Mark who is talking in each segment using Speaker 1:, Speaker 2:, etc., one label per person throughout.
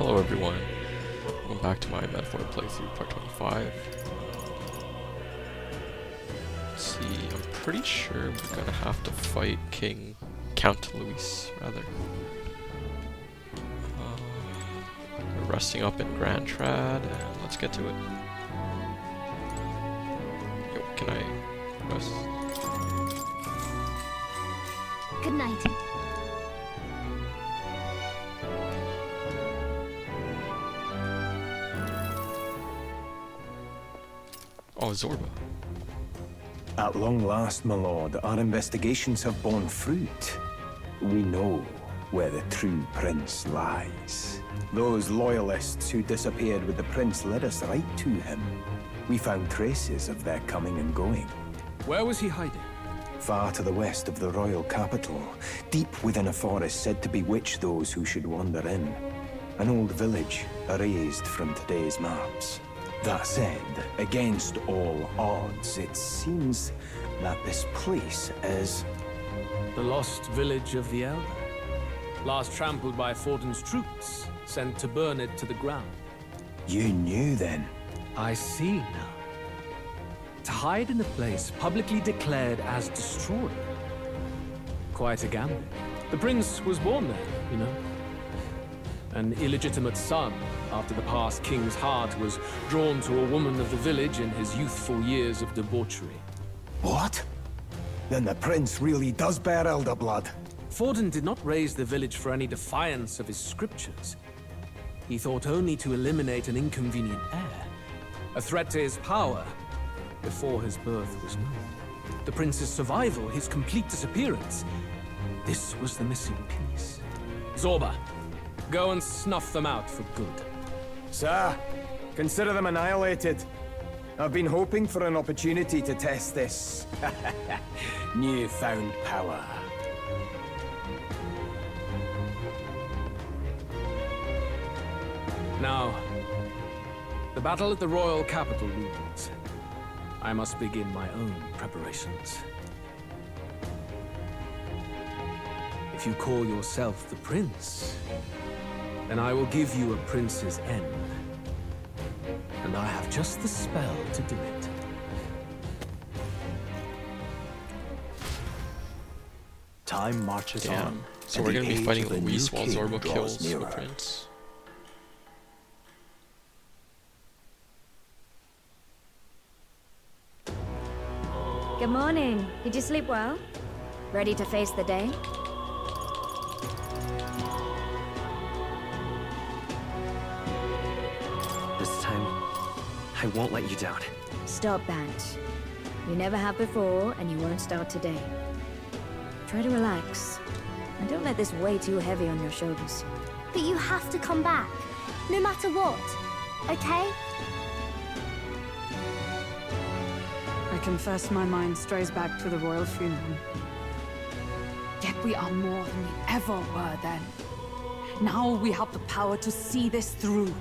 Speaker 1: Hello everyone, welcome back to my Metaphor playthrough, part 25. Let's see, I'm pretty sure we're gonna have to fight Count Luis, rather. We're resting up in Grand Trad, and let's get to it. Yo, can I rest?
Speaker 2: Good night.
Speaker 1: Oh, Zorba.
Speaker 3: At long last, my lord, our investigations have borne fruit. We know where the true prince lies. Those loyalists who disappeared with the prince led us right to him. We found traces of their coming and going.
Speaker 4: Where was he hiding?
Speaker 3: Far to the west of the royal capital, deep within a forest said to bewitch those who should wander in. An old village, erased from today's maps. That said, against all odds, it seems that this place is...
Speaker 4: The lost village of the Elder. Last trampled by Fortin's troops, sent to burn it to the ground.
Speaker 3: You knew then?
Speaker 4: I see now. To hide in a place publicly declared as destroyed. Quite a gambit. The prince was born there, you know. An illegitimate son, after the past king's heart was drawn to a woman of the village in his youthful years of debauchery.
Speaker 3: What? Then the prince really does bear elder blood.
Speaker 4: Fortin did not raise the village for any defiance of his scriptures. He thought only to eliminate an inconvenient heir, a threat to his power, before his birth was known. The prince's survival, his complete disappearance, this was the missing piece. Zorba, go and snuff them out for good.
Speaker 3: Sir, consider them annihilated. I've been hoping for an opportunity to test this newfound power.
Speaker 4: Now, the battle at the royal capital looms. I must begin my own preparations. If you call yourself the prince, then I will give you a prince's end. And I have just the spell to do it.
Speaker 5: Time marches on.
Speaker 1: So we're gonna be fighting Luis while Zorba kills the prince.
Speaker 2: Good morning. Did you sleep well? Ready to face the day?
Speaker 5: This time, I won't let you down.
Speaker 2: Stop that. You never have before, and you won't start today. Try to relax. And don't let this weigh too heavy on your shoulders.
Speaker 6: But you have to come back, no matter what, okay?
Speaker 7: I confess my mind strays back to the royal funeral. Yet we are more than we ever were then. Now we have the power to see this through.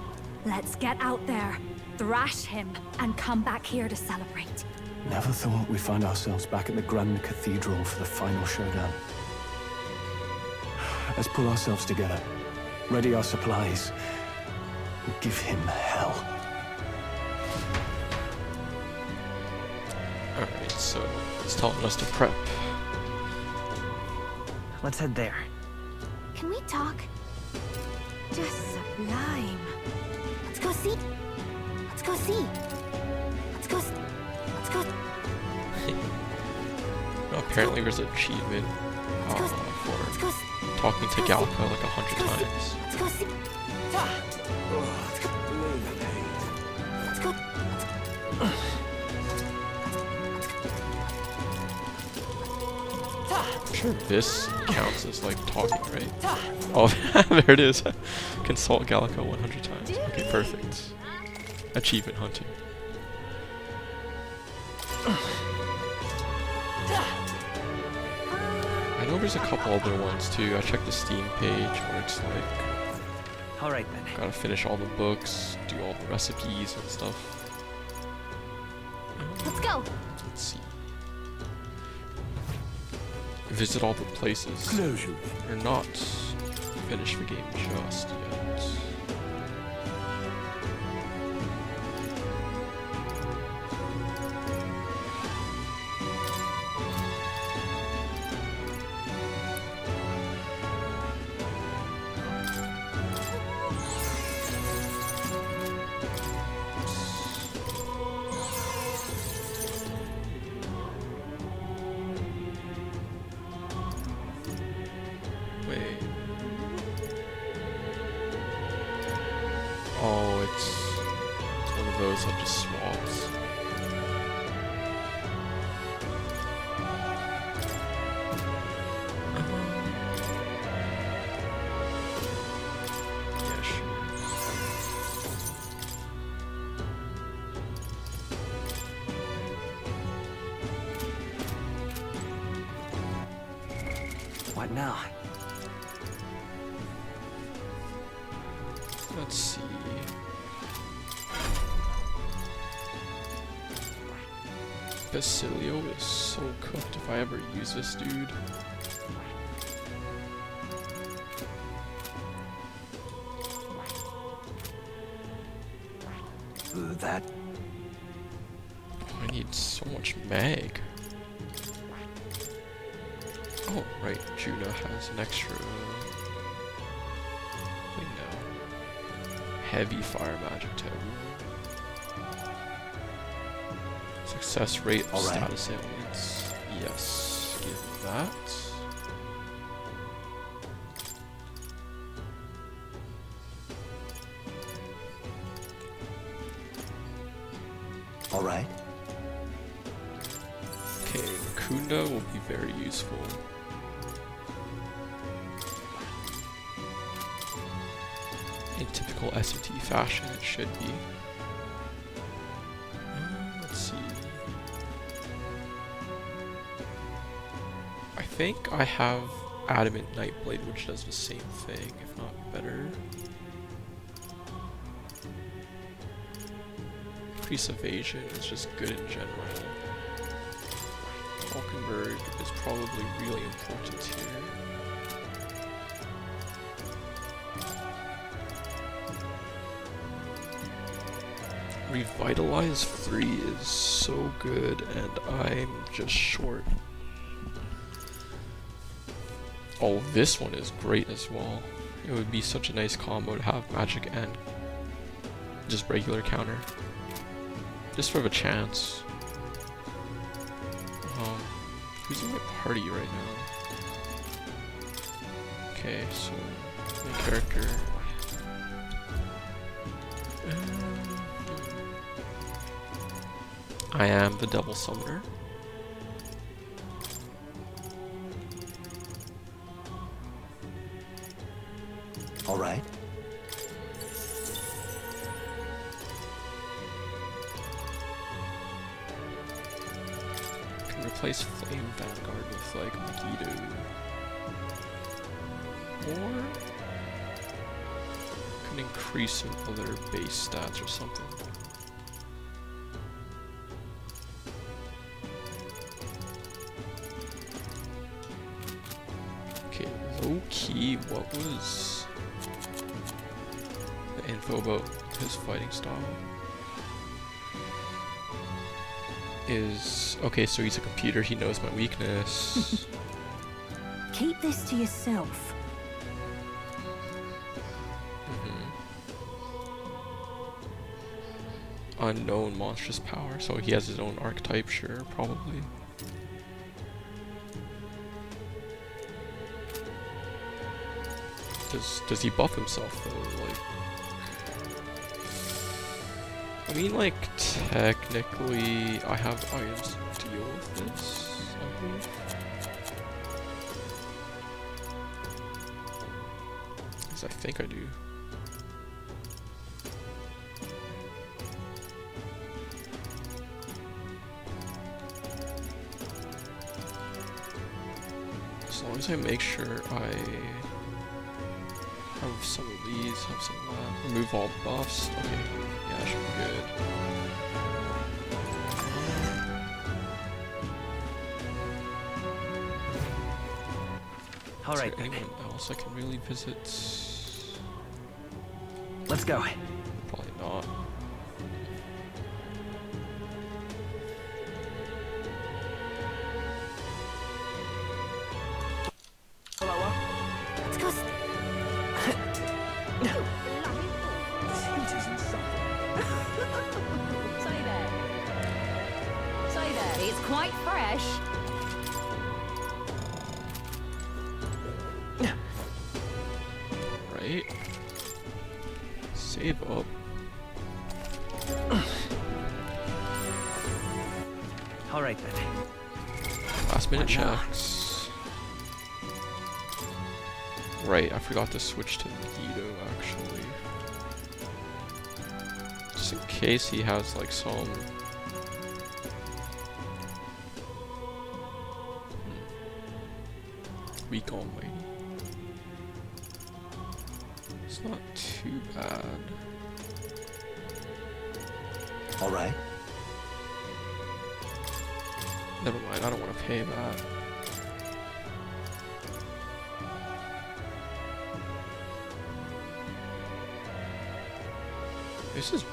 Speaker 6: Let's get out there, thrash him, and come back here to celebrate.
Speaker 3: Never thought we'd find ourselves back at the Grand Cathedral for the final showdown. Let's pull ourselves together, ready our supplies, and give him hell.
Speaker 1: Alright, so it's telling us to prep.
Speaker 5: Let's head there.
Speaker 6: Can we talk?
Speaker 2: Just sublime.
Speaker 6: Let's go see. Let's go see. Let's go. Let's go.
Speaker 1: Well, apparently there's an achievement for talking to Gallica like 100 times.
Speaker 6: Let's go see. Let's go.
Speaker 1: I'm sure this counts as like talking, right? Oh, there it is. Consult Gallica 100 times. Okay, perfect. Achievement hunting. I know there's a couple other ones too. I checked the Steam page where it's like,
Speaker 5: All right then.
Speaker 1: gotta finish all the books, do all the recipes and stuff.
Speaker 6: Let's go.
Speaker 1: Let's see. Visit all the places.
Speaker 3: Closure.
Speaker 1: Or not finish the game just yet. it's one of those that just swaps. Yeah, sure.
Speaker 5: What now?
Speaker 1: Let's see. Basilio is so cooked if I ever use this dude.
Speaker 5: That.
Speaker 1: I need so much mag. Oh, right. Juna has an extra thing now. Heavy fire magic tab. Success rate of status ailments. Yes, give that.
Speaker 5: All right.
Speaker 1: Okay, Kunda will be very useful. In typical SET fashion, it should be. Let's see. I think I have Adamant Nightblade, which does the same thing, if not better. Increase evasion is just good in general. Falkenberg is probably really important here. Revitalize 3 is so good, and I'm just short. Oh, this one is great as well. It would be such a nice combo to have magic and just regular counter. Just for a chance. Who's in my party right now? Okay, so main character. I am the Devil Summoner.
Speaker 5: All right.
Speaker 1: Can replace Flame Vanguard with like Megiddo. Or can increase some other base stats or something. Okay, low key, what was the info about his fighting style? Is okay, so he's a computer, he knows my weakness.
Speaker 6: Keep this to yourself.
Speaker 1: Unknown monstrous power, so he has his own archetype, sure, probably. Does he buff himself though? Like, I mean, like, technically, I have items to deal with this, I believe. Because I think I do. As long as I make sure I have some of these, have some of that. Remove all buffs. Okay, yeah, that should be good.
Speaker 5: All right.
Speaker 1: Is there anyone else I can really visit?
Speaker 5: Let's go.
Speaker 1: Probably not.
Speaker 2: Quite fresh.
Speaker 1: Right. Save up.
Speaker 5: All right then.
Speaker 1: Last minute
Speaker 5: Why not?
Speaker 1: checks. Right, I forgot to switch to Guido actually. Just in case he has like some weak almighty. It's not too bad.
Speaker 5: All right.
Speaker 1: Never mind, I don't want to pay that. This is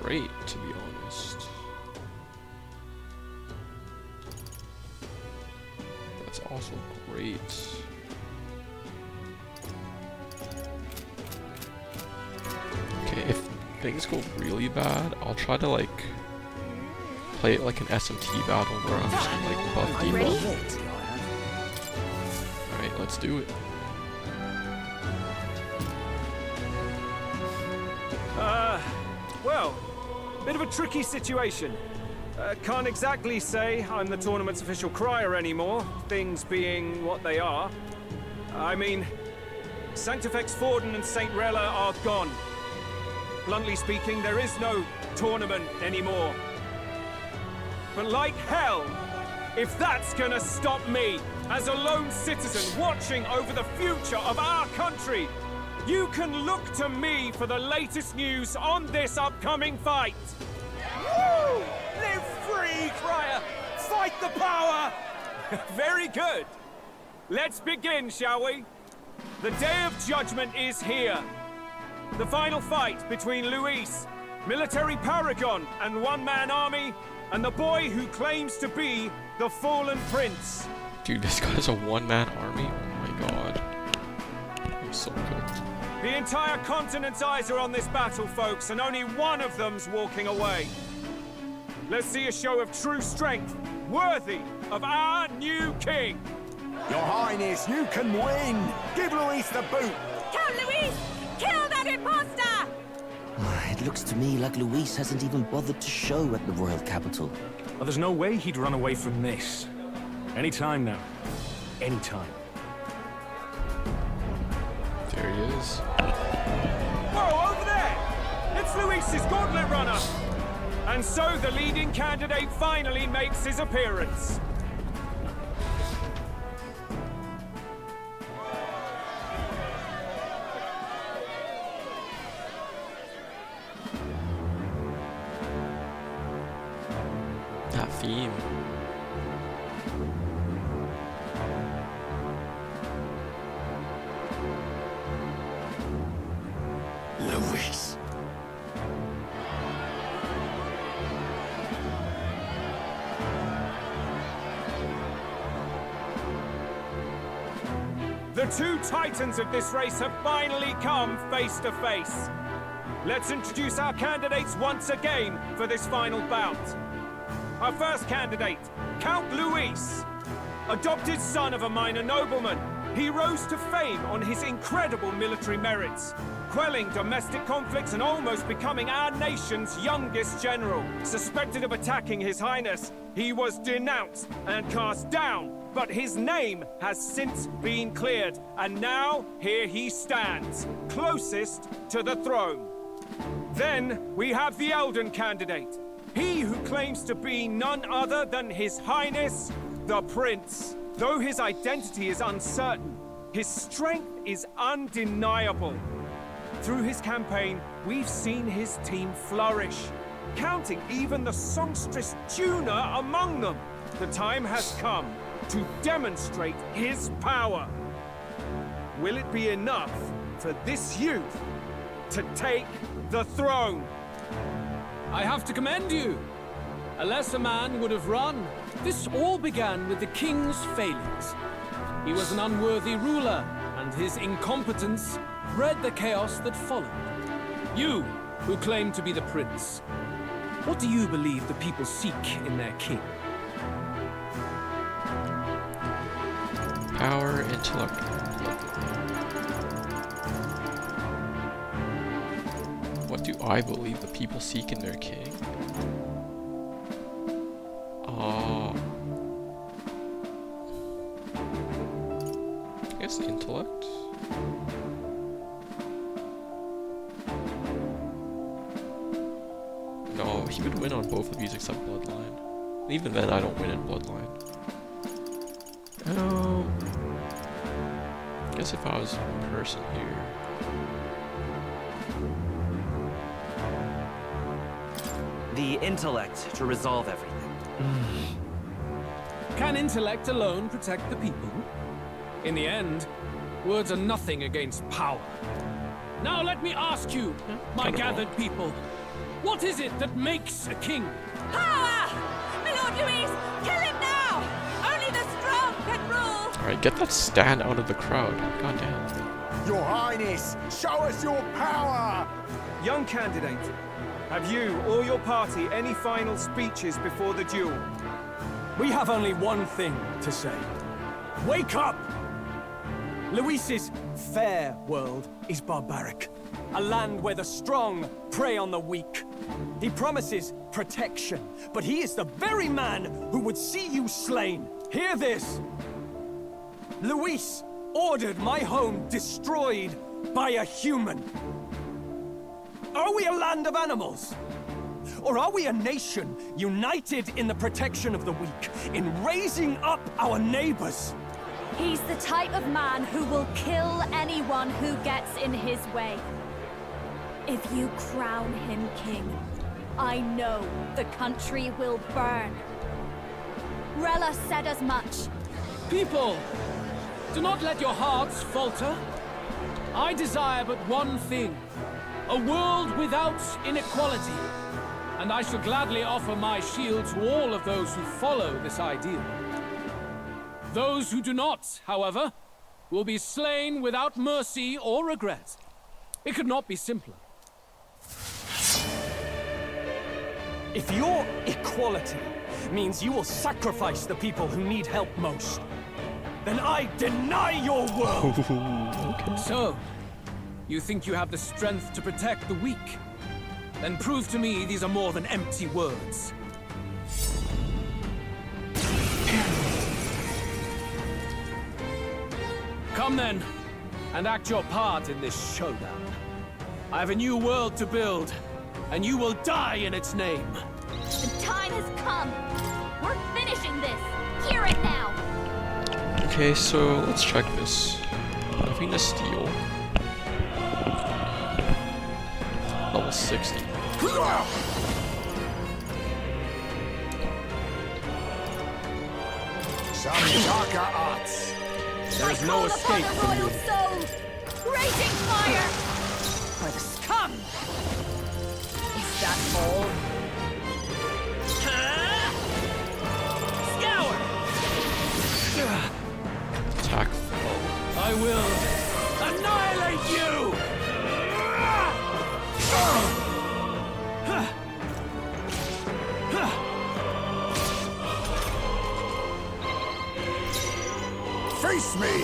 Speaker 1: great, to be honest. That's also great. Okay, if things go really bad, I'll try to like play it like an SMT battle where I'm just gonna like buff debuff. Alright, let's do it.
Speaker 8: Well, bit of a tricky situation. Can't exactly say I'm the tournament's official crier anymore, things being what they are. I mean, Sanctifex Forden and St. Rella are gone. Bluntly speaking, there is no tournament anymore. But like hell, if that's gonna stop me, as a lone citizen watching over the future of our country, you can look to me for the latest news on this upcoming fight. Woo! Live free, crier! Fight the power! Very good. Let's begin, shall we? The day of judgment is here. The final fight between Luis, military paragon and one-man army, and the boy who claims to be the fallen prince.
Speaker 1: Dude, this guy's a one-man army? Oh my god. I'm so cooked.
Speaker 8: The entire continent's eyes are on this battle, folks, and only one of them's walking away. Let's see a show of true strength, worthy of our new king.
Speaker 3: Your Highness, you can win! Give Luis the boot!
Speaker 6: Count Luis! Kill that imposter!
Speaker 9: It looks to me like Luis hasn't even bothered to show at the royal capital.
Speaker 10: Well, there's no way he'd run away from this. Anytime now. Anytime.
Speaker 1: There he is.
Speaker 8: Whoa, over there! It's Luis's gauntlet runner! And so the leading candidate finally makes his appearance.
Speaker 1: That theme.
Speaker 3: Luis.
Speaker 8: The two titans of this race have finally come face to face. Let's introduce our candidates once again for this final bout. Our first candidate, Count Luis. Adopted son of a minor nobleman, he rose to fame on his incredible military merits, quelling domestic conflicts and almost becoming our nation's youngest general. Suspected of attacking His Highness, he was denounced and cast down, but his name has since been cleared, and now here he stands, closest to the throne. Then we have the Eldan candidate, he who claims to be none other than His Highness, the Prince. Though his identity is uncertain, his strength is undeniable. Through his campaign, we've seen his team flourish, counting even the songstress Juna among them. The time has come to demonstrate his power. Will it be enough for this youth to take the throne?
Speaker 4: I have to commend you. A lesser man would have run. This all began with the king's failings. He was an unworthy ruler, and his incompetence bred the chaos that followed. You, who claim to be the prince, what do you believe the people seek in their king?
Speaker 1: Power, intellect, What do I believe the people seek in their king? I guess intellect? No, he would win on both of these except Bloodline. Even then, I don't win in Bloodline. I guess if I was a person here...
Speaker 5: The intellect to resolve everything.
Speaker 4: Can intellect alone protect the people? In the end, words are nothing against power. Now let me ask you, my gathered people, what is it that makes a king?
Speaker 7: Power! My Lord Luis, kill him now! Only the strong can rule!
Speaker 1: Alright, get that stand out of the crowd. God damn.
Speaker 11: Your Highness, show us your power!
Speaker 8: Young candidate, have you or your party any final speeches before the duel?
Speaker 4: We have only one thing to say. Wake up! Luis's fair world is barbaric.
Speaker 8: A land where the strong prey on the weak. He promises protection, but he is the very man who would see you slain. Hear this! Luis ordered my home destroyed by a human. Are we a land of animals? Or are we a nation united in the protection of the weak, in raising up our neighbors?
Speaker 6: He's the type of man who will kill anyone who gets in his way. If you crown him king, I know the country will burn. Rella said as much.
Speaker 4: People, do not let your hearts falter. I desire but one thing, a world without inequality. And I shall gladly offer my shield to all of those who follow this ideal. Those who do not, however, will be slain without mercy or regret. It could not be simpler.
Speaker 8: If your equality means you will sacrifice the people who need help most, then I deny your world!
Speaker 1: Okay.
Speaker 4: So, you think you have the strength to protect the weak? Then prove to me these are more than empty words. Come then, and act your part in this showdown. I have a new world to build, and you will die in its name.
Speaker 6: The time has come. We're finishing this. Hear it now.
Speaker 1: Okay, so let's check this. Nothing to steal. Level 60.
Speaker 11: Some darker arts.
Speaker 4: There's no escape
Speaker 6: the
Speaker 4: from
Speaker 6: royal
Speaker 4: you.
Speaker 6: soul. Raging fire.
Speaker 7: For the scum! Is that all?
Speaker 4: Scour!
Speaker 1: Attack flow.
Speaker 4: I will annihilate you!
Speaker 11: Face me!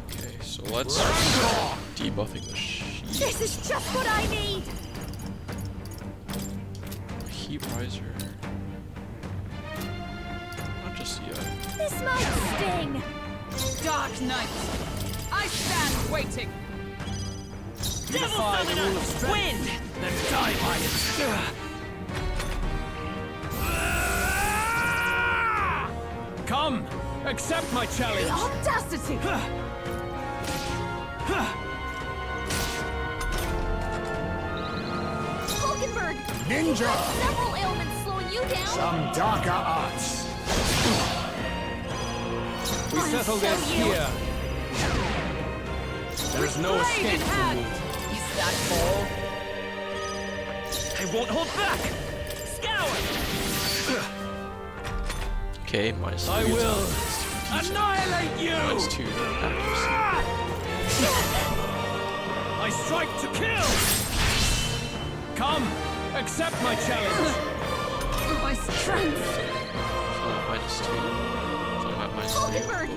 Speaker 1: Okay, so let's debuffing the sheet.
Speaker 6: This is just what I need.
Speaker 1: Heat riser. Not just yet.
Speaker 6: This might sting.
Speaker 7: Dark Knight! I stand waiting!
Speaker 4: You defy the rule of strength,
Speaker 7: Wind!
Speaker 4: then die by it. Come, accept my challenge.
Speaker 7: The audacity!
Speaker 6: Hulkenberg.
Speaker 11: Ninja!
Speaker 6: Several ailments slowing you down.
Speaker 11: Some darker arts.
Speaker 4: We settle this here. There is no escape from me.
Speaker 7: Is that all?
Speaker 5: I won't hold back! Scour!
Speaker 1: Okay, minus 3
Speaker 4: I will
Speaker 1: attack.
Speaker 4: annihilate you!
Speaker 1: Minus 2 accuracy.
Speaker 4: I strike to kill! Come, accept my challenge!
Speaker 7: My my strength.
Speaker 1: So I'm at -2. So I'm at -3.
Speaker 6: Bird,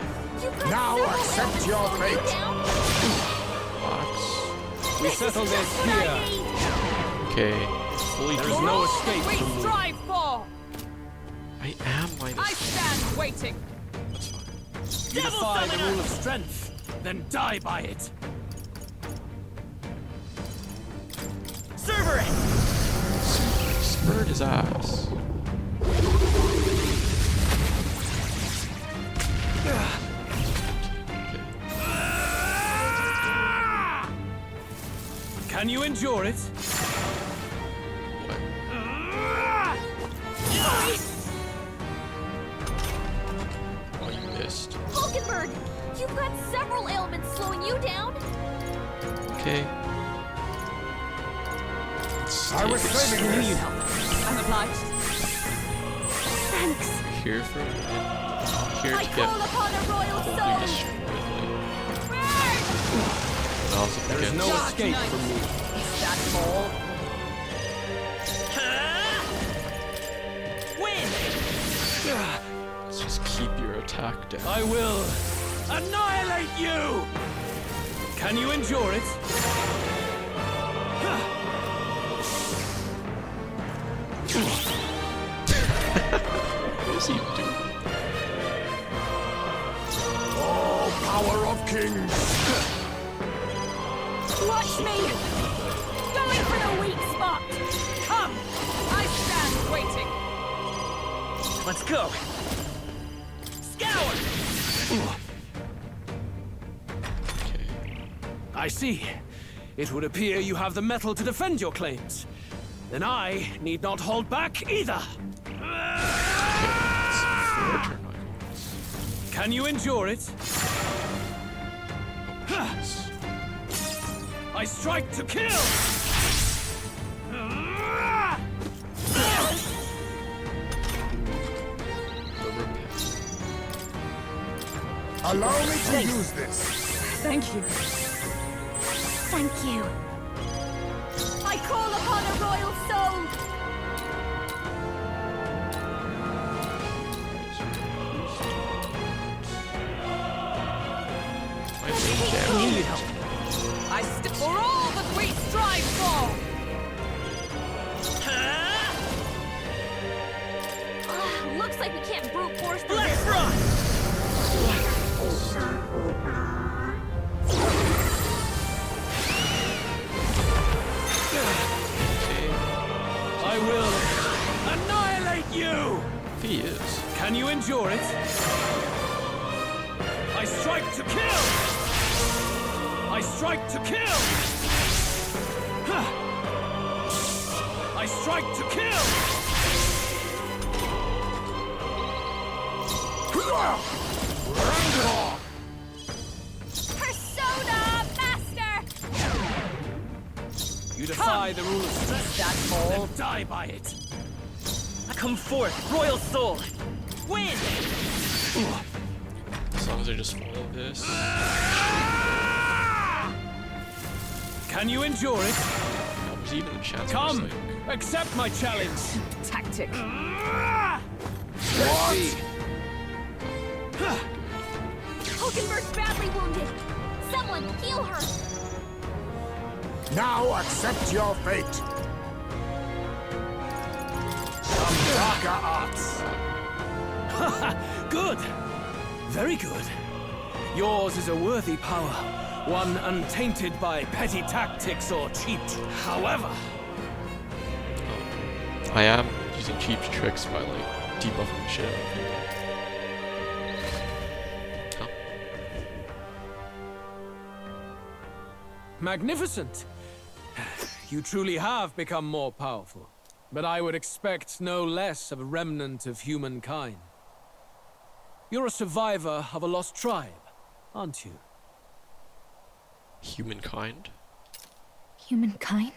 Speaker 6: you've got
Speaker 11: Now
Speaker 6: several
Speaker 11: accept
Speaker 6: elements
Speaker 11: your
Speaker 6: slowing you
Speaker 11: fate.
Speaker 6: down.
Speaker 1: Box.
Speaker 4: We settle this here.
Speaker 1: Okay. Fully
Speaker 4: There is
Speaker 1: do.
Speaker 4: no escape
Speaker 7: We
Speaker 4: from me.
Speaker 7: strive for.
Speaker 1: I am
Speaker 7: I
Speaker 1: -3.
Speaker 7: stand waiting.
Speaker 1: That's fine.
Speaker 4: You defy the rule of strength, then die by it.
Speaker 5: Server it!
Speaker 1: Spurred his ass.
Speaker 4: Can you endure it?
Speaker 1: Oh, you missed.
Speaker 6: Falkenberg, you've got several ailments slowing you down.
Speaker 1: Okay.
Speaker 11: I was saving this.
Speaker 7: I'm obliged.
Speaker 6: Thanks.
Speaker 1: Here for a minute. Here
Speaker 6: I
Speaker 1: to get
Speaker 6: call upon a royal
Speaker 1: totally
Speaker 6: soul.
Speaker 1: destroyed. When I was up
Speaker 4: There is
Speaker 1: against
Speaker 4: no escape from me.
Speaker 7: That's all.
Speaker 5: Win!
Speaker 1: Let's just keep your attack down.
Speaker 4: I will annihilate you! Can you endure it?
Speaker 1: What is he doing?
Speaker 11: Oh, power of kings!
Speaker 6: Watch me. Going for the weak spot.
Speaker 7: Come! I stand waiting.
Speaker 5: Let's go! Scour!
Speaker 1: Okay.
Speaker 4: I see. It would appear you have the metal to defend your claims. Then I need not hold back either.
Speaker 1: It's 4 turn icons.
Speaker 4: Can you endure it?
Speaker 1: Jeez.
Speaker 4: I strike to kill!
Speaker 1: The repent.
Speaker 11: Allow me to use this.
Speaker 7: Thank you.
Speaker 6: Thank you. I call upon a royal soul.
Speaker 7: I for all that we strive for.
Speaker 6: Looks like we can't brute force the
Speaker 5: Let's run!
Speaker 4: I will annihilate you!
Speaker 1: He is.
Speaker 4: Can you endure it? I strike to kill! I strike to kill! I strike to kill!
Speaker 6: Persona Master.
Speaker 4: You defy the rule of strength.
Speaker 7: That's all.
Speaker 4: Then die by it.
Speaker 5: Come forth, royal soul! Win!
Speaker 1: As long as I just follow this.
Speaker 4: Can you endure it?
Speaker 1: No, there's even a chance.
Speaker 4: Come!
Speaker 1: I'm just
Speaker 4: Accept my challenge!
Speaker 7: Tactic.
Speaker 4: Let's see.
Speaker 6: Hulkenberg's badly wounded. Someone heal her.
Speaker 11: Now accept your fate. Some darker arts.
Speaker 4: Good! Very good. Yours is a worthy power, one untainted by petty tactics or cheap. However,
Speaker 1: I am using cheap tricks by like debuffing shit out of people. Huh?
Speaker 4: magnificent. You truly have become more powerful, but I would expect no less of a remnant of humankind. You're a survivor of a lost tribe, aren't you?
Speaker 1: Humankind?
Speaker 2: Humankind?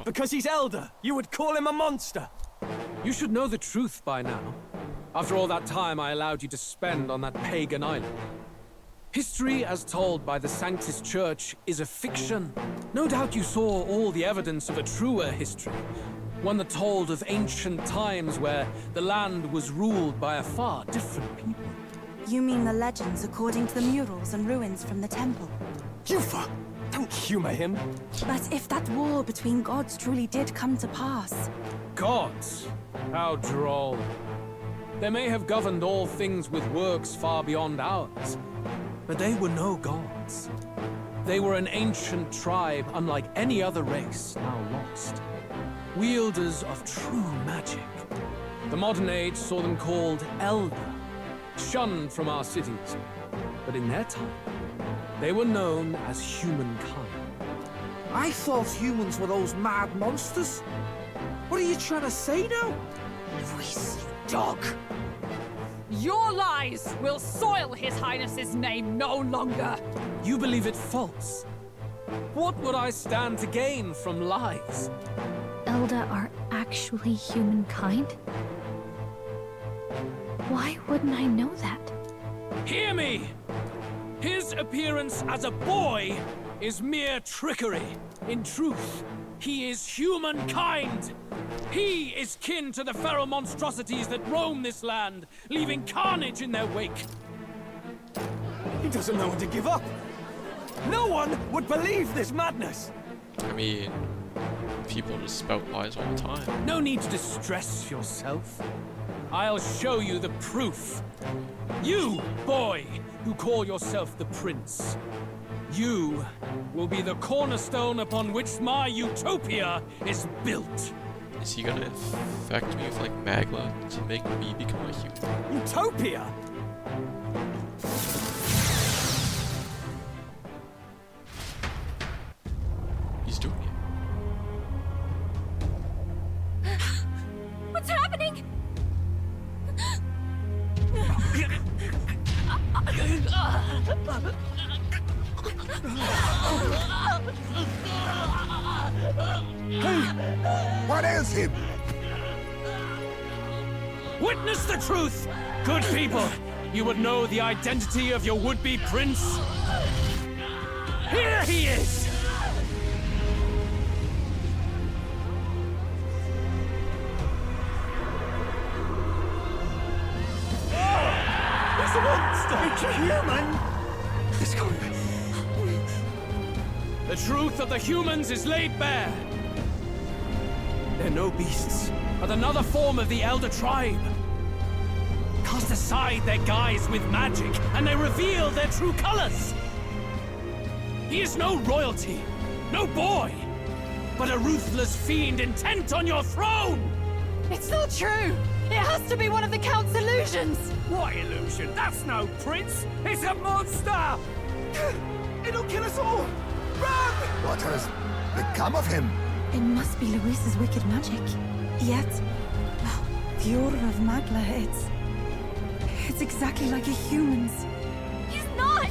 Speaker 8: Because he's elder, you would call him a monster.
Speaker 4: You should know the truth by now. After all that time I allowed you to spend on that pagan island. History as told by the Sanctus Church is a fiction. No doubt you saw all the evidence of a truer history. One that told of ancient times where the land was ruled by a far different people.
Speaker 12: You mean the legends according to the murals and ruins from the temple?
Speaker 11: Yufa! Don't humor him.
Speaker 12: But if that war between gods truly did come to pass...
Speaker 4: Gods? How droll. They may have governed all things with works far beyond ours, but they were no gods. They were an ancient tribe unlike any other race now lost. Wielders of true magic. The modern age saw them called Elder, shunned from our cities. But in their time, they were known as humankind.
Speaker 13: I thought humans were those mad monsters. What are you trying to say now?
Speaker 12: Luis, dog.
Speaker 7: Your lies will soil His Highness's name no longer.
Speaker 4: You believe it false. What would I stand to gain from lies?
Speaker 6: Elda are actually humankind? Why wouldn't I know that?
Speaker 4: Hear me! His appearance as a boy is mere trickery. In truth, he is humankind. He is kin to the feral monstrosities that roam this land, leaving carnage in their wake.
Speaker 11: He doesn't know when to give up. No one would believe this madness.
Speaker 1: I mean, people just spout lies all the time.
Speaker 4: No need to distress yourself. I'll show you the proof. You, boy, who call yourself the prince. You will be the cornerstone upon which my utopia is built.
Speaker 1: Is he gonna infect me with like magma to make me become a human?
Speaker 11: Utopia?
Speaker 1: He's doing it.
Speaker 6: What's happening?
Speaker 11: Hey! What ails him?
Speaker 4: Witness the truth! Good people, you would know the identity of your would-be prince. Here he is!
Speaker 11: It's a monster! It's a human! It's going.
Speaker 4: The truth of the humans is laid bare. They're no beasts, but another form of the Elder tribe. Cast aside their guise with magic, and they reveal their true colors. He is no royalty, no boy, but a ruthless fiend intent on your throne!
Speaker 7: It's not true! It has to be one of the Count's illusions!
Speaker 8: What illusion? That's no prince! It's a monster!
Speaker 11: It'll kill us all! Run! What has become of him?
Speaker 12: It must be Luis's wicked magic. Yet, the aura of Magla, it's exactly like a human's.
Speaker 6: He's not!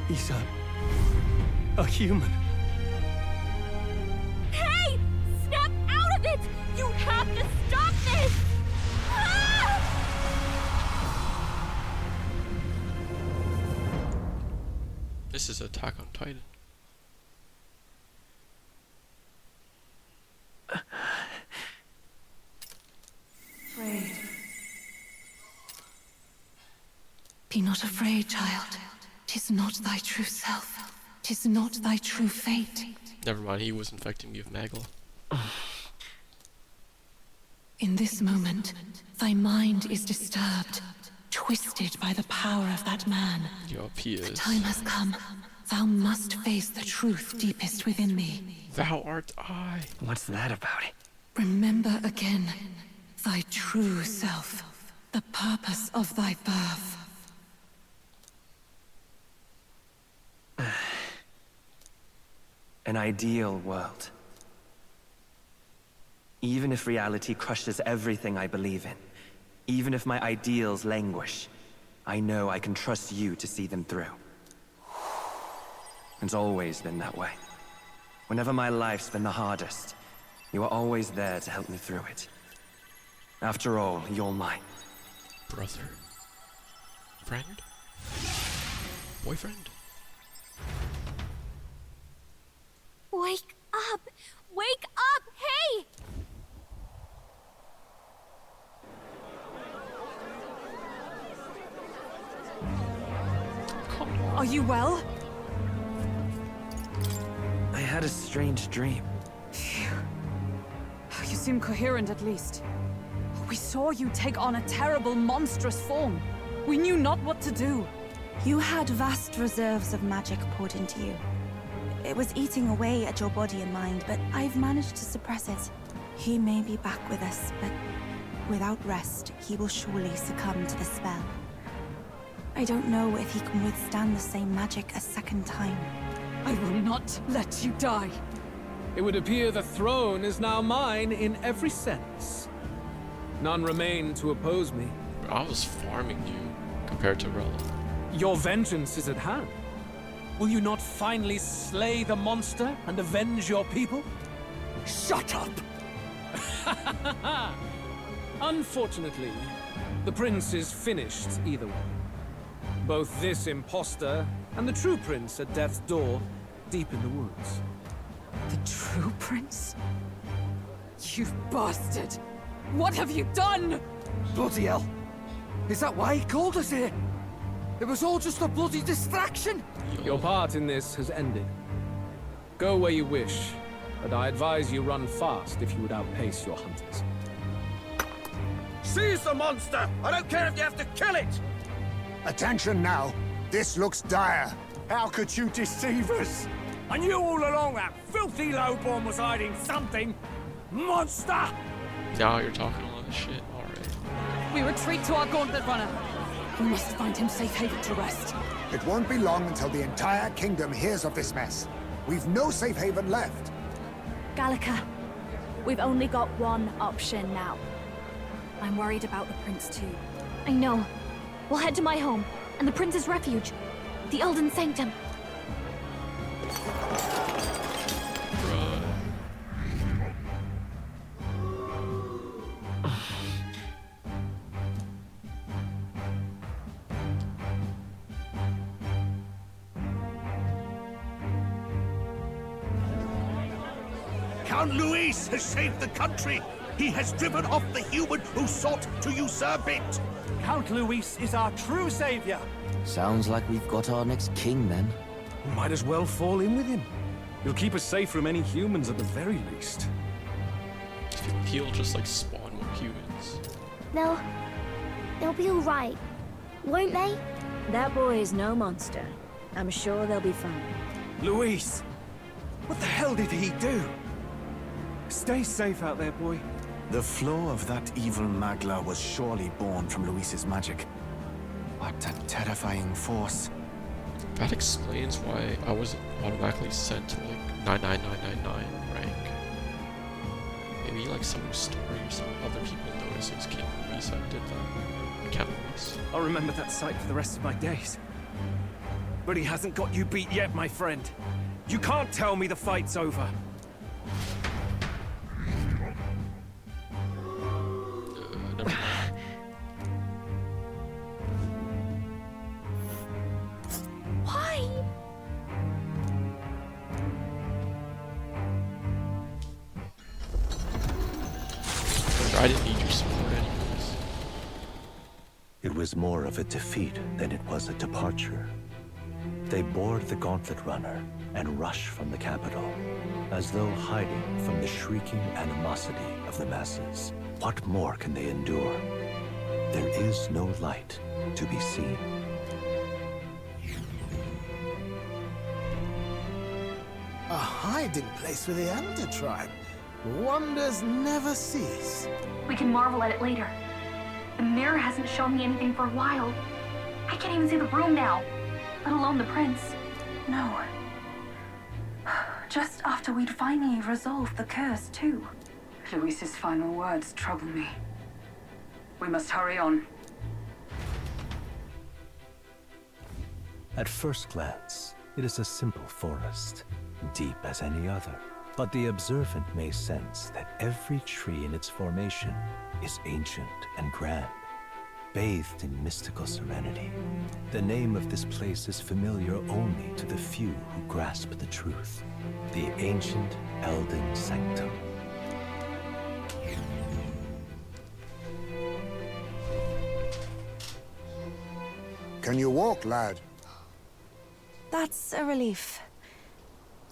Speaker 11: He's a human.
Speaker 6: Hey! Snap out of it! You have to stop this! Ah!
Speaker 1: This is Attack on Titan.
Speaker 12: Afraid. Be not afraid, child. 'Tis not thy true self. 'Tis not thy true fate.
Speaker 1: Never mind, he was infecting me with magma.
Speaker 12: In this moment, thy mind is disturbed, twisted by the power of that man.
Speaker 1: Yup, he is.
Speaker 12: The time has come. Thou must face the truth deepest within thee.
Speaker 1: Thou art I.
Speaker 5: What's that about?
Speaker 12: Remember again thy true self, the purpose of thy birth.
Speaker 5: An ideal world. Even if reality crushes everything I believe in, even if my ideals languish, I know I can trust you to see them through. It's always been that way. Whenever my life's been the hardest, you are always there to help me through it. After all, you're mine.
Speaker 1: Brother. Friend? Boyfriend?
Speaker 6: Wake up! Wake up! Hey!
Speaker 7: you well?
Speaker 5: I had a strange dream.
Speaker 7: You seem coherent at least. We saw you take on a terrible, monstrous form. We knew not what to do.
Speaker 12: You had vast reserves of magic poured into you. It was eating away at your body and mind, but I've managed to suppress it. He may be back with us, but without rest, he will surely succumb to the spell. I don't know if he can withstand the same magic a second time.
Speaker 7: I will not let you die.
Speaker 4: It would appear the throne is now mine in every sense. None remain to oppose me.
Speaker 1: I was farming you compared to Rella.
Speaker 4: Your vengeance is at hand. Will you not finally slay the monster and avenge your people?
Speaker 13: Shut up!
Speaker 4: Unfortunately, the prince is finished either way. Both this imposter and the true prince at death's door, deep in the woods.
Speaker 7: The true prince? You bastard! What have you done?
Speaker 13: Bloody hell! Is that why he called us here? It was all just a bloody distraction!
Speaker 4: Your part in this has ended. Go where you wish, but I advise you run fast if you would outpace your hunters.
Speaker 11: Seize the monster! I don't care if you have to kill it!
Speaker 14: Attention now. This looks dire. How could you deceive us?
Speaker 8: I knew all along that filthy lowborn was hiding something! Monster!
Speaker 1: Now you're talking a lot of shit. Alright.
Speaker 7: We retreat to our gauntlet runner. We must find him safe haven to rest.
Speaker 14: It won't be long until the entire kingdom hears of this mess. We've no safe haven left.
Speaker 6: Gallica, we've only got one option now. I'm worried about the prince too. I know. We'll head to my home, and the prince's refuge. The Eldan Sanctum.
Speaker 11: Count Luis has saved the country. He has driven off the human who sought to usurp it.
Speaker 8: Count Luis is our true savior.
Speaker 9: Sounds like we've got our next king, then.
Speaker 10: Might as well fall in with him. He'll keep us safe from any humans at the very least.
Speaker 1: He'll just like spawn more humans.
Speaker 15: They'll be all right, won't they?
Speaker 2: That boy is no monster. I'm sure they'll be fine.
Speaker 8: Luis, what the hell did he do? Stay safe out there, boy.
Speaker 3: The flow of that evil Magla was surely born from Luis's magic. What a terrifying force.
Speaker 1: That explains why I wasn't automatically sent to like 99999 rank. Maybe like some story or some other people noticed it was King Luis that did that. Count Luis.
Speaker 8: I'll remember that sight for the rest of my days. But he hasn't got you beat yet, my friend. You can't tell me the fight's over.
Speaker 1: Never mind.
Speaker 15: Why?
Speaker 1: I didn't need your support anyways.
Speaker 3: It was more of a defeat than it was a departure. They board the gauntlet runner and rush from the capital, as though hiding from the shrieking animosity of the masses. What more can they endure? There is no light to be seen.
Speaker 13: A hiding place for the Elder tribe. Wonders never cease.
Speaker 16: We can marvel at it later. The mirror hasn't shown me anything for a while. I can't even see the room now, let alone the prince.
Speaker 12: No. Just after we'd finally resolved the curse, too.
Speaker 7: Luis's final words trouble me. We must hurry on.
Speaker 3: At first glance, it is a simple forest, deep as any other. But the observant may sense that every tree in its formation is ancient and grand, bathed in mystical serenity. The name of this place is familiar only to the few who grasp the truth. The ancient Eldan Sanctum.
Speaker 14: Can you walk, lad?
Speaker 12: That's a relief.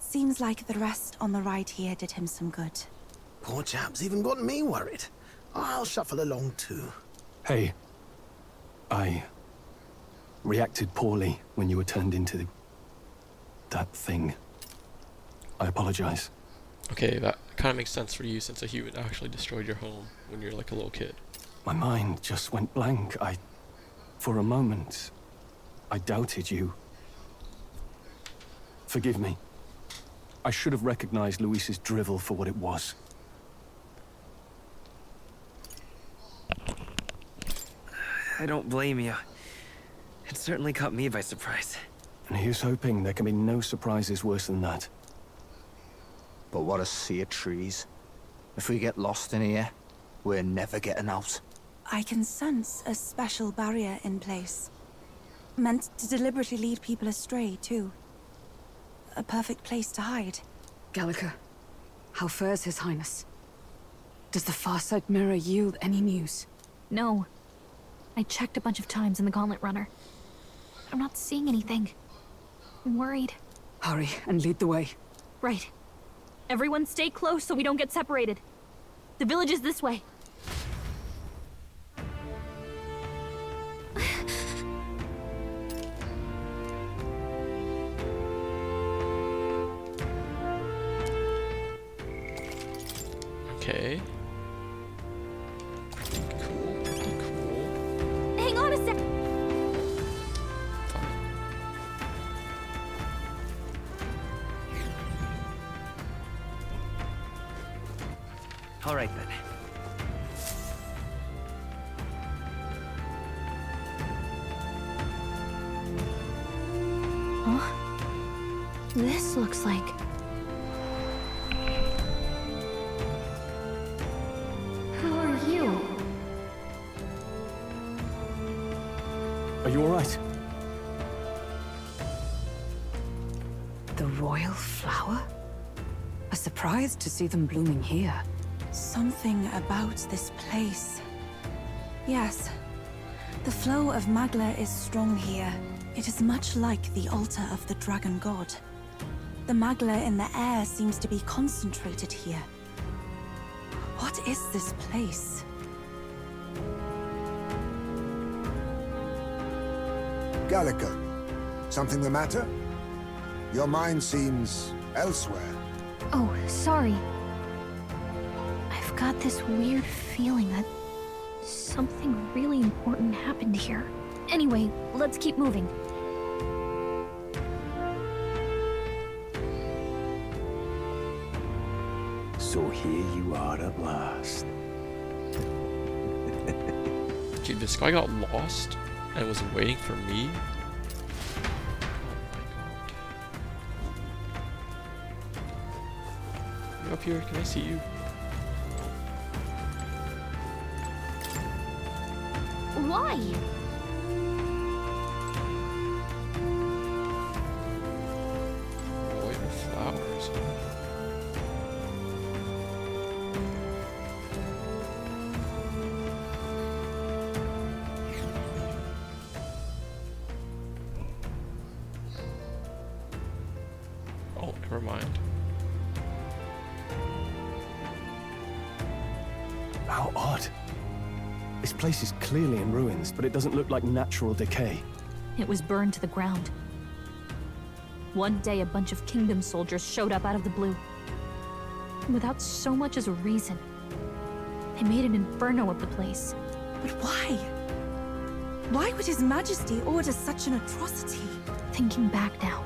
Speaker 12: Seems like the rest on the ride here did him some good.
Speaker 13: Poor chap's even got me worried. I'll shuffle along too.
Speaker 10: Hey, I reacted poorly when you were turned into that thing. I apologize.
Speaker 1: Okay, that kind of makes sense for you since a human actually destroyed your home when you're like a little kid.
Speaker 10: My mind just went blank. For a moment, I doubted you. Forgive me. I should have recognized Luis's drivel for what it was.
Speaker 5: I don't blame you. It certainly caught me by surprise.
Speaker 10: And here's hoping there can be no surprises worse than that.
Speaker 14: But what a sea of trees. If we get lost in here, we're never getting out.
Speaker 12: I can sense a special barrier in place. Meant to deliberately lead people astray, too. A perfect place to hide.
Speaker 7: Gallica, how fares His Highness? Does the Farsight mirror yield any news?
Speaker 6: No. I checked a bunch of times in the Gauntlet Runner. I'm not seeing anything. I'm worried.
Speaker 7: Hurry and lead the way.
Speaker 6: Right. Everyone stay close so we don't get separated. The village is this way.
Speaker 1: Okay. Pretty cool, pretty cool.
Speaker 6: Hang on a sec.
Speaker 5: All right then.
Speaker 6: Huh? This looks like... Who are you?
Speaker 10: Are you all right?
Speaker 7: The royal flower? A surprise to see them blooming here.
Speaker 12: Something about this place. Yes. The flow of Magla is strong here. It is much like the altar of the dragon god. The Magla in the air seems to be concentrated here. What is this place?
Speaker 14: Gallica, something the matter? Your mind seems elsewhere.
Speaker 6: Oh, sorry. I've got this weird feeling that something really important happened here. Anyway, let's keep moving.
Speaker 3: So here you are at last.
Speaker 1: Dude, this guy got lost and was waiting for me. You up here? Can I see you?
Speaker 6: Why?
Speaker 1: Royal flowers. Oh, never mind.
Speaker 10: How odd. This place is clearly in ruins, but it doesn't look like natural decay.
Speaker 6: It was burned to the ground. One day, a bunch of kingdom soldiers showed up out of the blue. Without so much as a reason. They made an inferno of the place.
Speaker 12: But why? Why would His Majesty order such an atrocity?
Speaker 6: Thinking back now.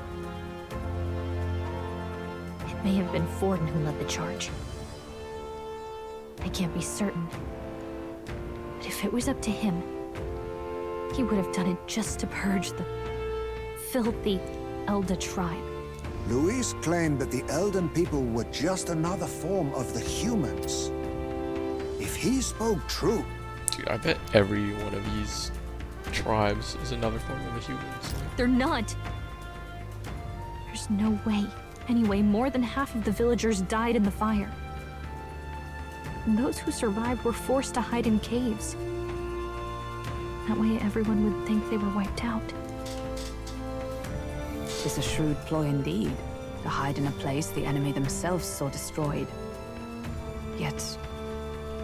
Speaker 6: It may have been Forden who led the charge. I can't be certain. But if it was up to him, he would have done it just to purge the filthy Elda tribe.
Speaker 14: Luis claimed that the Eldan people were just another form of the humans. If he spoke true...
Speaker 1: Dude, I bet every one of these tribes is another form of the humans.
Speaker 6: They're not! There's no way. Anyway, more than half of the villagers died in the fire. And those who survived were forced to hide in caves. That way everyone would think they were wiped out.
Speaker 7: 'Tis a shrewd ploy indeed, to hide in a place the enemy themselves saw destroyed. Yet,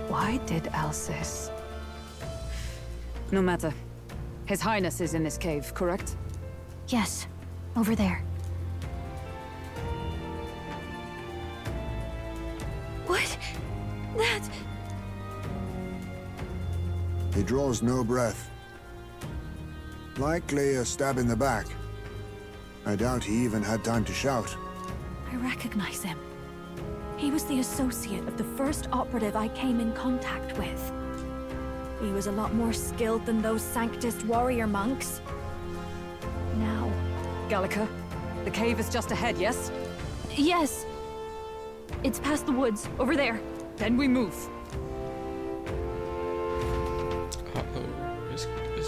Speaker 7: why did Alsis? No matter. His Highness is in this cave, correct?
Speaker 15: Yes, over there. What? That...
Speaker 14: He draws no breath. Likely a stab in the back. I doubt he even had time to shout.
Speaker 6: I recognize him. He was the associate of the first operative I came in contact with. He was a lot more skilled than those Sanctist warrior monks. Now...
Speaker 7: Gallica, the cave is just ahead, yes?
Speaker 6: Yes. It's past the woods, over there.
Speaker 7: Then we move.
Speaker 1: Uh-oh. Is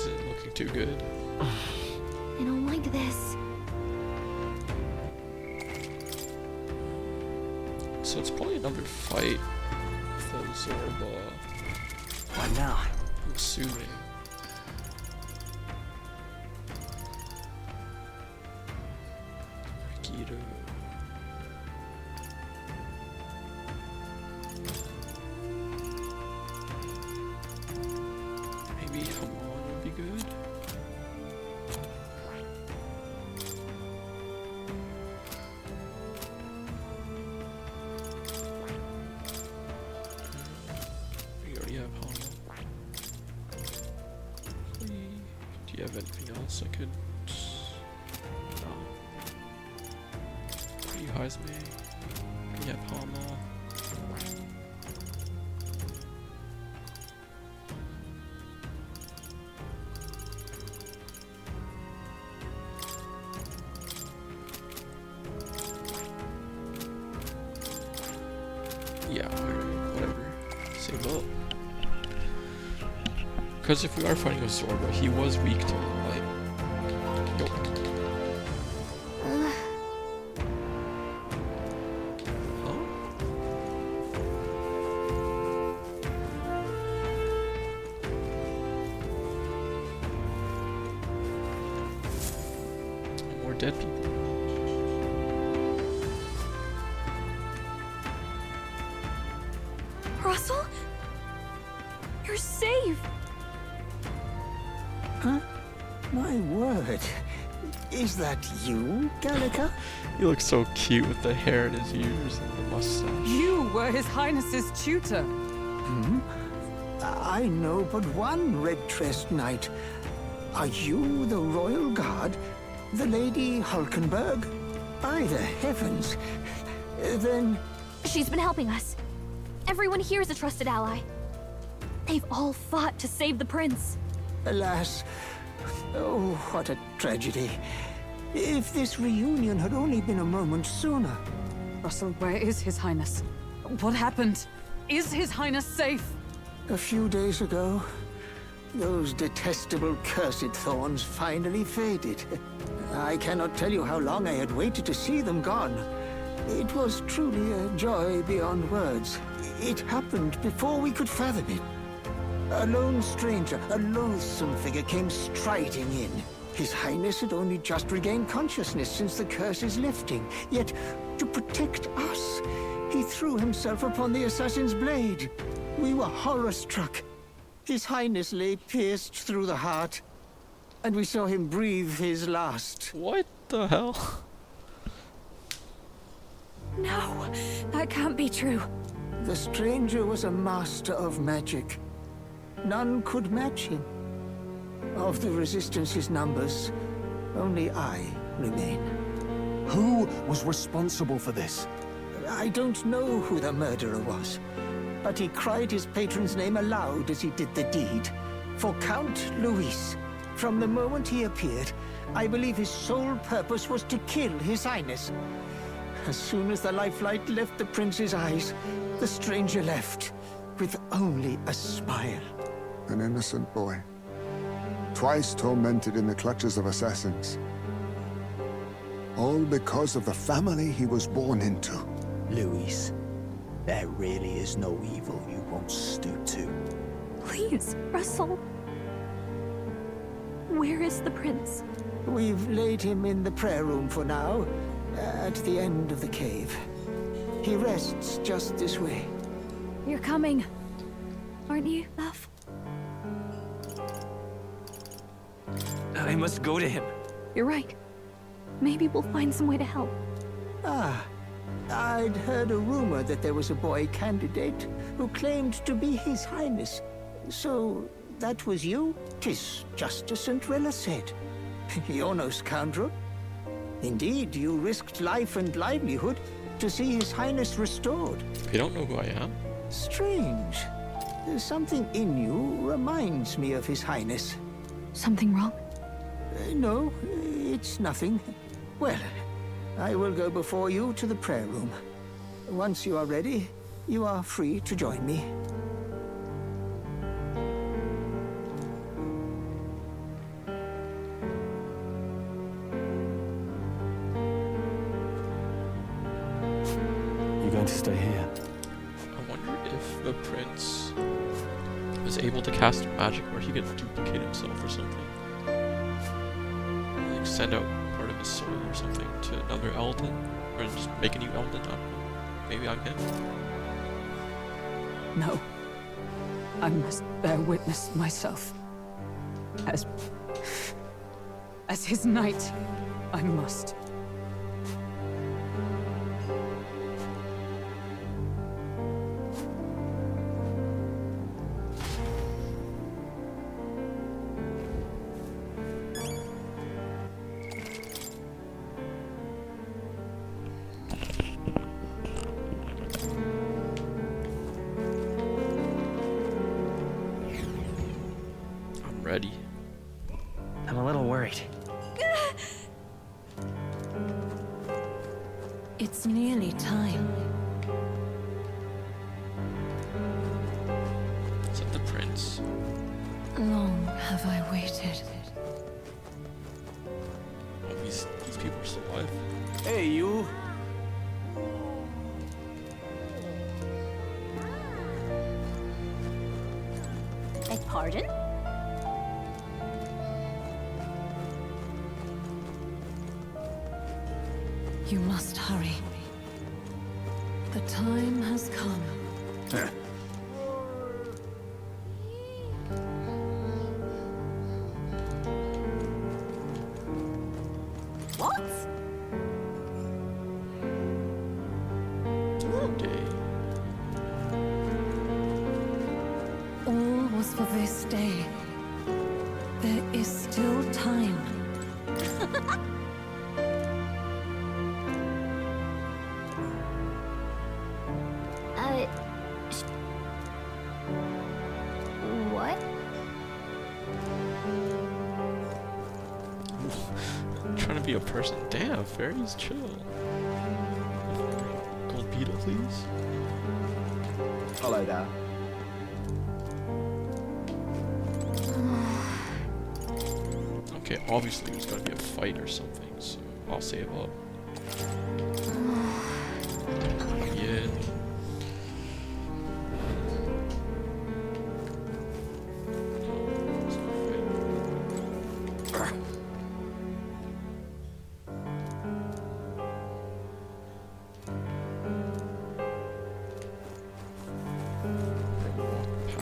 Speaker 1: it looking too good?
Speaker 15: I don't like this.
Speaker 1: So it's probably another fight for Zorba.
Speaker 5: What now?
Speaker 1: I'm assuming. Rikido. Maybe Hamon would be good. We already have Hamon. Do you have anything else I could? No. You guys me. You have Hamon. Yeah, whatever. Save up. Because if we are fighting a Zorba, he was weak to light. Yo. Huh? More dead people.
Speaker 6: Russell? You're safe!
Speaker 13: Huh? My word. Is that you, Gallica?
Speaker 1: He looks so cute with the hair in his ears and the mustache.
Speaker 7: You were His Highness's tutor.
Speaker 13: Hmm? I know but one red-tressed knight. Are you the royal guard? The Lady Hulkenberg? By the heavens. Then...
Speaker 15: She's been helping us. Everyone here is a trusted ally. They've all fought to save the prince.
Speaker 13: Alas. Oh, what a tragedy. If this reunion had only been a moment sooner.
Speaker 7: Russell, where is His Highness? What happened? Is His Highness safe?
Speaker 13: A few days ago, those detestable cursed thorns finally faded. I cannot tell you how long I had waited to see them gone. It was truly a joy beyond words. It happened before we could fathom it. A lone stranger, a loathsome figure came striding in. His Highness had only just regained consciousness since the curse's lifting. Yet, to protect us, he threw himself upon the assassin's blade. We were horror-struck. His Highness lay pierced through the heart, and we saw him breathe his last.
Speaker 1: What the hell?
Speaker 6: No, that can't be true.
Speaker 13: The stranger was a master of magic. None could match him. Of the Resistance's numbers, only I remain.
Speaker 11: Who was responsible for this?
Speaker 13: I don't know who the murderer was, but he cried his patron's name aloud as he did the deed. For Count Luis, from the moment he appeared, I believe his sole purpose was to kill His Highness. As soon as the lifelight left the prince's eyes, the stranger left, with only a smile.
Speaker 14: An innocent boy. Twice tormented in the clutches of assassins. All because of the family he was born into.
Speaker 17: Luis, there really is no evil you won't stoop to.
Speaker 6: Please, Russell. Where is the prince?
Speaker 13: We've laid him in the prayer room for now, at the end of the cave. He rests just this way.
Speaker 6: You're coming, aren't you, love?
Speaker 5: I must go to him.
Speaker 15: You're right. Maybe we'll find some way to help.
Speaker 13: Ah, I'd heard a rumor that there was a boy candidate who claimed to be His Highness. So, that was you? 'Tis just as St. Rilla said. You're no scoundrel. Indeed, you risked life and livelihood to see His Highness restored.
Speaker 1: You don't know who I am?
Speaker 13: Strange. Something in you reminds me of His Highness.
Speaker 15: Something wrong?
Speaker 13: No, it's nothing. Well, I will go before you to the prayer room. Once you are ready, you are free to join me.
Speaker 3: You going to stay here?
Speaker 1: I wonder if the prince was able to cast magic where he could duplicate himself or something. Like send out part of his soul or something to another Eldan, or just make a new Eldan. I don't know. Maybe I'm him.
Speaker 7: No. I must bear witness myself. As his knight, I must.
Speaker 1: Ready.
Speaker 5: I'm a little worried.
Speaker 12: It's nearly time.
Speaker 1: Is that the prince?
Speaker 12: Long have I waited.
Speaker 1: Oh, these people are still alive.
Speaker 4: Hey, you.
Speaker 6: Beg pardon?
Speaker 12: You must hurry. The time has come.
Speaker 6: What?
Speaker 1: Gruidae.
Speaker 12: All was for this day. There is still time.
Speaker 6: What?
Speaker 1: I'm trying to be a person. Damn, fairies chill. Gold beetle, please.
Speaker 17: Hello there.
Speaker 1: Okay, obviously there's gotta be a fight or something, so I'll save up. Yeah.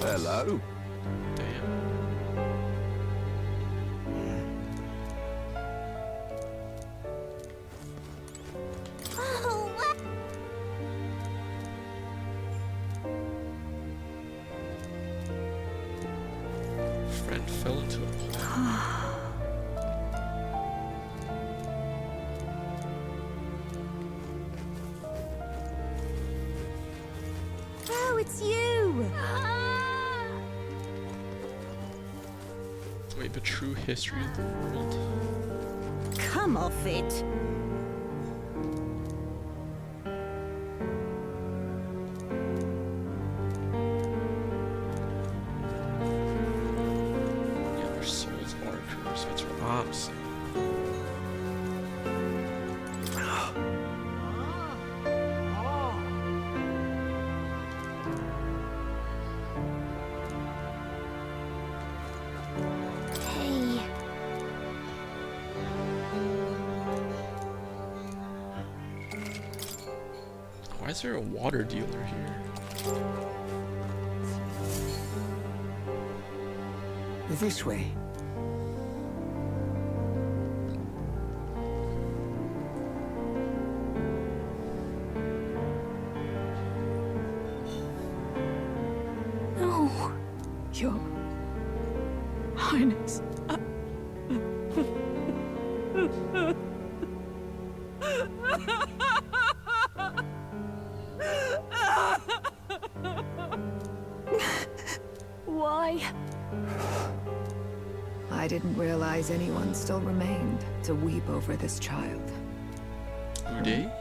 Speaker 17: Hello.
Speaker 1: Damn.
Speaker 6: Oh, what?
Speaker 1: Friend fell into a
Speaker 6: Oh, it's you!
Speaker 1: Wait, the true history of the world?
Speaker 12: Come off it.
Speaker 1: Yeah, their souls markers. That's what I'm saying.
Speaker 6: Hey.
Speaker 1: Why is there a water dealer here?
Speaker 13: This way.
Speaker 15: No. Your Highness.
Speaker 6: Why?
Speaker 7: I didn't realize anyone still remained to weep over this child.
Speaker 1: Gruidae?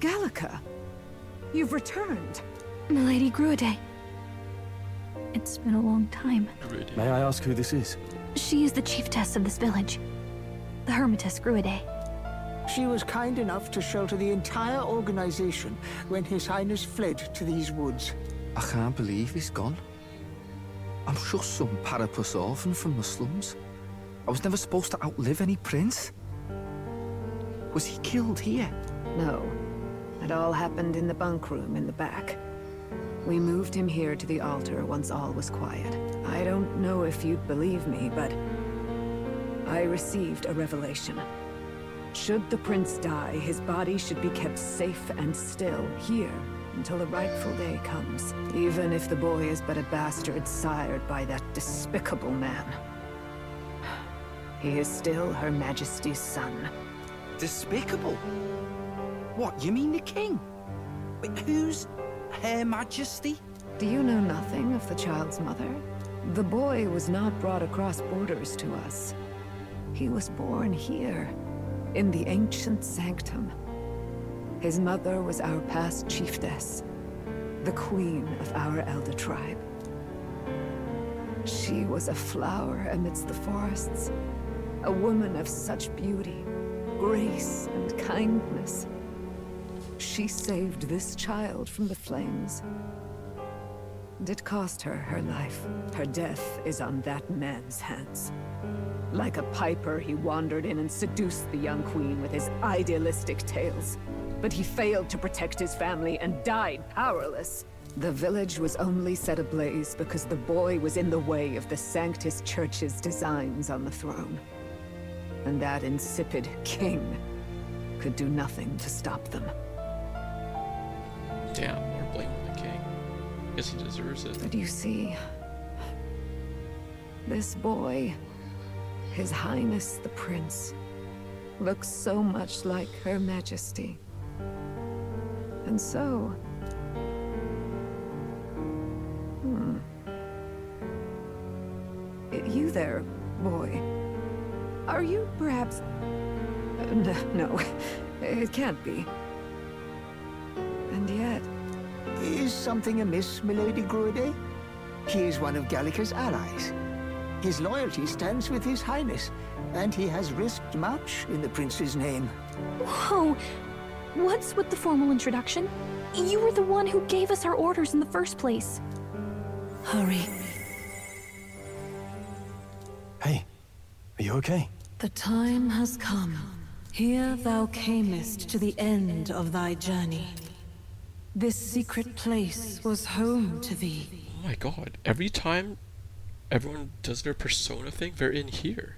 Speaker 7: Gallica! You've returned!
Speaker 15: Milady Gruidae. It's been a long time.
Speaker 1: Gruidae.
Speaker 10: May I ask who this is?
Speaker 15: She is the chiefess of this village. The Hermitess Gruidae.
Speaker 13: She was kind enough to shelter the entire organization when His Highness fled to these woods.
Speaker 17: I can't believe he's gone. I'm just some parapus orphan from the slums. I was never supposed to outlive any prince. Was he killed here?
Speaker 7: No. It all happened in the bunk room in the back. We moved him here to the altar once all was quiet. I don't know if you'd believe me, but I received a revelation. Should the prince die, his body should be kept safe and still here until the rightful day comes, even if the boy is but a bastard sired by that despicable man. He is still Her Majesty's son.
Speaker 17: Despicable? What, you mean the king? Wait, who's Her Majesty?
Speaker 7: Do you know nothing of the child's mother? The boy was not brought across borders to us. He was born here, in the ancient sanctum. His mother was our past chiefess, the queen of our elder tribe. She was a flower amidst the forests, a woman of such beauty, grace, and kindness. She saved this child from the flames. It cost her her life. Her death is on that man's hands. Like a piper, he wandered in and seduced the young queen with his idealistic tales. But he failed to protect his family and died powerless. The village was only set ablaze because the boy was in the way of the Sanctus Church's designs on the throne. And that insipid king could do nothing to stop them.
Speaker 1: Damn, more blame on the king. Guess he deserves it.
Speaker 7: But you see, this boy, His Highness the Prince, looks so much like Her Majesty. And so... You there, boy. Are you perhaps... No, it can't be. And yet...
Speaker 13: Is something amiss, Milady Gruidae? He is one of Gallicas' allies. His loyalty stands with His Highness, and he has risked much in the prince's name.
Speaker 15: Whoa! What's with the formal introduction? You were the one who gave us our orders in the first place.
Speaker 7: Hurry.
Speaker 10: Hey, are you okay?
Speaker 18: The time has come. Here thou camest to the end of thy journey. This secret place was home to thee.
Speaker 1: Oh my god, every time everyone does their persona thing, they're in here.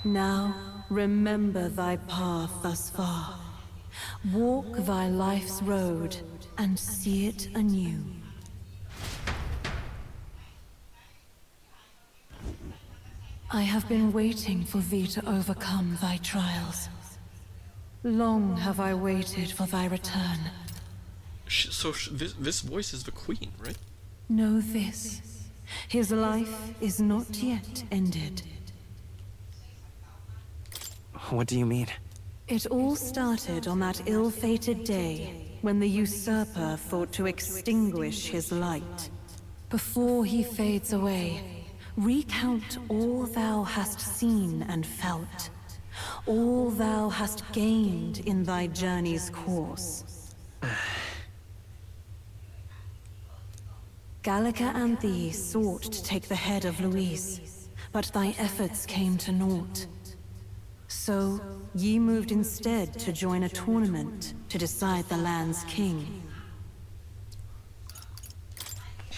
Speaker 18: Now, remember thy path thus far. Walk thy life's road and see it anew. I have been waiting for thee to overcome thy trials. Long have I waited for thy return.
Speaker 1: This voice is the queen, right?
Speaker 18: Know this. His life is not yet ended.
Speaker 5: What do you mean?
Speaker 18: It all started on that ill-fated day when the usurper thought to extinguish his light. Before he fades away, recount all thou hast seen and felt, all thou hast gained in thy journey's course. Gallica and thee sought to take the head of Luis, but thy efforts came to naught. So, ye moved instead to join a tournament to decide the land's king.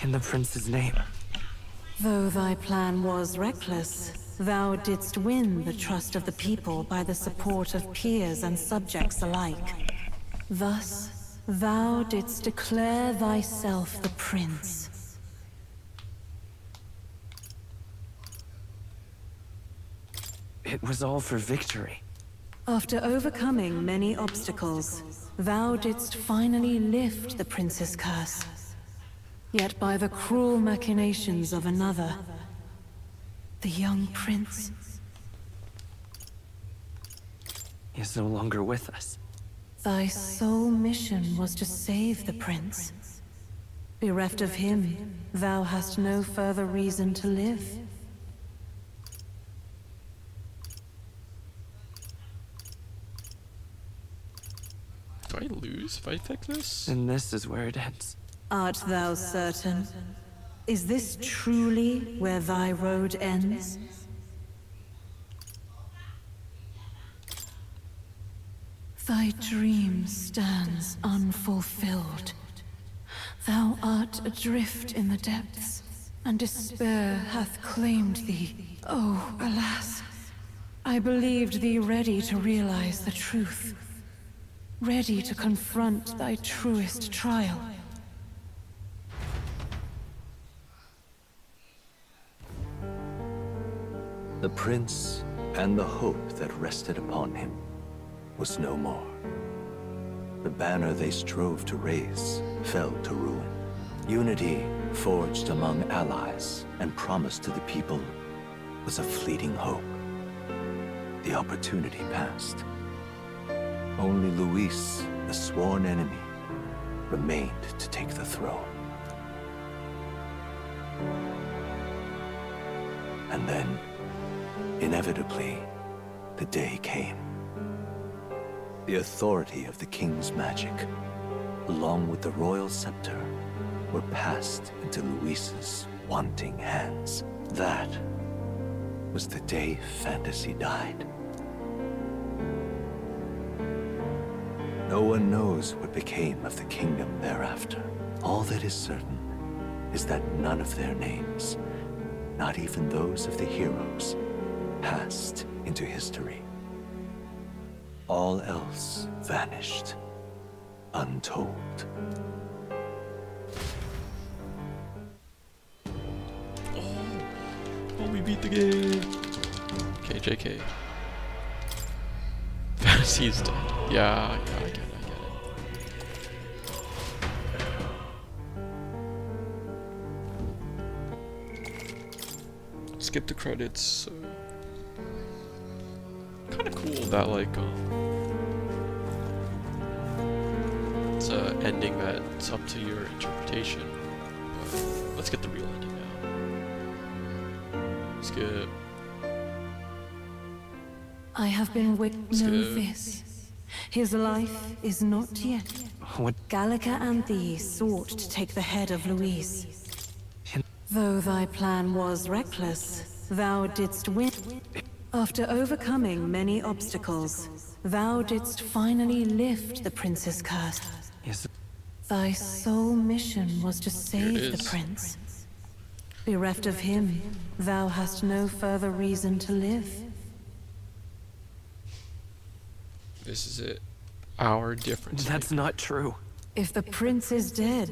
Speaker 5: In the prince's name.
Speaker 18: Though thy plan was reckless, thou didst win the trust of the people by the support of peers and subjects alike. Thus, thou didst declare thyself the prince.
Speaker 5: It was all for victory.
Speaker 18: After overcoming many obstacles, thou didst finally lift the prince's curse. Yet by the cruel machinations of another, the young prince
Speaker 5: is no longer with us.
Speaker 18: Thy sole mission was to save the prince. Bereft of him, thou hast no further reason to live.
Speaker 1: Do I lose if I pick this?
Speaker 5: And this is where it ends.
Speaker 18: Art thou certain? Is this truly where thy road ends? Thy dream stands unfulfilled. Thou art adrift in the depths, and despair hath claimed thee. Oh, alas! I believed thee ready to realize the truth, ready to confront thy truest trial.
Speaker 19: The prince and the hope that rested upon him was no more. The banner they strove to raise fell to ruin. Unity forged among allies and promised to the people was a fleeting hope. The opportunity passed. Only Luis, the sworn enemy, remained to take the throne. And then, inevitably, the day came. The authority of the king's magic, along with the royal scepter, were passed into Luis's wanting hands. That was the day fantasy died. No one knows what became of the kingdom thereafter. All that is certain is that none of their names, not even those of the heroes, passed into history. All else vanished, untold.
Speaker 1: Oh, we beat the game! Okay, JK. Fantasy's dead. Yeah, I get it. Skip the credits. Kind of cool that it's a ending that's up to your interpretation. But let's get the real ending now. Skip.
Speaker 18: I have been know this. His life is not yet.
Speaker 5: What?
Speaker 18: Gallica and thee sought to take the head of Luis. Though thy plan was reckless, thou didst win. After overcoming many obstacles, thou didst finally lift the prince's curse.
Speaker 5: Yes.
Speaker 18: Thy sole mission was to save the prince. Bereft of him, thou hast no further reason to live.
Speaker 1: This is it. Our difference.
Speaker 5: That's not true.
Speaker 18: If the prince is dead,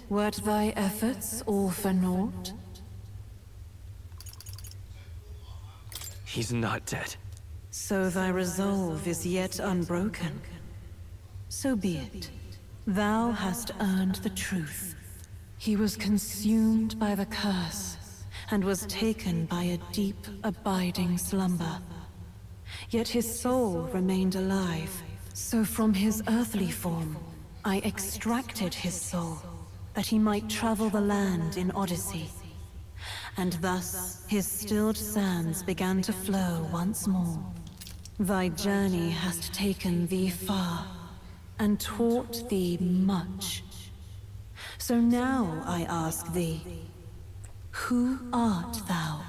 Speaker 18: wert thy efforts all for naught?
Speaker 5: He's not dead.
Speaker 18: So thy resolve is yet unbroken. So be it. Thou hast earned the truth. He was consumed by the curse, and was taken by a deep, abiding slumber. Yet his soul remained alive, so from his earthly form, I extracted his soul, that he might travel the land in Odyssey. And thus, his stilled sands began to flow once more. Thy journey hast taken thee far, and taught thee much. So now I ask thee, who art thou?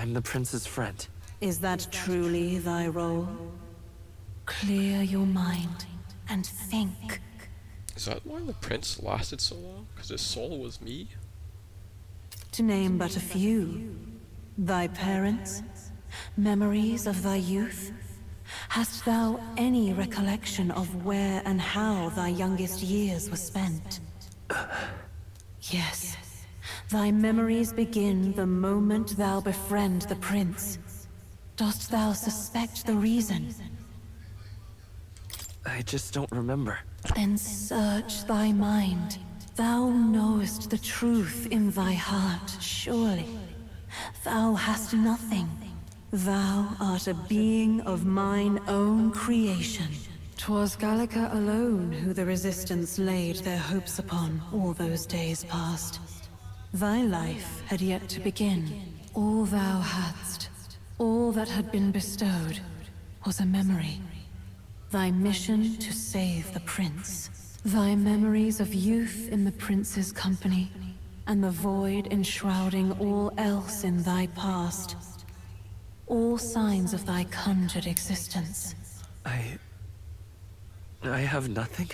Speaker 5: I'm the prince's friend.
Speaker 18: Is that truly thy role? Clear your mind and think.
Speaker 1: Is that why the prince lasted so long? Because his soul was me?
Speaker 18: To name but a few. Thy parents, memories of thy youth. Hast thou any recollection of where and how thy youngest years were spent? Yes. Thy memories begin the moment thou befriend the prince. Dost thou suspect the reason?
Speaker 5: I just don't remember.
Speaker 18: Then search thy mind. Thou knowest the truth in thy heart, surely. Thou hast nothing. Thou art a being of mine own creation. 'Twas Gallica alone who the Resistance laid their hopes upon all those days past. Thy life had yet to begin. All thou hadst, all that had been bestowed, was a memory. Thy mission to save the prince. Thy memories of youth in the prince's company, and the void enshrouding all else in thy past. All signs of thy conjured existence.
Speaker 5: I have nothing?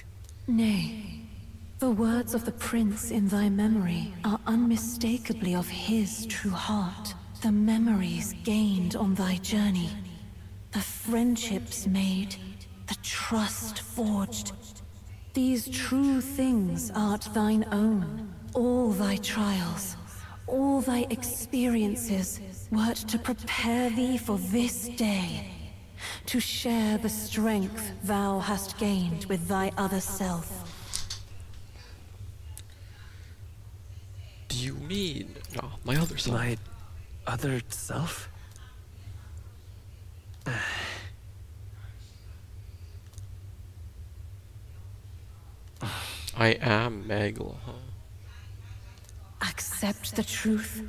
Speaker 18: Nay. The words of the prince in thy memory are unmistakably of his true heart. The memories gained on thy journey. The friendships made. The trust forged. These true things art thine own. All thy trials, all thy experiences wert to prepare thee for this day. To share the strength thou hast gained with thy other self.
Speaker 1: Do you mean... No, my other self.
Speaker 5: My other self?
Speaker 1: I am Magel, huh?
Speaker 18: Accept the truth,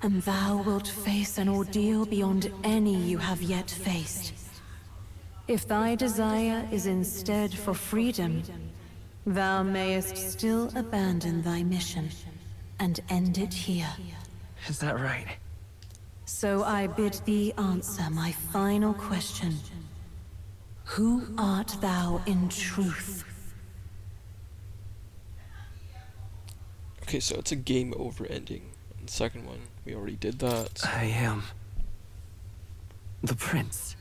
Speaker 18: and thou wilt face an ordeal beyond any you have yet faced. If thy desire is instead for freedom, thou mayest still abandon thy mission and end it here.
Speaker 5: Is that right?
Speaker 18: So I bid thee answer my final question. Who art thou in truth?
Speaker 1: Okay, so it's a game over ending. And the second one, we already did that.
Speaker 5: I am the prince.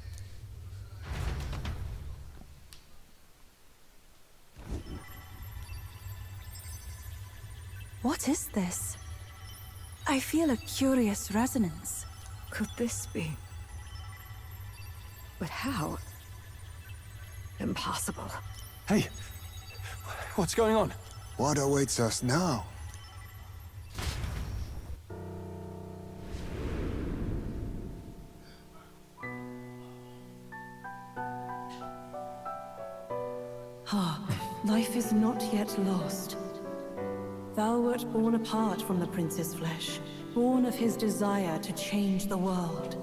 Speaker 12: What is this? I feel a curious resonance.
Speaker 20: Could this be? But how? Impossible.
Speaker 14: Hey, what's going on? What awaits us now?
Speaker 18: Life is not yet lost. Thou wert born apart from the prince's flesh, born of his desire to change the world.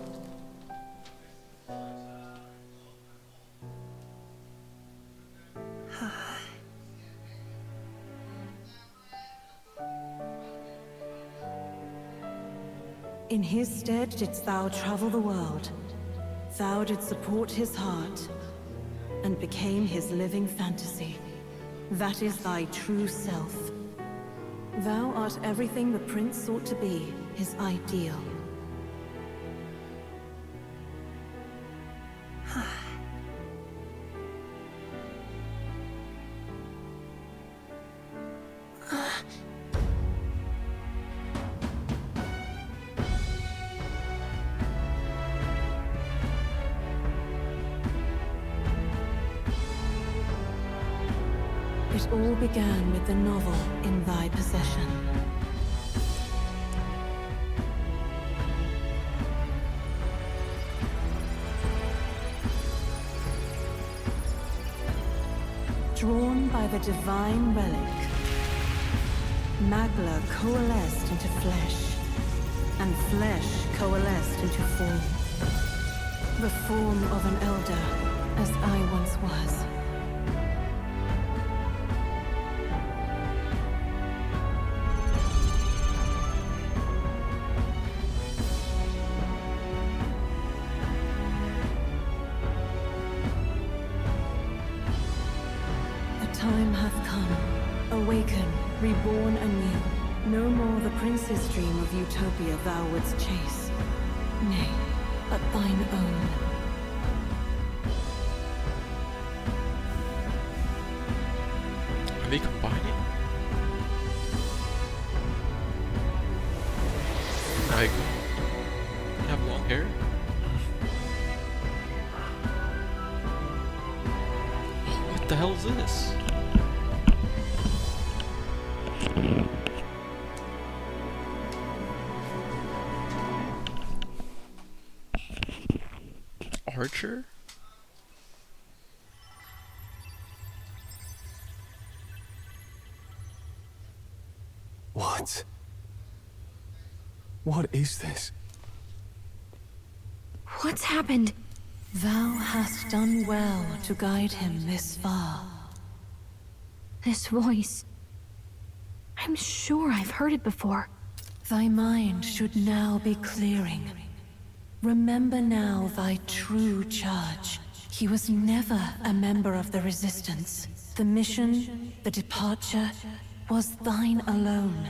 Speaker 18: In his stead didst thou travel the world. Thou didst support his heart, and became his living fantasy. That is thy true self. Thou art everything the prince sought to be, his ideal. It all began with the novel in thy possession. Drawn by the divine relic, Magla coalesced into flesh, and flesh coalesced into form. The form of an elder, as I once was. time hath come. Awaken, reborn anew. No more the prince's dream of utopia thou wouldst chase. Nay, but thine own.
Speaker 1: Are they combining? Like, you have long hair? What the hell is this? Archer?
Speaker 10: What? What is this?
Speaker 15: What's happened?
Speaker 18: Thou hast done well to guide him this far.
Speaker 15: This voice. I'm sure I've heard it before.
Speaker 18: Thy mind should now be clearing. Remember now thy true charge. He was never a member of the Resistance. The mission, the departure, was thine alone.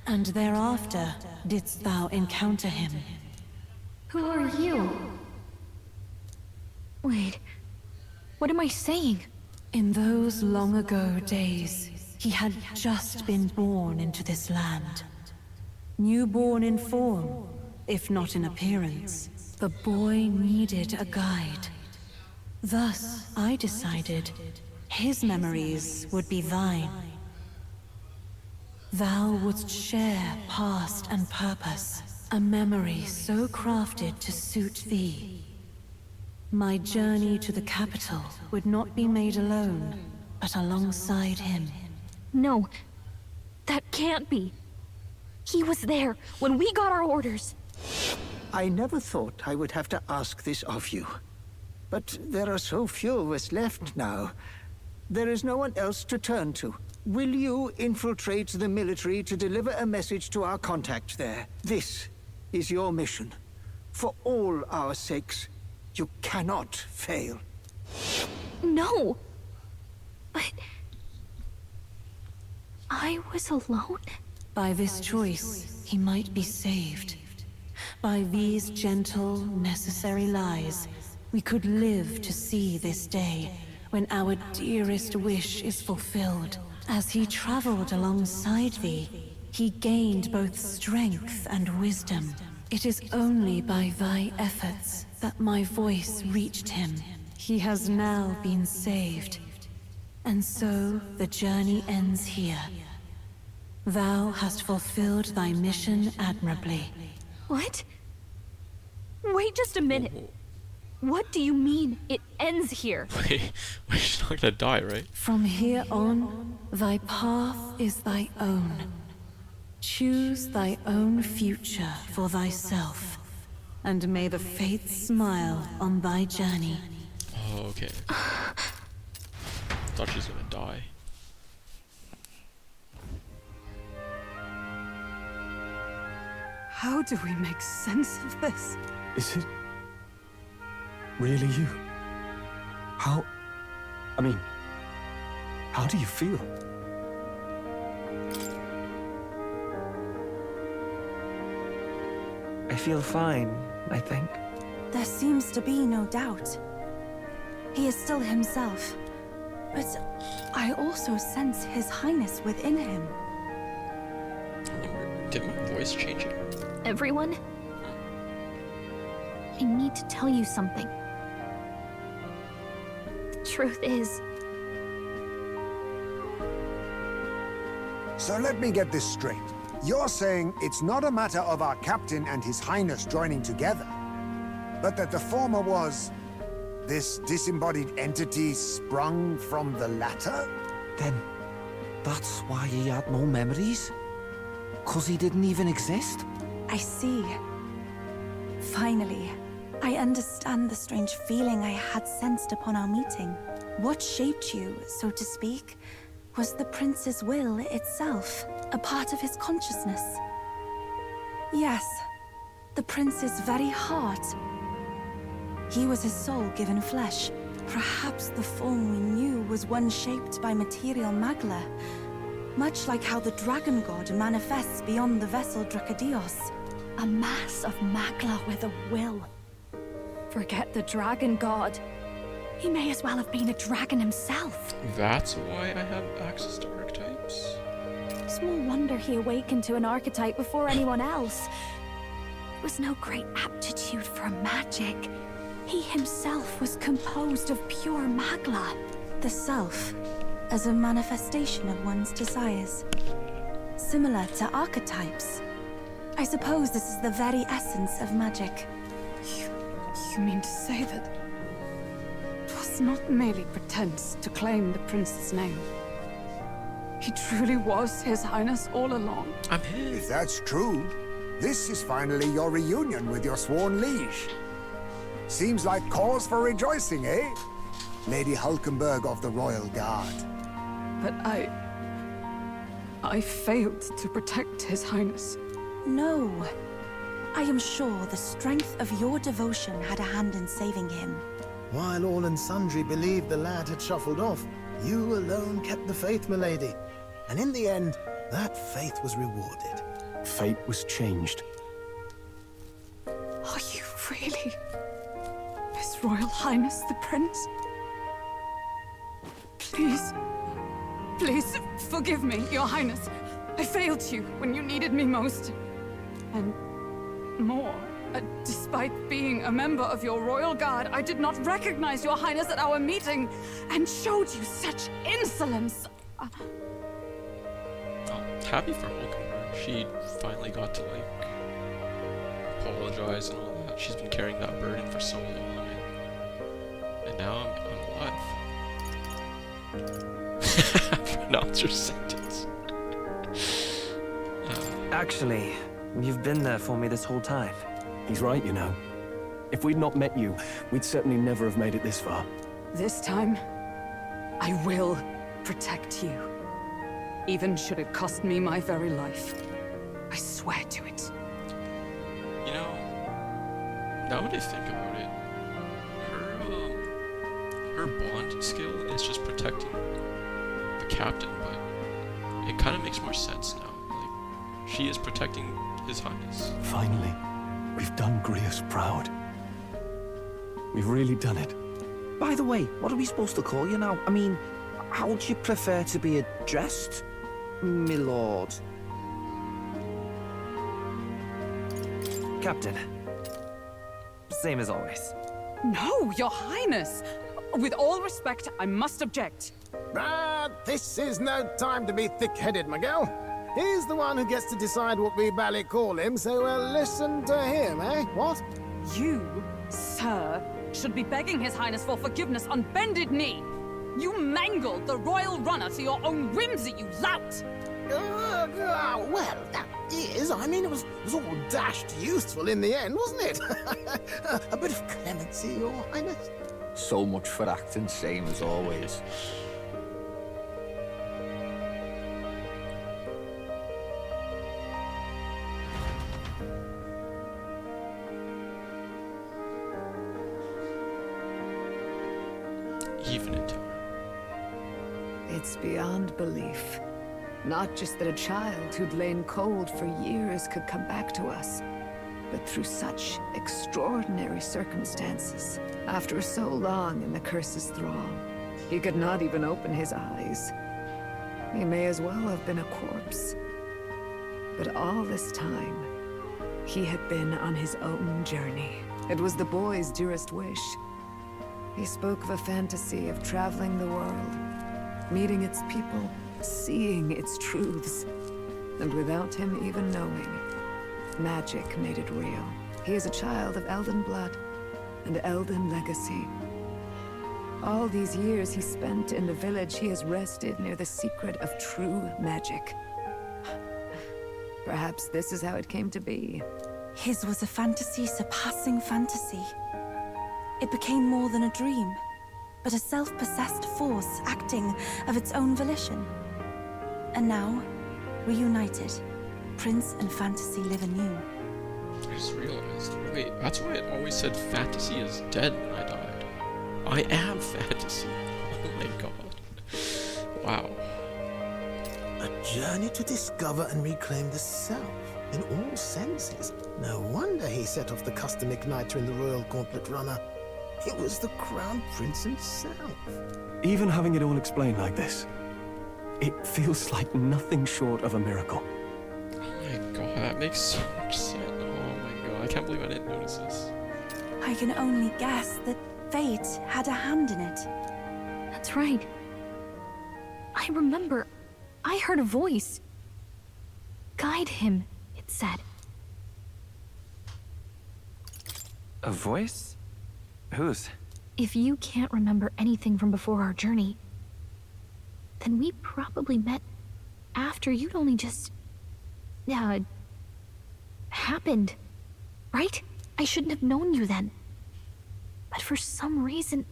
Speaker 18: And thereafter didst thou encounter him.
Speaker 15: Who are you? Wait, what am I saying?
Speaker 18: In those long ago days, he had just been born into this land. Newborn in form, if not in appearance, the boy needed a guide. Thus, I decided his memories would be thine. Thou wouldst share past and purpose, a memory so crafted to suit thee. My journey to the capital would not be made alone, but alongside him.
Speaker 15: No, that can't be. He was there when we got our orders.
Speaker 13: I never thought I would have to ask this of you. But there are so few of us left now. There is no one else to turn to. Will you infiltrate the military to deliver a message to our contact there? This is your mission. For all our sakes, you cannot fail.
Speaker 15: No! But... I was alone?
Speaker 18: By this choice, he might be saved. By these gentle, necessary lies, we could live to see this day, when our dearest wish is fulfilled. As he traveled alongside thee, he gained both strength and wisdom. It is only by thy efforts that my voice reached him. He has now been saved. And so the journey ends here. Thou hast fulfilled thy mission admirably.
Speaker 15: What? Wait just a minute. What do you mean, it ends here?
Speaker 1: Wait, she's not gonna die, right?
Speaker 18: From here on, thy path is thy own. Choose thy own future for thyself, and may the fates smile on thy journey.
Speaker 1: Oh, okay. Thought she was gonna die.
Speaker 18: How do we make sense of this?
Speaker 10: Is it really you? How do you feel?
Speaker 5: I feel fine, I think.
Speaker 12: There seems to be no doubt. He is still himself. But I also sense His Highness within him.
Speaker 1: Did my voice change it?
Speaker 15: Everyone? I need to tell you something. The truth is...
Speaker 14: So let me get this straight. You're saying it's not a matter of our captain and His Highness joining together, but that the former was this disembodied entity sprung from the latter?
Speaker 9: Then that's why he had no memories? 'Cause he didn't even exist?
Speaker 12: I see. Finally, I understand the strange feeling I had sensed upon our meeting. What shaped you, so to speak, was the prince's will itself, a part of his consciousness. Yes, the prince's very heart. He was his soul given flesh. Perhaps the form we knew was one shaped by material magla, much like how the dragon god manifests beyond the vessel Drakadios.
Speaker 6: A mass of magla with a will. Forget the dragon god. He may as well have been a dragon himself.
Speaker 1: That's why I have access to archetypes?
Speaker 6: Small wonder he awakened to an archetype before anyone else. It was no great aptitude for magic. He himself was composed of pure magla.
Speaker 12: The self, as a manifestation of one's desires. Similar to archetypes. I suppose this is the very essence of magic.
Speaker 7: You mean to say that it was not merely pretense to claim the prince's name? He truly was His Highness all along.
Speaker 1: I'm his.
Speaker 14: If that's true, this is finally your reunion with your sworn liege. Seems like cause for rejoicing, eh? Lady Hulkenberg of the Royal Guard.
Speaker 7: But I failed to protect His Highness.
Speaker 12: No. I am sure the strength of your devotion had a hand in saving him.
Speaker 20: While all and sundry believed the lad had shuffled off, you alone kept the faith, milady. And in the end, that faith was rewarded.
Speaker 3: Fate was changed.
Speaker 7: Are you really His Royal Highness the Prince? Please, please forgive me, Your Highness. I failed you when you needed me most. And more, despite being a member of your royal guard, I did not recognize Your Highness at our meeting and showed you such insolence.
Speaker 1: Oh, happy for Hulkenberg. She finally got to, like, apologize and all that. She's been carrying that burden for so long. And now I'm alive. Pronounce your sentence.
Speaker 5: Actually, you've been there for me this whole time.
Speaker 3: He's right, you know. If we'd not met you, we'd certainly never have made it this far.
Speaker 7: This time, I will protect you. Even should it cost me my very life. I swear to it.
Speaker 1: You know, now that I think about it, her bond skill is just protecting the captain, but it kind of makes more sense now. Like, she is protecting His Highness.
Speaker 3: Finally, we've done Grius proud. We've really done it.
Speaker 17: By the way, what are we supposed to call you now? I mean, how would you prefer to be addressed, my lord?
Speaker 5: Captain. Same as always.
Speaker 7: No, Your Highness! With all respect, I must object.
Speaker 20: But this is no time to be thick-headed, Miguel. He's the one who gets to decide what we bally call him, so we'll listen to him, eh? What?
Speaker 7: You, sir, should be begging His Highness for forgiveness on bended knee. You mangled the royal runner to your own whimsy, you lout!
Speaker 20: Well, that is. I mean, it was all dashed useful in the end, wasn't it? A bit of clemency, Your Highness.
Speaker 17: So much for acting same as always.
Speaker 1: Even in time.
Speaker 7: It's beyond belief. Not just that a child who'd lain cold for years could come back to us, but through such extraordinary circumstances. After so long in the curse's thrall, he could not even open his eyes. He may as well have been a corpse. But all this time, he had been on his own journey. It was the boy's dearest wish. He spoke of a fantasy of traveling the world, meeting its people, seeing its truths. And without him even knowing, magic made it real. He is a child of Eldan blood and Eldan legacy. All these years he spent in the village, he has rested near the secret of true magic. Perhaps this is how it came to be.
Speaker 12: His was a fantasy surpassing fantasy. It became more than a dream, but a self-possessed force acting of its own volition. And now, reunited, Prince and fantasy live anew.
Speaker 1: I just realized, wait, that's why it always said fantasy is dead when I died. I am fantasy. Oh my god.
Speaker 20: journey to discover and reclaim the self in all senses. No wonder he set off the custom igniter in the Royal Gauntlet Runner. It was the Crown Prince himself.
Speaker 21: Even having it all explained like this, it feels like nothing short of a miracle.
Speaker 1: Oh my god, that makes so much sense. Oh my god, I can't believe I didn't notice this.
Speaker 12: I can only guess that fate had a hand in it.
Speaker 15: That's right. I remember. I heard a voice. Guide him, it said.
Speaker 5: A voice? Whose?
Speaker 15: If you can't remember anything from before our journey, then we probably met after you'd only just... happened. Right? I shouldn't have known you then. But for some reason,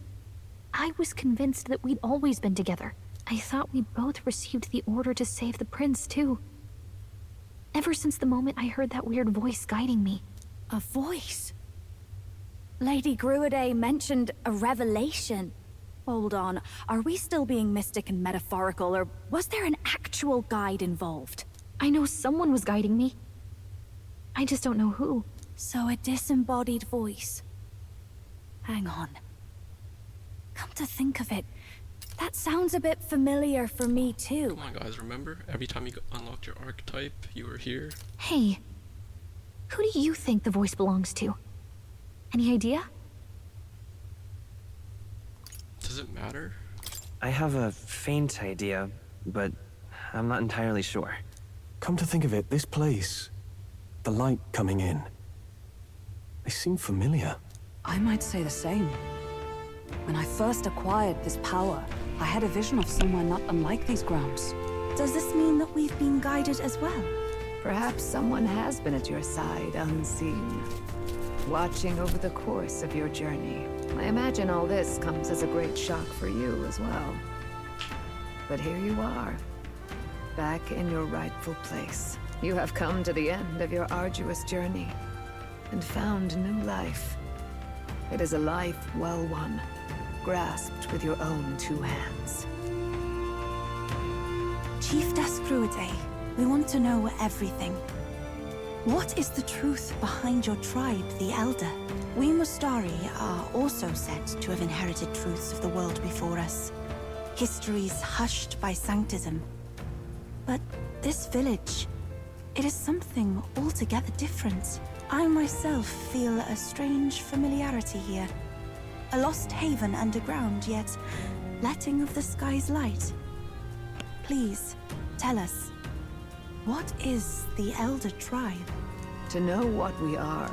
Speaker 15: I was convinced that we'd always been together. I thought we both received the order to save the prince, too. Ever since the moment I heard that weird voice guiding me.
Speaker 2: A voice? Lady Gruidae mentioned a revelation. Hold on, are we still being mystic and metaphorical, or was there an actual guide involved?
Speaker 15: I know someone was guiding me. I just don't know who.
Speaker 2: So a disembodied voice. Hang on. Come to think of it, that sounds a bit familiar for me too.
Speaker 1: Come on guys, remember? Every time you unlocked your archetype, you were here.
Speaker 15: Hey, who do you think the voice belongs to? Any idea?
Speaker 1: Does it matter?
Speaker 5: I have a faint idea, but I'm not entirely sure.
Speaker 21: Come to think of it, this place, the light coming in, they seem familiar.
Speaker 7: I might say the same. When I first acquired this power, I had a vision of somewhere not unlike these grounds.
Speaker 12: Does this mean that we've been guided as well?
Speaker 7: Perhaps someone has been at your side unseen, watching over the course of your journey. I imagine all this comes as a great shock for you as well. But here you are, back in your rightful place. You have come to the end of your arduous journey and found new life. It is a life well won, grasped with your own two hands.
Speaker 12: Chiefess Gruidae, we want to know everything. What is the truth behind your tribe, the Elder? We Mustari are also said to have inherited truths of the world before us. Histories hushed by sanctism. But this village, it is something altogether different. I myself feel a strange familiarity here. A lost haven underground, yet letting of the sky's light. Please, tell us, what is the Elder Tribe?
Speaker 7: To know what we are,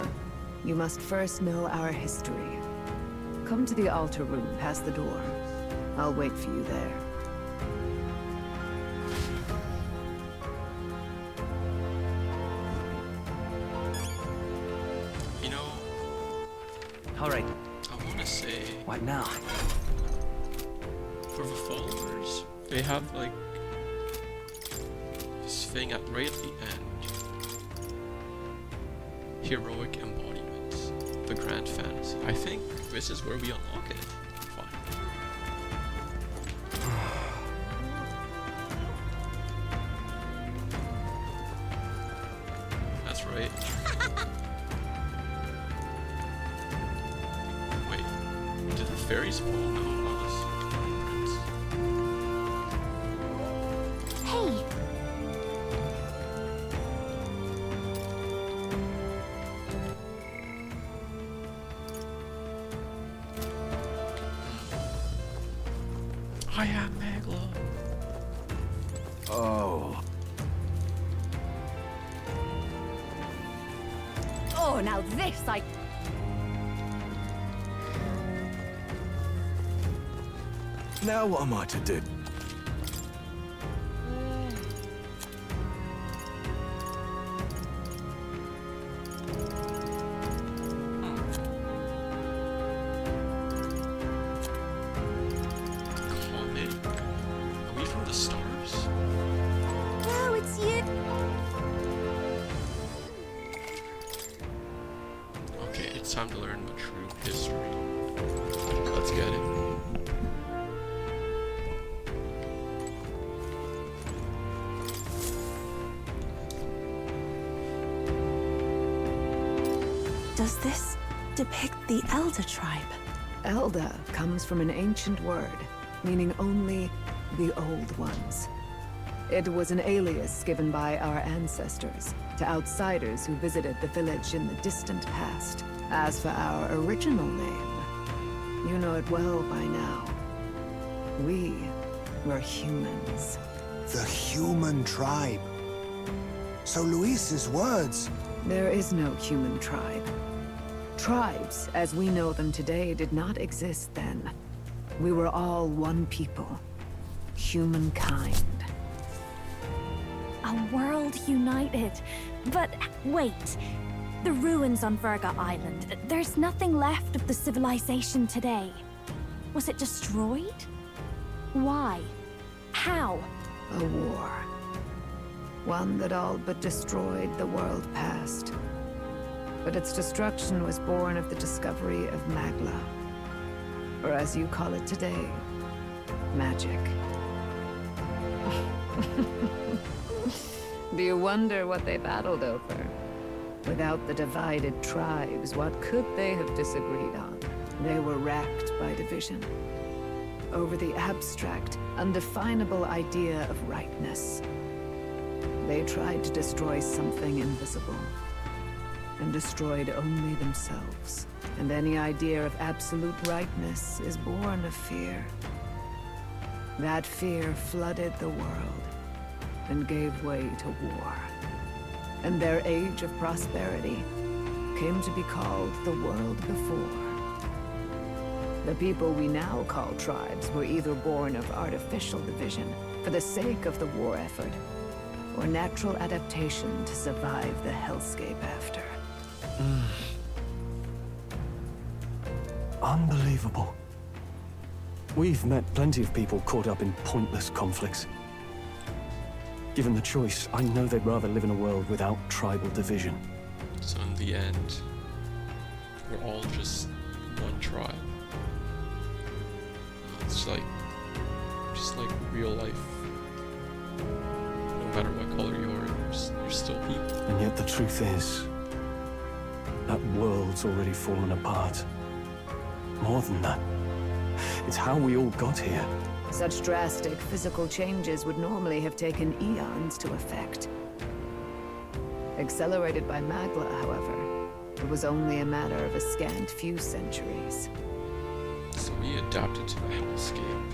Speaker 7: you must first know our history. Come to the altar room past the door. I'll wait for you there.
Speaker 1: You know...
Speaker 5: Alright.
Speaker 1: I want to say...
Speaker 5: What now?
Speaker 1: For the followers, they have like... this thing at right at the end. Heroic embodiments. The grand fantasy. I think this is where we unlock it. Fine. That's right. Wait, did the fairies all know about this?
Speaker 15: Hey!
Speaker 1: I am Magla.
Speaker 21: Oh.
Speaker 6: Oh, now this I...
Speaker 21: Now what am I to do?
Speaker 1: Are we from the stars?
Speaker 6: Oh, it's you!
Speaker 1: Okay, it's time to learn the true history. Let's get it.
Speaker 12: Does this depict the Elder tribe?
Speaker 7: Elda comes from an ancient word, meaning only the old ones. It was an alias given by our ancestors to outsiders who visited the village in the distant past. As for our original name, you know it well by now. We were humans.
Speaker 14: The human tribe. So Luis's words...
Speaker 7: There is no human tribe. Tribes, as we know them today, did not exist then. We were all one people. Humankind.
Speaker 2: A world united. But wait. The ruins on Virga Island. There's nothing left of the civilization today. Was it destroyed? Why? How?
Speaker 7: A war. One that all but destroyed the world past. But its destruction was born of the discovery of Magla. Or as you call it today, magic. Do you wonder what they battled over? Without the divided tribes, what could they have disagreed on? They were racked by division. Over the abstract, undefinable idea of rightness. They tried to destroy something invisible, and destroyed only themselves. And any idea of absolute rightness is born of fear. That fear flooded the world, and gave way to war. And their age of prosperity came to be called the world before. The people we now call tribes were either born of artificial division for the sake of the war effort, or natural adaptation to survive the hellscape after.
Speaker 21: Unbelievable. We've met plenty of people caught up in pointless conflicts. Given the choice, I know they'd rather live in a world without tribal division.
Speaker 1: So in the end, we're all just one tribe. It's like, just like real life. No matter what color you are, you're still people.
Speaker 21: And yet the truth is, that world's already fallen apart. More than that, it's how we all got here.
Speaker 7: Such drastic physical changes would normally have taken eons to effect. Accelerated by Magla, however, it was only a matter of a scant few centuries.
Speaker 1: So we adapted to the hellscape.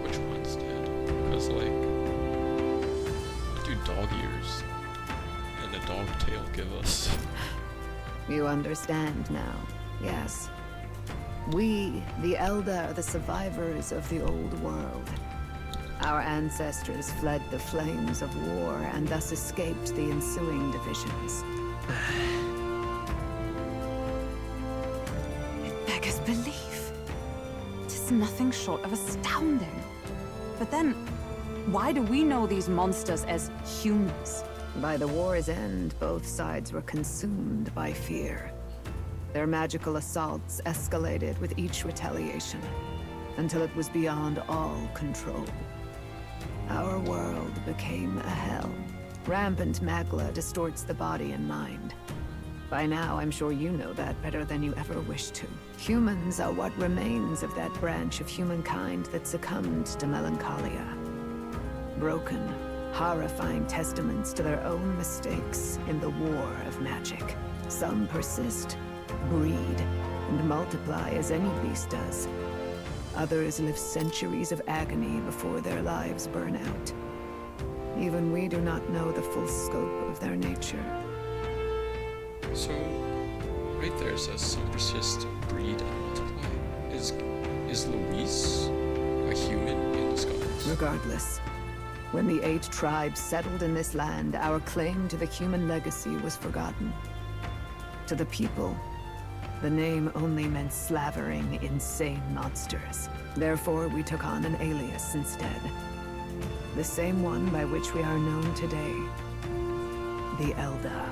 Speaker 1: Which ones did? Because like, what do dog ears and a dog tail give us?
Speaker 7: You understand now, yes. We, the Elda, are the survivors of the old world. Our ancestors fled the flames of war and thus escaped the ensuing divisions.
Speaker 12: It beggars belief. Tis nothing short of astounding.
Speaker 7: But then, why do we know these monsters as humans? By the war's end, both sides were consumed by fear. Their magical assaults escalated with each retaliation, until it was beyond all control. Our world became a hell. Rampant Magla distorts the body and mind. By now, I'm sure you know that better than you ever wished to. Humans are what remains of that branch of humankind that succumbed to melancholia. Broken, horrifying testaments to their own mistakes in the war of magic. Some persist, breed, and multiply as any beast does. Others live centuries of agony before their lives burn out. Even we do not know the full scope of their nature.
Speaker 1: So, right there it says some persist, breed, and multiply. Is Luis a human in disguise?
Speaker 7: Regardless, when the 8 tribes settled in this land, our claim to the human legacy was forgotten. To the people, the name only meant slavering, insane monsters. Therefore, we took on an alias instead. The same one by which we are known today. The Elda.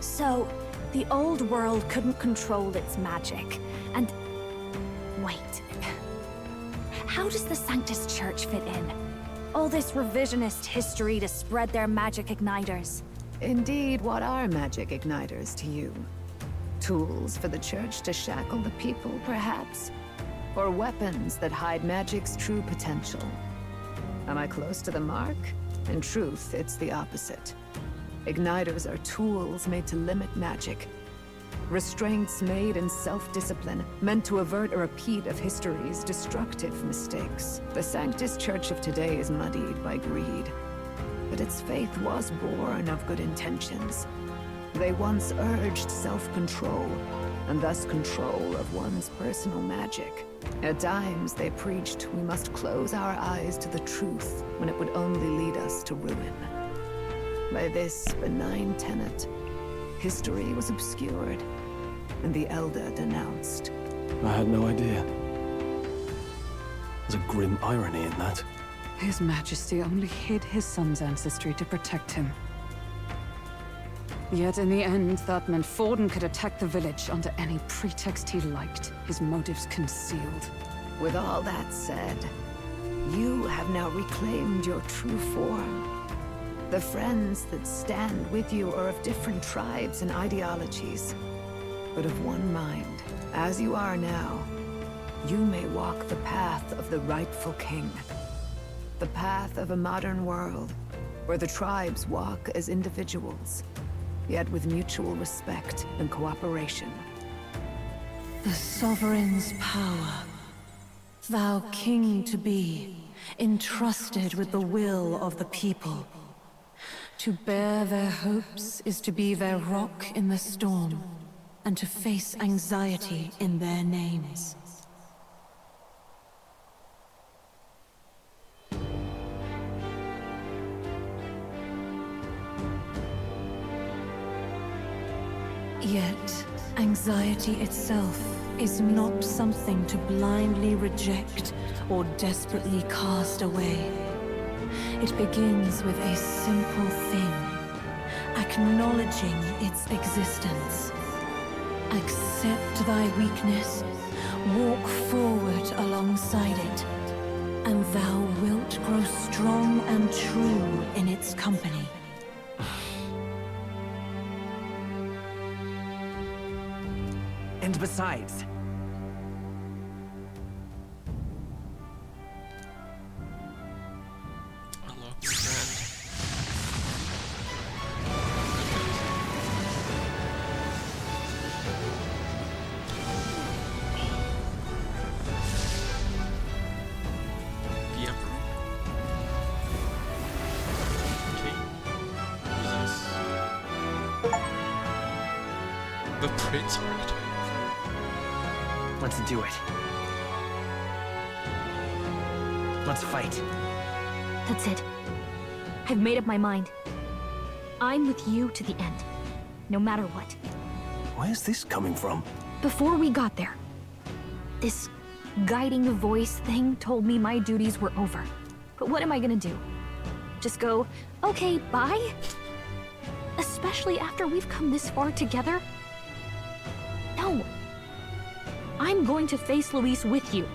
Speaker 2: So, the old world couldn't control its magic, and... Wait. How does the Sanctus Church fit in? All this revisionist history to spread their magic igniters.
Speaker 7: Indeed, what are magic igniters to you? Tools for the Church to shackle the people, perhaps? Or weapons that hide magic's true potential? Am I close to the mark? In truth, it's the opposite. Igniters are tools made to limit magic. Restraints made in self-discipline, meant to avert a repeat of history's destructive mistakes. The Sanctus Church of today is muddied by greed. But its faith was born of good intentions. They once urged self-control, and thus control of one's personal magic. At times, they preached we must close our eyes to the truth when it would only lead us to ruin. By this benign tenet, history was obscured, and the Elder denounced.
Speaker 21: I had no idea. There's a grim irony in that.
Speaker 7: His Majesty only hid his son's ancestry to protect him. Yet in the end, that meant Forden could attack the village under any pretext he liked, his motives concealed. With all that said, you have now reclaimed your true form. The friends that stand with you are of different tribes and ideologies, but of one mind. As you are now, you may walk the path of the rightful king. The path of a modern world, where the tribes walk as individuals, yet with mutual respect and cooperation.
Speaker 18: The Sovereign's power, thou king to be, entrusted with the will of the people. To bear their hopes is to be their rock in the storm, and to face anxiety in their names. Yet, anxiety itself is not something to blindly reject or desperately cast away. It begins with a simple thing, acknowledging its existence. Accept thy weakness, walk forward alongside it, and thou wilt grow strong and true in its company.
Speaker 5: And besides...
Speaker 1: Unlock your friend. The Emperor. Okay. Who's this? The Prince archetype.
Speaker 5: Let's do it. Let's fight.
Speaker 15: That's it. I've made up my mind. I'm with you to the end, no matter what.
Speaker 21: Where's this coming from?
Speaker 15: Before we got there, this guiding voice thing told me my duties were over. But what am I gonna do? Just go, okay, bye? Especially after we've come this far together? No. I'm going to face Luis with you,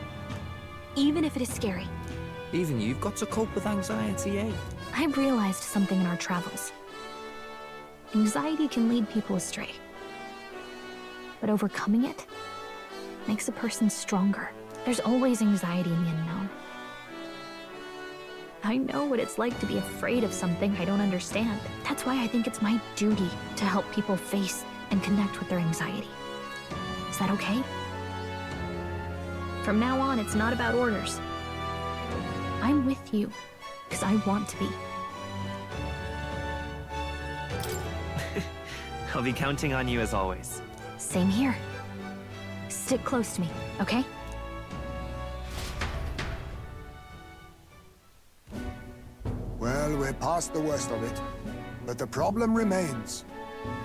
Speaker 15: even if it is scary.
Speaker 17: Even you've got to cope with anxiety, eh?
Speaker 15: I've realized something in our travels. Anxiety can lead people astray. But overcoming it makes a person stronger. There's always anxiety in the unknown. I know what it's like to be afraid of something I don't understand. That's why I think it's my duty to help people face and connect with their anxiety. Is that okay? From now on, it's not about orders. I'm with you, because I want to be.
Speaker 5: I'll be counting on you as always.
Speaker 15: Same here. Stick close to me, okay?
Speaker 14: Well, we're past the worst of it. But the problem remains.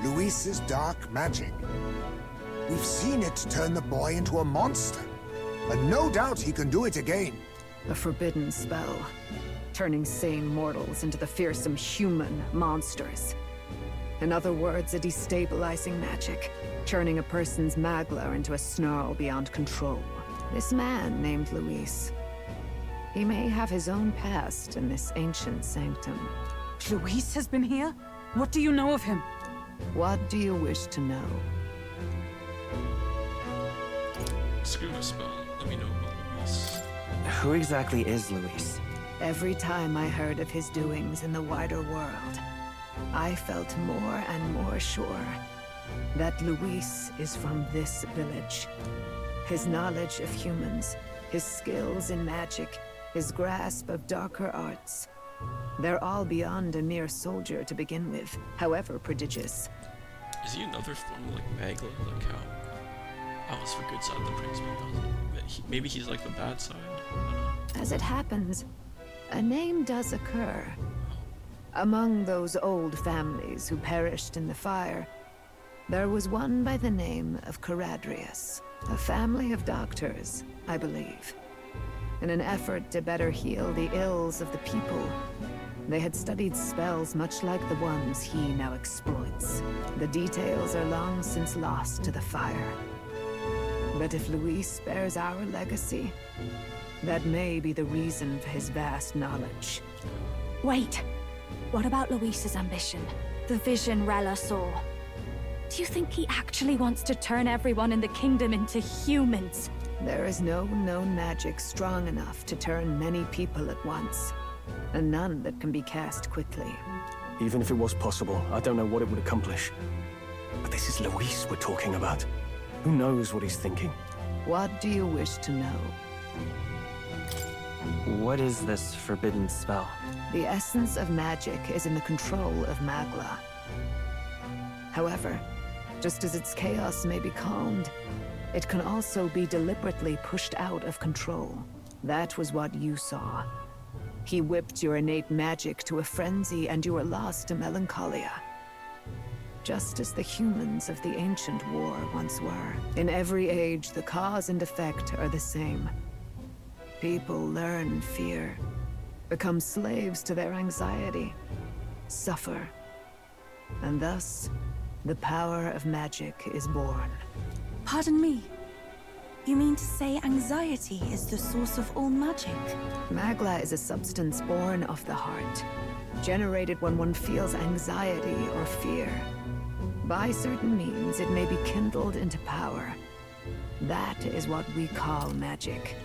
Speaker 14: Luis's dark magic. We've seen it turn the boy into a monster. And no doubt he can do it again.
Speaker 7: A forbidden spell, turning sane mortals into the fearsome human monsters. In other words, a destabilizing magic, turning a person's magla into a snarl beyond control. This man named Luis, he may have his own past in this ancient sanctum.
Speaker 18: Luis has been here? What do you know of him?
Speaker 7: What do you wish to know?
Speaker 1: screw a spell. Let me know about Luis.
Speaker 5: Who exactly is Luis?
Speaker 7: Every time I heard of his doings in the wider world, I felt more and more sure that Luis is from this village. His knowledge of humans, his skills in magic, his grasp of darker arts. They're all beyond a mere soldier to begin with, however prodigious.
Speaker 1: Is he another form like Magla, like how Alice for good side of the prince, maybe he's like the bad side? I don't know.
Speaker 7: As it happens, a name does occur. Among those old families who perished in the fire, there was one by the name of Caradrius, a family of doctors, I believe. In an effort to better heal the ills of the people, they had studied spells much like the ones he now exploits. The details are long since lost to the fire. But if Luis bears our legacy, that may be the reason for his vast knowledge.
Speaker 2: Wait! What about Luis's ambition? The vision Rella saw? Do you think he actually wants to turn everyone in the kingdom into humans?
Speaker 7: There is no known magic strong enough to turn many people at once, and none that can be cast quickly.
Speaker 21: Even if it was possible, I don't know what it would accomplish. But this is Luis we're talking about. Who knows what he's thinking?
Speaker 7: What do you wish to know?
Speaker 5: What is this forbidden spell?
Speaker 7: The essence of magic is in the control of Magla. However, just as its chaos may be calmed, it can also be deliberately pushed out of control. That was what you saw. He whipped your innate magic to a frenzy and you were lost to melancholia. Just as the humans of the ancient war once were. In every age, the cause and effect are the same. People learn fear, become slaves to their anxiety, suffer, and thus, the power of magic is born.
Speaker 12: Pardon me. You mean to say anxiety is the source of all magic?
Speaker 7: Magla is a substance born of the heart, generated when one feels anxiety or fear. By certain means, it may be kindled into power. That is what we call magic.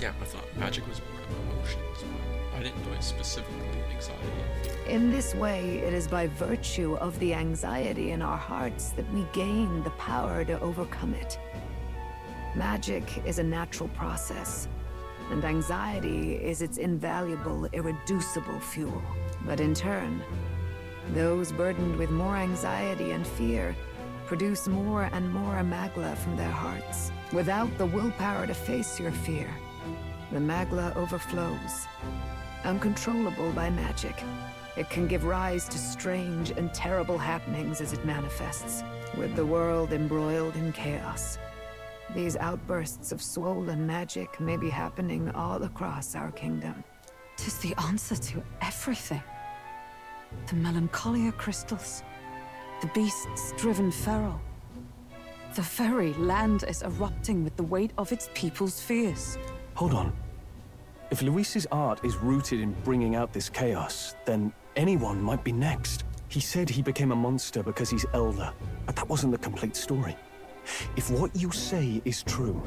Speaker 1: Yeah, I thought magic was born of emotions, but I didn't know it specifically anxiety and fear.
Speaker 7: In this way, it is by virtue of the anxiety in our hearts that we gain the power to overcome it. Magic is a natural process, and anxiety is its invaluable, irreducible fuel. But in turn, those burdened with more anxiety and fear produce more and more Magla from their hearts. Without the willpower to face your fear, the Magla overflows. Uncontrollable by magic, it can give rise to strange and terrible happenings as it manifests, with the world embroiled in chaos. These outbursts of swollen magic may be happening all across our kingdom. 'Tis the answer to everything. The melancholia crystals, the beasts driven feral. The very land is erupting with the weight of its people's fears.
Speaker 21: Hold on. If Luis's art is rooted in bringing out this chaos, then anyone might be next. He said he became a monster because he's elder, but that wasn't the complete story. If what you say is true...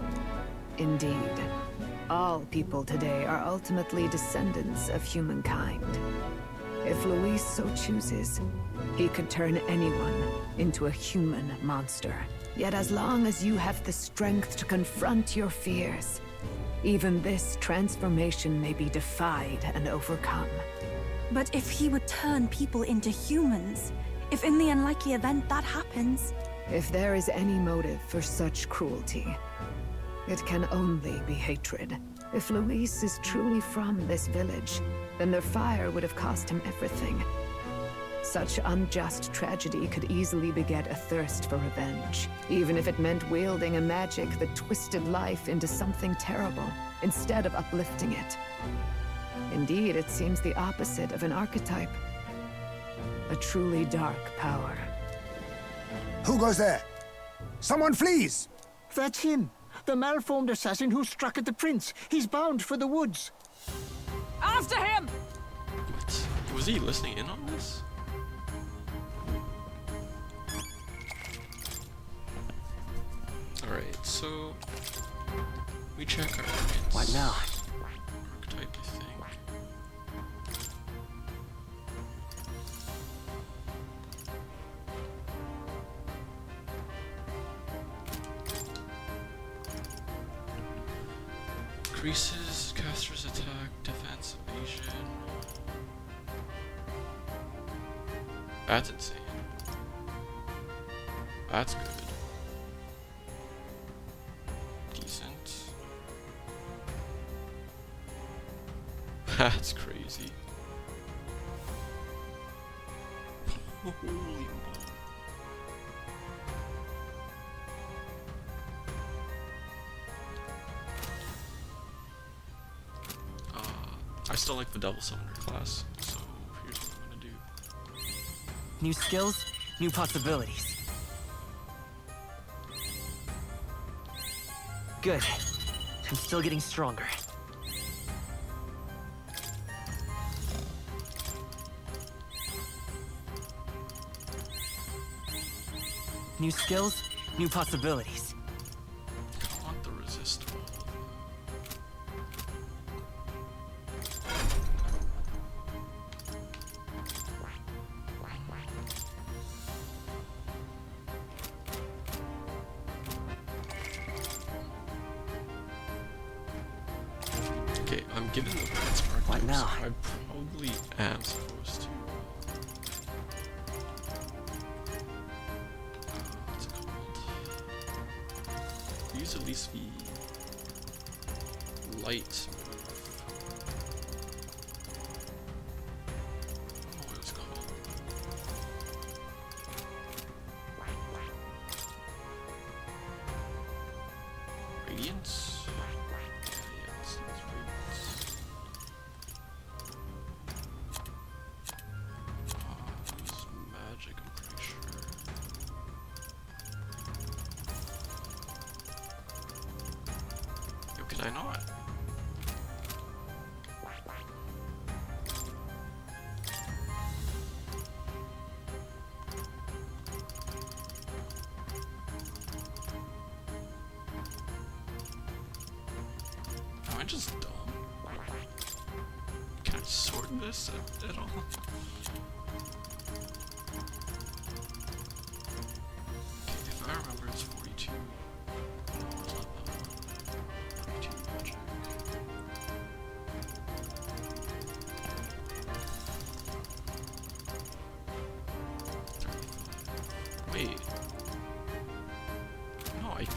Speaker 7: Indeed. All people today are ultimately descendants of humankind. If Luis so chooses, he could turn anyone into a human monster. Yet as long as you have the strength to confront your fears, even this transformation may be defied and overcome.
Speaker 12: But if he would turn people into humans, if in the unlikely event that happens...
Speaker 7: If there is any motive for such cruelty, it can only be hatred. If Luis is truly from this village, then their fire would have cost him everything. Such unjust tragedy could easily beget a thirst for revenge, even if it meant wielding a magic that twisted life into something terrible, instead of uplifting it. Indeed, it seems the opposite of an archetype. A truly dark power.
Speaker 14: Who goes there? Someone flees!
Speaker 13: That's him. The malformed assassin who struck at the prince. He's bound for the woods.
Speaker 1: After him! What? Was he listening in on this? Alright, so... We check our prints.
Speaker 5: What now?
Speaker 1: Archetype, I think. Increases caster's attack, defense, evasion. That's insane. That's good. Decent. That's crazy. Holy moly. I still like the Devil Summoner class, so here's what I'm gonna do.
Speaker 5: New skills, new possibilities. Good. I'm still getting stronger. New skills, new possibilities.
Speaker 1: I want the resist wall. Okay, I'm given the Prince archetypes.
Speaker 5: What now?
Speaker 1: I probably am supposed to. What's it called? Use at least the light move. I don't know what it's called. Radiance? Can I not? Am I just dumb? Can I sort this at all? Okay, if I remember, it's 42. Wait. No, I'm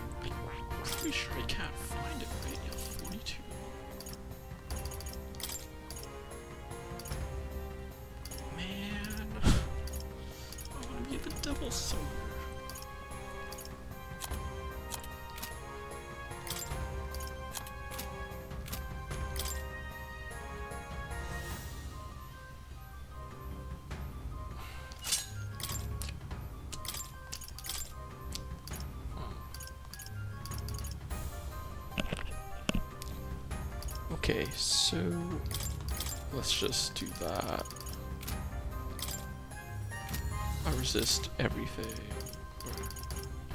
Speaker 1: pretty sure I can't find it right now. 42. Man. I want to be the Devil Summoner. Okay, so let's just do that. I resist everything, or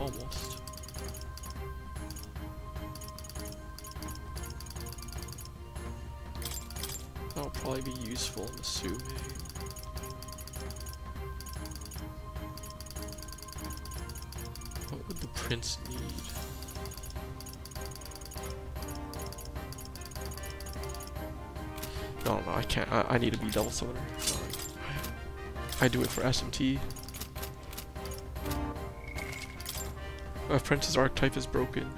Speaker 1: almost. That'll probably be useful, I'm assuming. What would the prince need? No, I can't. I need to be Devil Summoner. Sorry. I do it for SMT. Prince's archetype is broken.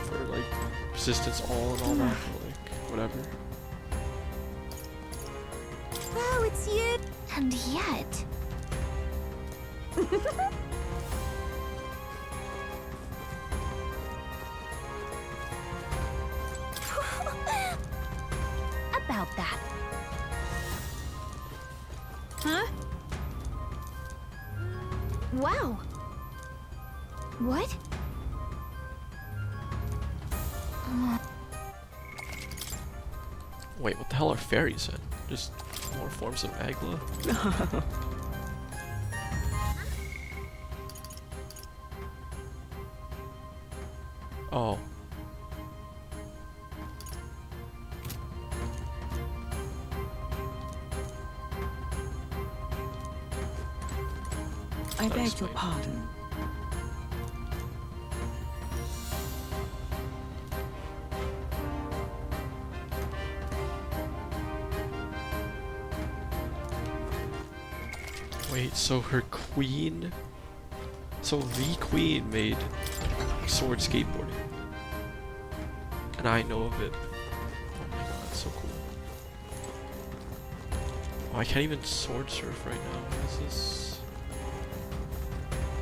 Speaker 1: For like resistance all and all that, or like whatever.
Speaker 6: Oh, it's you!
Speaker 15: And yet... About that.
Speaker 6: Huh?
Speaker 15: Wow. What?
Speaker 1: Wait, what the hell are fairies in? Just more forms of Agla? Oh.
Speaker 18: I beg your pardon.
Speaker 1: Wait, so her queen? So the queen made sword skateboarding. And I know of it. Oh my god, that's so cool. Oh, I can't even sword surf right now. What is this?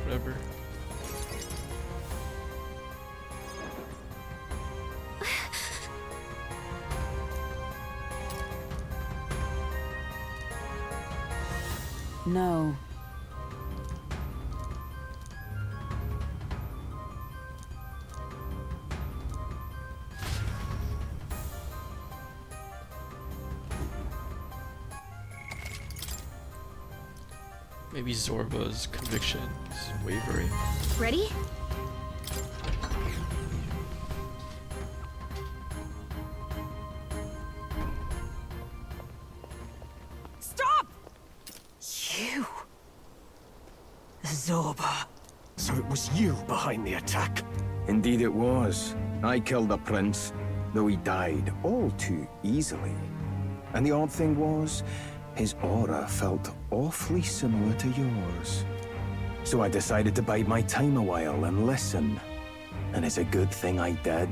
Speaker 1: Whatever.
Speaker 7: No.
Speaker 1: Maybe Zorba's conviction is wavering.
Speaker 15: Ready?
Speaker 7: Stop! You! Zorba.
Speaker 21: So it was you behind the attack?
Speaker 3: Indeed it was. I killed the prince, though he died all too easily. And the odd thing was, his aura felt awfully similar to yours. So I decided to bide my time a while and listen. And it's a good thing I did.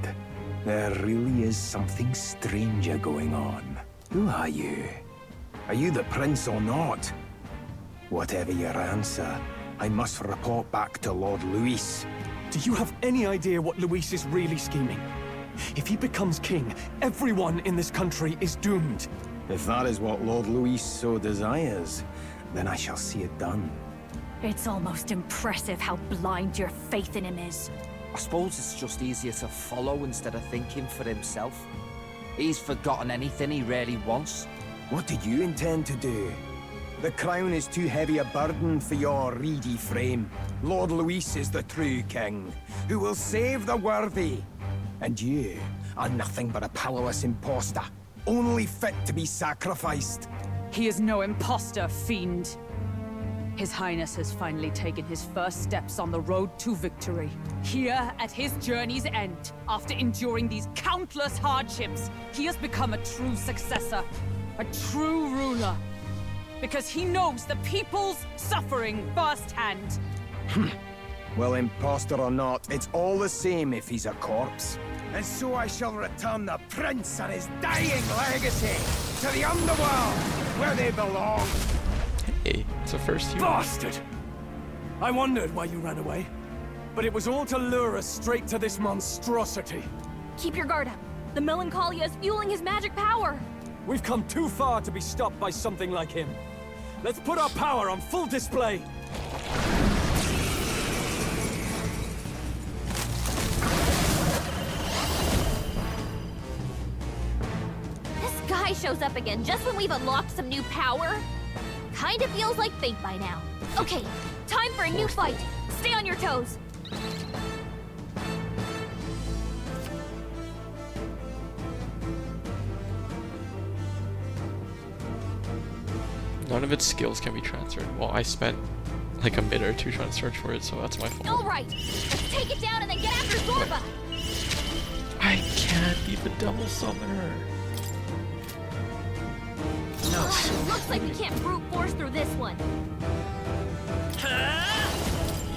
Speaker 3: There really is something stranger going on. Who are you? Are you the prince or not? Whatever your answer, I must report back to Lord Luis.
Speaker 21: Do you have any idea what Luis is really scheming? If he becomes king, everyone in this country is doomed.
Speaker 3: If that is what Lord Luis so desires, then I shall see it done.
Speaker 6: It's almost impressive how blind your faith in him is.
Speaker 9: I suppose it's just easier to follow instead of thinking for himself. He's forgotten anything he really wants.
Speaker 3: What did you intend to do? The crown is too heavy a burden for your reedy frame. Lord Luis is the true king, who will save the worthy. And you are nothing but a powerless imposter, only fit to be sacrificed.
Speaker 7: He is no imposter, fiend. His Highness has finally taken his first steps on the road to victory. Here, at his journey's end, after enduring these countless hardships, he has become a true successor, a true ruler. Because he knows the people's suffering firsthand.
Speaker 3: Well, imposter or not, it's all the same if he's a corpse. And so I shall return the prince and his dying legacy to the underworld, where they belong.
Speaker 1: Hey, it's a first human.
Speaker 21: Bastard! I wondered why you ran away, but it was all to lure us straight to this monstrosity.
Speaker 15: Keep your guard up. The Melancholia is fueling his magic power.
Speaker 21: We've come too far to be stopped by something like him. Let's put our power on full display.
Speaker 15: This guy shows up again just when we've unlocked some new power. Kinda feels like fate by now. Okay, time for a new fight. Stay on your toes.
Speaker 1: None of its skills can be transferred. Well, I spent like a minute or two trying to search for it, so that's my fault.
Speaker 15: Alright, let's take it down and then get after Zorba.
Speaker 1: I can't even double summon her. No.
Speaker 15: Looks like we can't brute force through this one.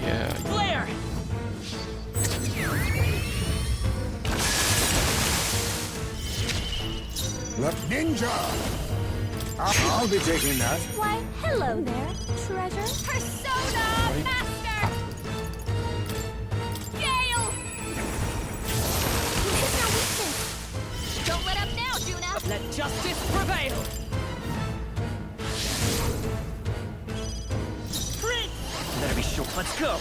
Speaker 1: Yeah.
Speaker 15: Flare!
Speaker 14: Look, ninja! I'll be taking that.
Speaker 15: Why, hello there, treasure. Persona Master! Gale! You hit your weakness. Don't let up now, Juna.
Speaker 7: Let justice prevail.
Speaker 9: Better be sure. Let's go.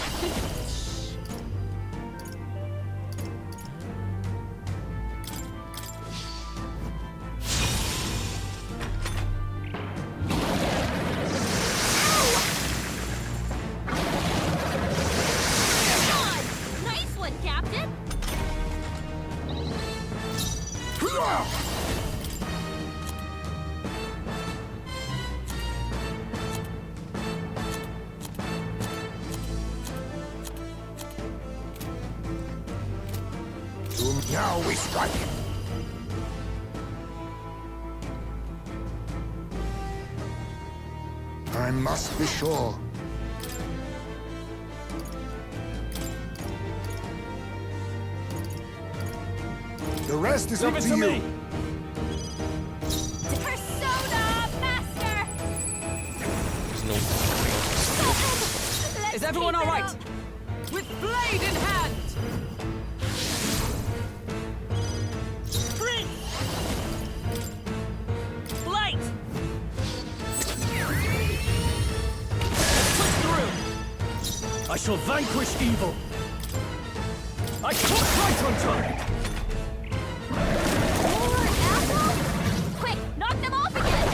Speaker 14: Now we strike. I must be sure. The rest is up to you.
Speaker 6: Me. Persona Master!
Speaker 1: There's no.
Speaker 4: Is everyone all right? With blade in hand!
Speaker 6: Prince! Blight!
Speaker 10: Push through! I shall vanquish evil! I took right on time!
Speaker 6: More apple? Quick, knock them off again!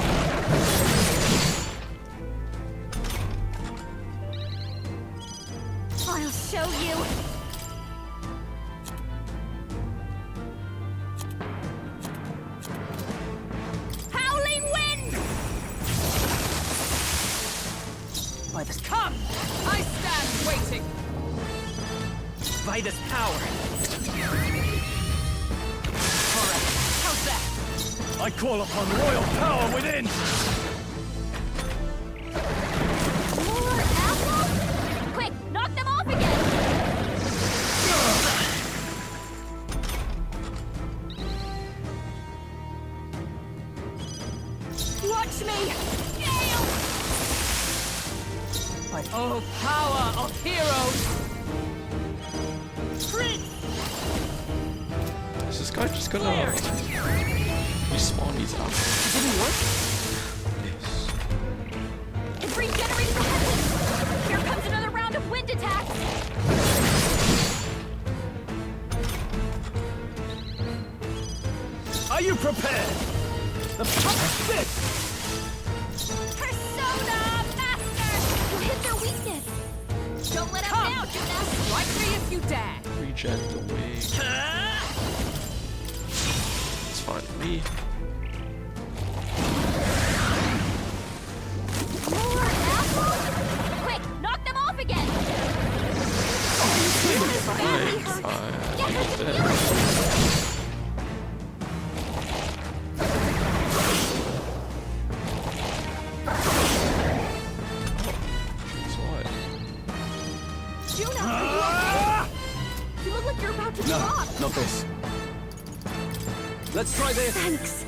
Speaker 6: I'll show you! Howling wind!
Speaker 4: By this come! I stand waiting! By this power! Alright, how's that?
Speaker 10: I call upon royal power within!
Speaker 6: More apple? Quick, knock them off again! Watch me! Gale!
Speaker 4: Oh, power of heroes!
Speaker 6: Prince!
Speaker 1: Is this guy just gonna respawn these out?
Speaker 4: Didn't work?
Speaker 1: Yes.
Speaker 6: It's regenerating the heavens! Here comes another round of wind attacks!
Speaker 10: Are you prepared? The this!
Speaker 6: Persona Master! You hit their weakness! Don't let them down, Juna!
Speaker 4: Strike me if you dare!
Speaker 1: Regen the way. It's fine with me.
Speaker 6: More apple? Quick, knock them off again!
Speaker 1: Fine.
Speaker 6: Get her to
Speaker 1: Dead.
Speaker 6: heal it!
Speaker 1: So what?
Speaker 6: Juna, are you okay? You look like you're about to drop!
Speaker 21: Not this.
Speaker 4: Let's try this!
Speaker 6: Thanks!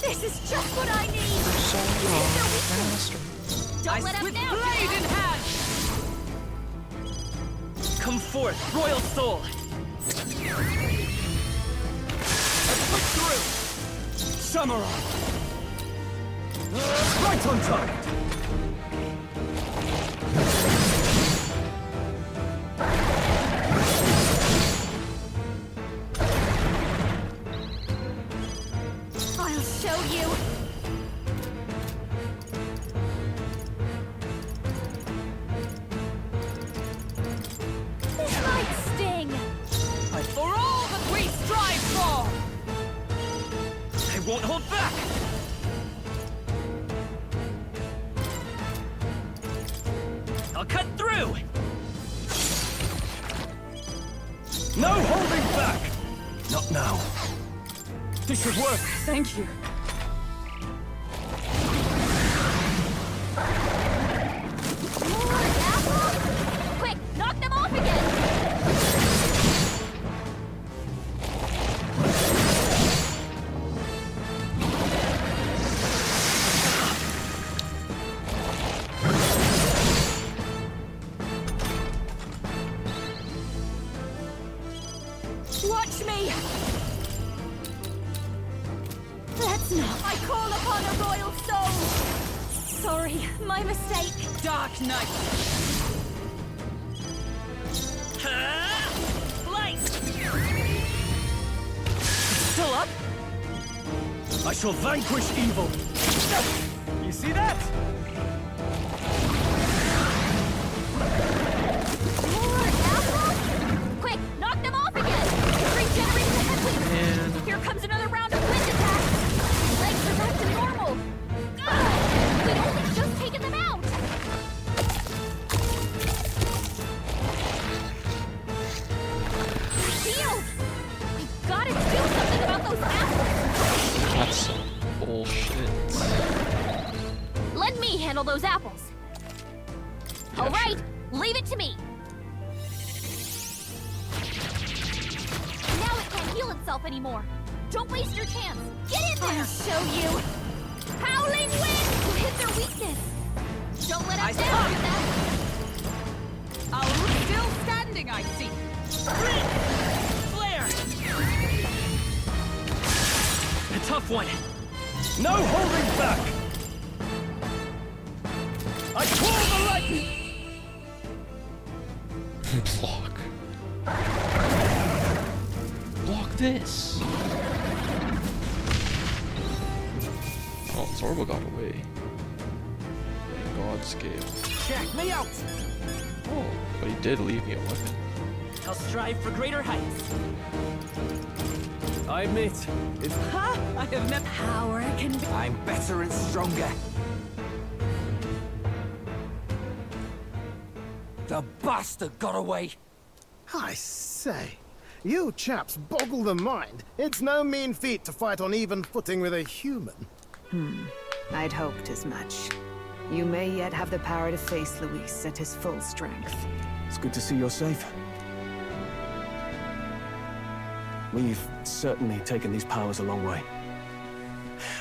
Speaker 6: This is just what I need! Don't let
Speaker 4: with
Speaker 6: him down!
Speaker 4: blade in hand! Come forth, royal soul! Let's push through!
Speaker 10: Samurai! Right on target!
Speaker 6: I'll show you! This might sting!
Speaker 4: For all that we strive for! I won't hold back! I'll cut through!
Speaker 10: No holding back! Not now. This should work.
Speaker 4: Thank you.
Speaker 6: More apple? Quick, knock them off again! Watch me! Let's not. I call upon a royal soul! Sorry, my mistake.
Speaker 4: Dark Knight!
Speaker 6: Light!
Speaker 4: Still up?
Speaker 10: I shall vanquish evil. You see that?
Speaker 6: More apple? Quick, knock them off again! Regenerating the headwind! Here comes another round of wind attacks! Legs are back to normal! Ugh! We'd only just taken them out! Shield!
Speaker 15: All right, leave it to me. Now it can't heal itself anymore. Don't waste your chance. Get in there. I'll show you. Howling wind! You hit their weakness. Don't let us down with that.
Speaker 8: Our still standing, I see. Flare!
Speaker 10: A tough one. No holding back! I call the lightning!
Speaker 1: Block. Block this! Oh, Zorba got away. In God's scale.
Speaker 8: Check me out!
Speaker 1: Oh, but he did leave me a weapon.
Speaker 8: I'll strive for greater heights.
Speaker 10: I admit, if
Speaker 8: Ha! I have met
Speaker 9: power can be. I'm better and stronger. The bastard got away.
Speaker 20: I say, you chaps boggle the mind. It's no mean feat to fight on even footing with a human.
Speaker 7: I'd hoped as much. You may yet have the power to face Luis at his full strength.
Speaker 21: It's good to see you're safe. We've certainly taken these powers a long way.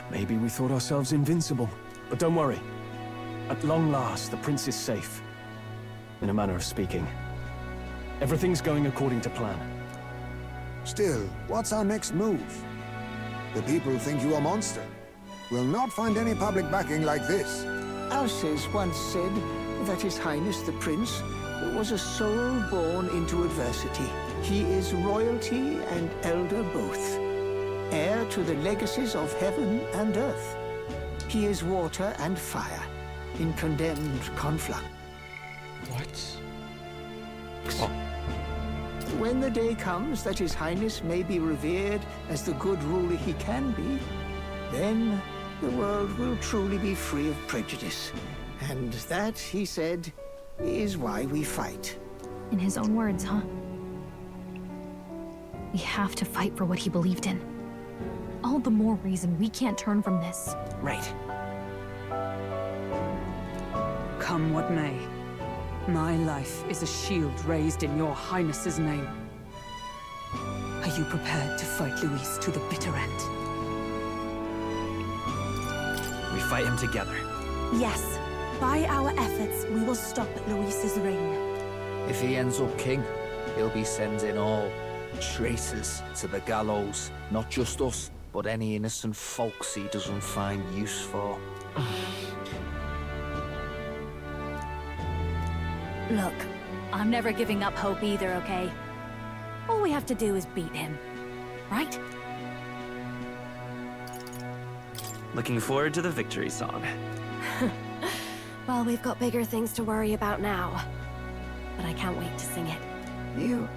Speaker 21: Maybe we thought ourselves invincible, but don't worry. At long last, the prince is safe. In a manner of speaking. Everything's going according to plan.
Speaker 14: Still, what's our next move? The people think you a monster. We'll not find any public backing like this.
Speaker 13: Alces once said that His Highness the Prince was a soul born into adversity. He is royalty and elder both, heir to the legacies of heaven and earth. He is water and fire in condemned conflict.
Speaker 1: What?
Speaker 13: Oh. When the day comes that His Highness may be revered as the good ruler he can be, then the world will truly be free of prejudice. And that, he said, is why we fight.
Speaker 15: In his own words, huh? We have to fight for what he believed in. All the more reason we can't turn from this.
Speaker 9: Right.
Speaker 7: Come what may. My life is a shield raised in your highness's name. Are you prepared to fight Luis to the bitter end?
Speaker 9: We fight him together.
Speaker 12: Yes. By our efforts, we will stop Luis's reign.
Speaker 9: If he ends up king, he'll be sending all traitors to the gallows. Not just us, but any innocent folks he doesn't find use for.
Speaker 2: Look, I'm never giving up hope either, okay? All we have to do is beat him, right?
Speaker 5: Looking forward to the victory song.
Speaker 22: Well, we've got bigger things to worry about now. But I can't wait to sing it.
Speaker 7: You...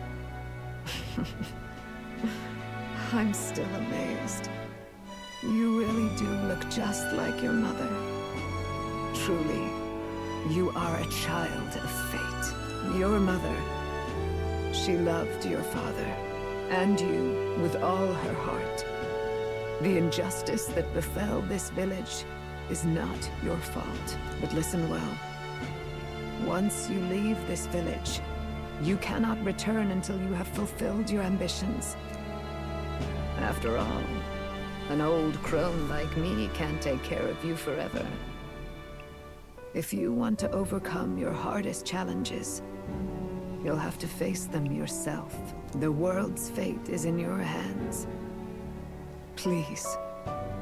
Speaker 7: I'm still amazed. You really do look just like your mother. Truly, you are a child of fate. Your mother, she loved your father, and you with all her heart. The injustice that befell this village is not your fault. But listen well. Once you leave this village, you cannot return until you have fulfilled your ambitions. After all, an old crone like me can't take care of you forever. If you want to overcome your hardest challenges, you'll have to face them yourself. The world's fate is in your hands. Please,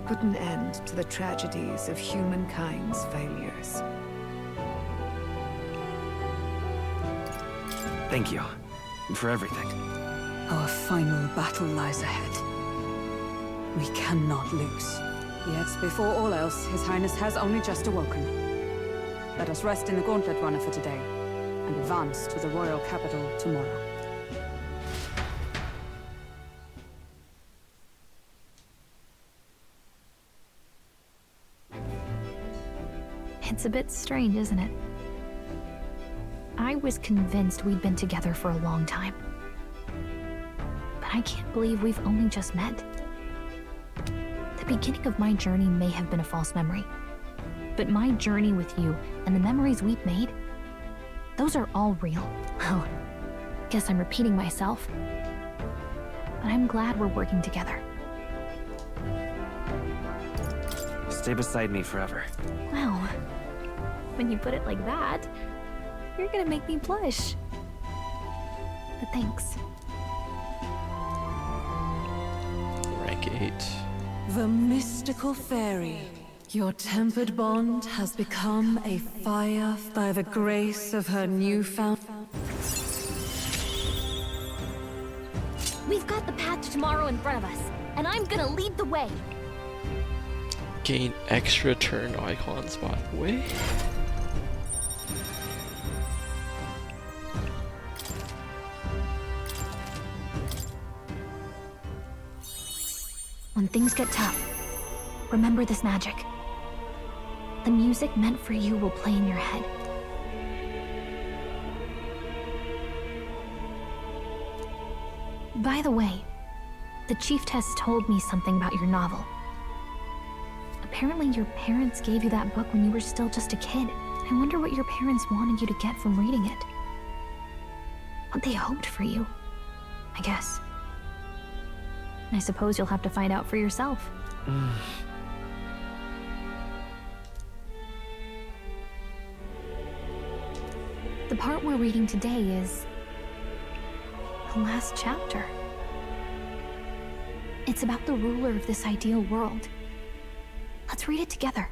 Speaker 7: put an end to the tragedies of humankind's failures.
Speaker 5: Thank you for everything.
Speaker 7: Our final battle lies ahead. We cannot lose.
Speaker 23: Yet, before all else, His Highness has only just awoken. Let us rest in the Gauntlet Runner for today, and advance to the royal capital tomorrow.
Speaker 15: It's a bit strange, isn't it? I was convinced we'd been together for a long time. But I can't believe we've only just met. The beginning of my journey may have been a false memory. But my journey with you and the memories we've made, Those are all real. Well, guess I'm repeating myself. But I'm glad we're working together.
Speaker 5: Stay beside me forever.
Speaker 15: Wow. When you put it like that, you're gonna make me blush. But thanks.
Speaker 1: Rank 8.
Speaker 18: The mystical fairy. Your tempered bond has become a fire by the grace of her newfound...
Speaker 6: We've got the path to tomorrow in front of us, and I'm gonna lead the way.
Speaker 1: Gain extra turn icons by the way.
Speaker 15: When things get tough, remember this magic. The music meant for you will play in your head. By the way, the Chieftess told me something about your novel. Apparently your parents gave you that book when you were still just a kid. I wonder what your parents wanted you to get from reading it. What they hoped for you, I guess. I suppose you'll have to find out for yourself. The part we're reading today is the last chapter. It's about the ruler of this ideal world. Let's read it together.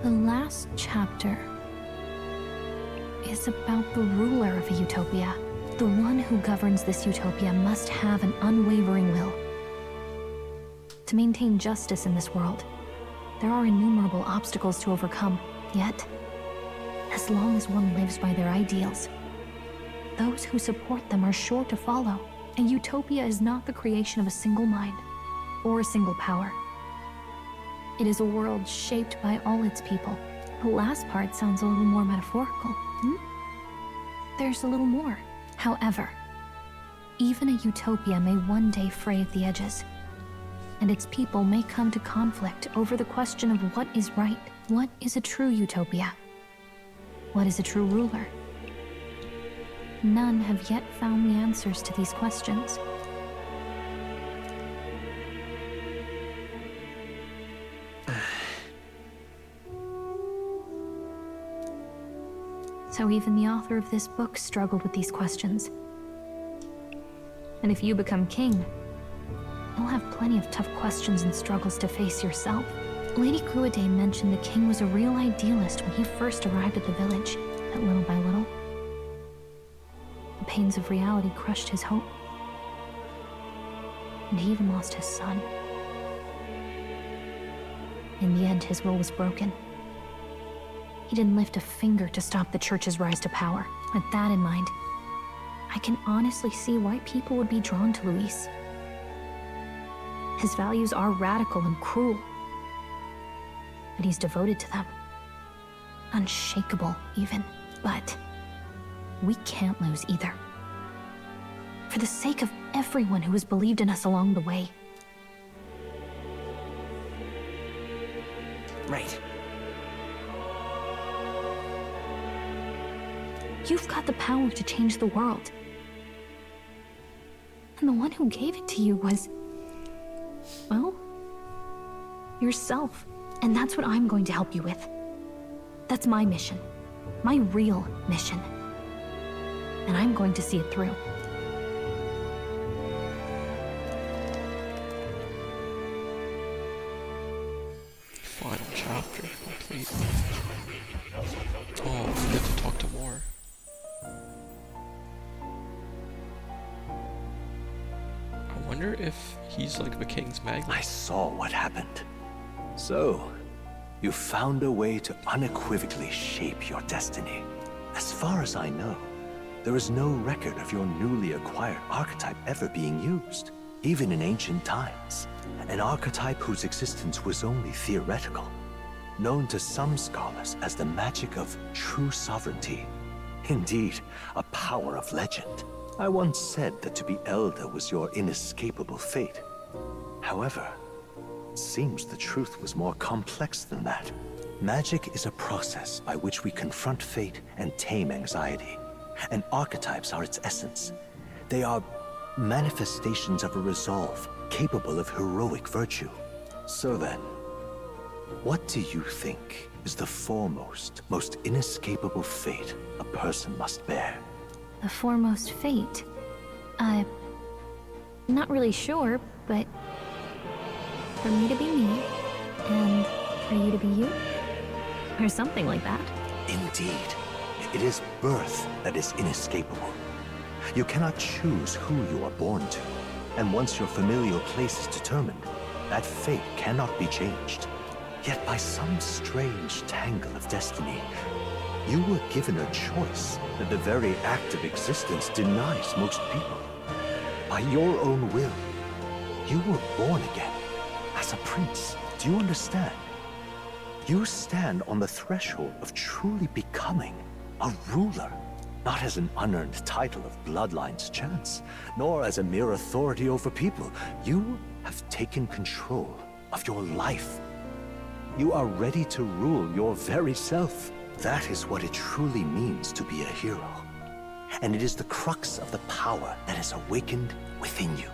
Speaker 15: The last chapter is about the ruler of a utopia. The one who governs this utopia must have an unwavering will. To maintain justice in this world, there are innumerable obstacles to overcome. Yet, as long as one lives by their ideals, those who support them are sure to follow. A utopia is not the creation of a single mind or a single power. It is a world shaped by all its people. The last part sounds a little more metaphorical. There's a little more. However, even a utopia may one day fray at the edges, and its people may come to conflict over the question of what is right. What is a true utopia? What is a true ruler? None have yet found the answers to these questions. So even the author of this book struggled with these questions. And if you become king, you'll have plenty of tough questions and struggles to face yourself. Lady Gruidae mentioned the king was a real idealist when he first arrived at the village, that little by little, the pains of reality crushed his hope. And he even lost his son. In the end, his will was broken. He didn't lift a finger to stop the church's rise to power. With that in mind, I can honestly see why people would be drawn to Luis. His values are radical and cruel, but he's devoted to them. Unshakable, even. But we can't lose either. For the sake of everyone who has believed in us along the way.
Speaker 5: Right.
Speaker 15: You've got the power to change the world. And the one who gave it to you was, well, yourself. And that's what I'm going to help you with. That's my mission. My real mission. And I'm going to see it through.
Speaker 1: Final chapter complete. Oh, we get to talk to more. I wonder if he's like the king's magnet.
Speaker 11: I saw what happened. So, you found a way to unequivocally shape your destiny. As far as I know, there is no record of your newly acquired archetype ever being used, even in ancient times. An archetype whose existence was only theoretical, known to some scholars as the magic of true sovereignty. Indeed, a power of legend. I once said that to be Elder was your inescapable fate. However, it seems the truth was more complex than that. Magic is a process by which we confront fate and tame anxiety. And archetypes are its essence. They are manifestations of a resolve capable of heroic virtue. So then, what do you think is the foremost, most inescapable fate a person must bear?
Speaker 15: The foremost fate? Not really sure, but for me to be me, and for you to be you? Or something like that.
Speaker 11: Indeed. It is birth that is inescapable. You cannot choose who you are born to. And once your familial place is determined, that fate cannot be changed. Yet by some strange tangle of destiny, you were given a choice that the very act of existence denies most people. By your own will, you were born again, as a prince. Do you understand? You stand on the threshold of truly becoming a ruler, not as an unearned title of bloodline's chance, nor as a mere authority over people. You have taken control of your life. You are ready to rule your very self. That is what it truly means to be a hero. And it is the crux of the power that is awakened within you.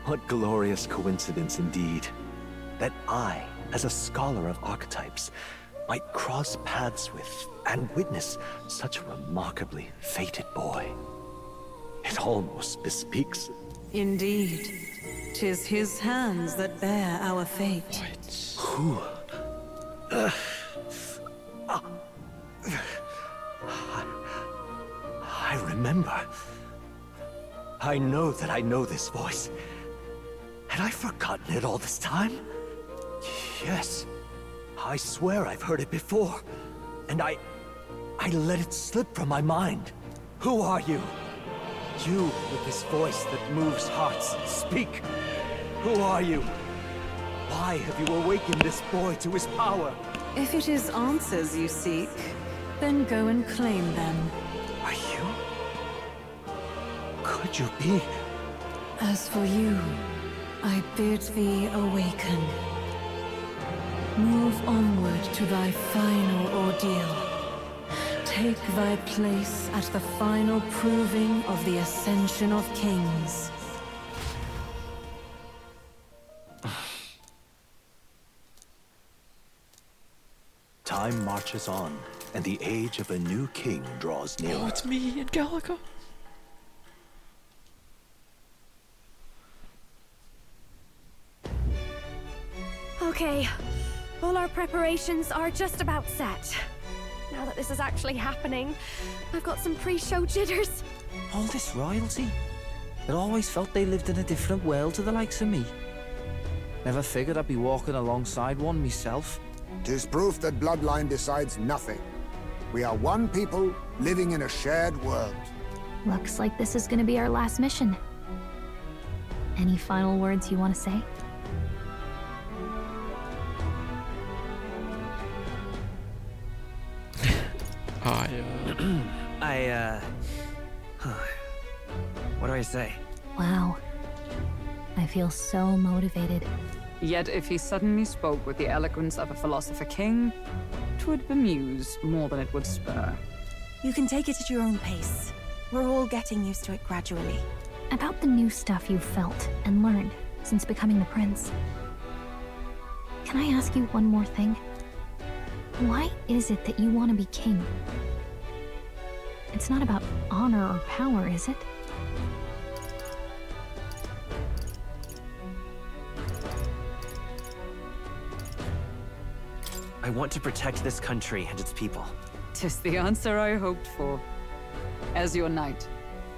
Speaker 11: What glorious coincidence indeed, that I, as a scholar of archetypes, might cross paths with and witness such a remarkably fated boy. It almost bespeaks...
Speaker 18: Indeed. 'Tis his hands that bear our fate.
Speaker 11: Who? I remember. I know that I know this voice. Had I forgotten it all this time? Yes. I swear I've heard it before. And I let it slip from my mind. Who are you? You with this voice that moves hearts. Speak. Who are you? Why have you awakened this boy to his power?
Speaker 18: If it is answers you seek, then go and claim them.
Speaker 11: Are you? Could you be?
Speaker 18: As for you, I bid thee awaken. Move onward to thy final ordeal. Take thy place at the final proving of the ascension of kings.
Speaker 11: Time marches on, and the age of a new king draws nearer.
Speaker 1: Oh, it's me and Gallica.
Speaker 6: Okay, all our preparations are just about set. Now that this is actually happening, I've got some pre-show jitters.
Speaker 9: All this royalty? I always felt they lived in a different world to the likes of me. Never figured I'd be walking alongside one myself.
Speaker 14: 'Tis proof that bloodline decides nothing. We are one people living in a shared world.
Speaker 15: Looks like this is gonna be our last mission. Any final words you want to say?
Speaker 5: What do I say?
Speaker 15: Wow. I feel so motivated.
Speaker 23: Yet if he suddenly spoke with the eloquence of a philosopher king, 'twould bemuse more than it would spur.
Speaker 12: You can take it at your own pace. We're all getting used to it gradually.
Speaker 15: About the new stuff you've felt and learned since becoming the prince. Can I ask you one more thing? Why is it that you want to be king? It's not about honor or power, is it?
Speaker 5: I want to protect this country and its people.
Speaker 23: 'Tis the answer I hoped for. As your knight,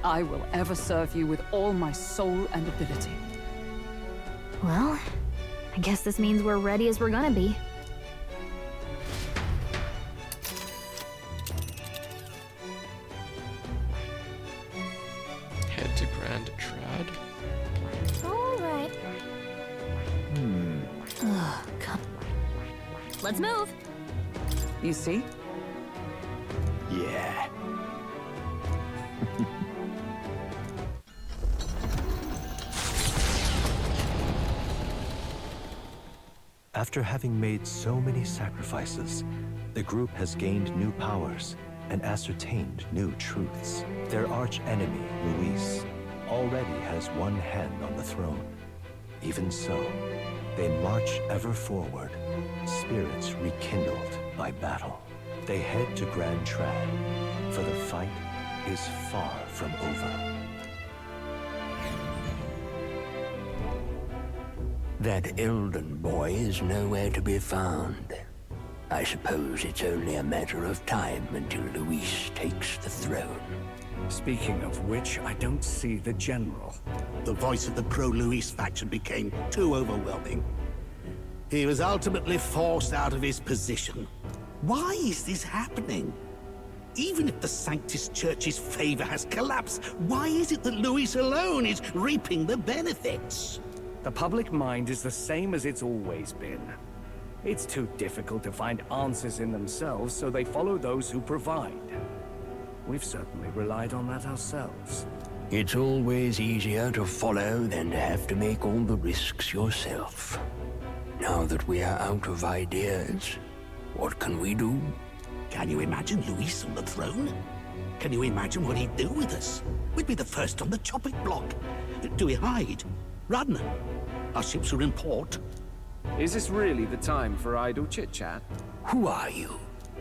Speaker 23: I will ever serve you with all my soul and ability.
Speaker 15: Well, I guess this means we're ready as we're gonna be.
Speaker 1: Head to Grand Trad.
Speaker 6: All right.
Speaker 15: Ugh, come.
Speaker 6: Let's move.
Speaker 23: You see?
Speaker 11: Yeah. After having made so many sacrifices, the group has gained new powers and ascertained new truths. Their arch-enemy, Luis, already has one hand on the throne. Even so, they march ever forward, spirits rekindled by battle. They head to Grand Trad, for the fight is far from over.
Speaker 16: That Eldan boy is nowhere to be found. I suppose it's only a matter of time until Luis takes the throne.
Speaker 17: Speaking of which, I don't see the general. The voice of the pro-Luis faction became too overwhelming. He was ultimately forced out of his position. Why is this happening? Even if the Sanctus Church's favor has collapsed, why is it that Luis alone is reaping the benefits?
Speaker 10: The public mind is the same as it's always been. It's too difficult to find answers in themselves, so they follow those who provide. We've certainly relied on that ourselves.
Speaker 16: It's always easier to follow than to have to make all the risks yourself. Now that we are out of ideas, what can we do?
Speaker 17: Can you imagine Luis on the throne? Can you imagine what he'd do with us? We'd be the first on the chopping block. Do we hide? Run? Our ships are in port.
Speaker 4: Is this really the time for idle chit-chat?
Speaker 16: Who are you?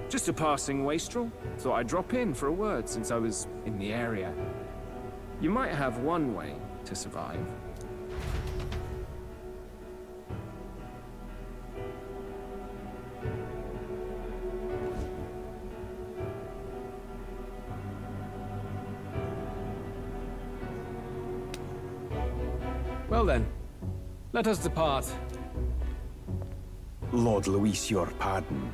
Speaker 4: Just a passing wastrel. Thought I'd drop in for a word since I was in the area. You might have one way to survive. Well then, let us depart.
Speaker 3: Lord Luis, your pardon.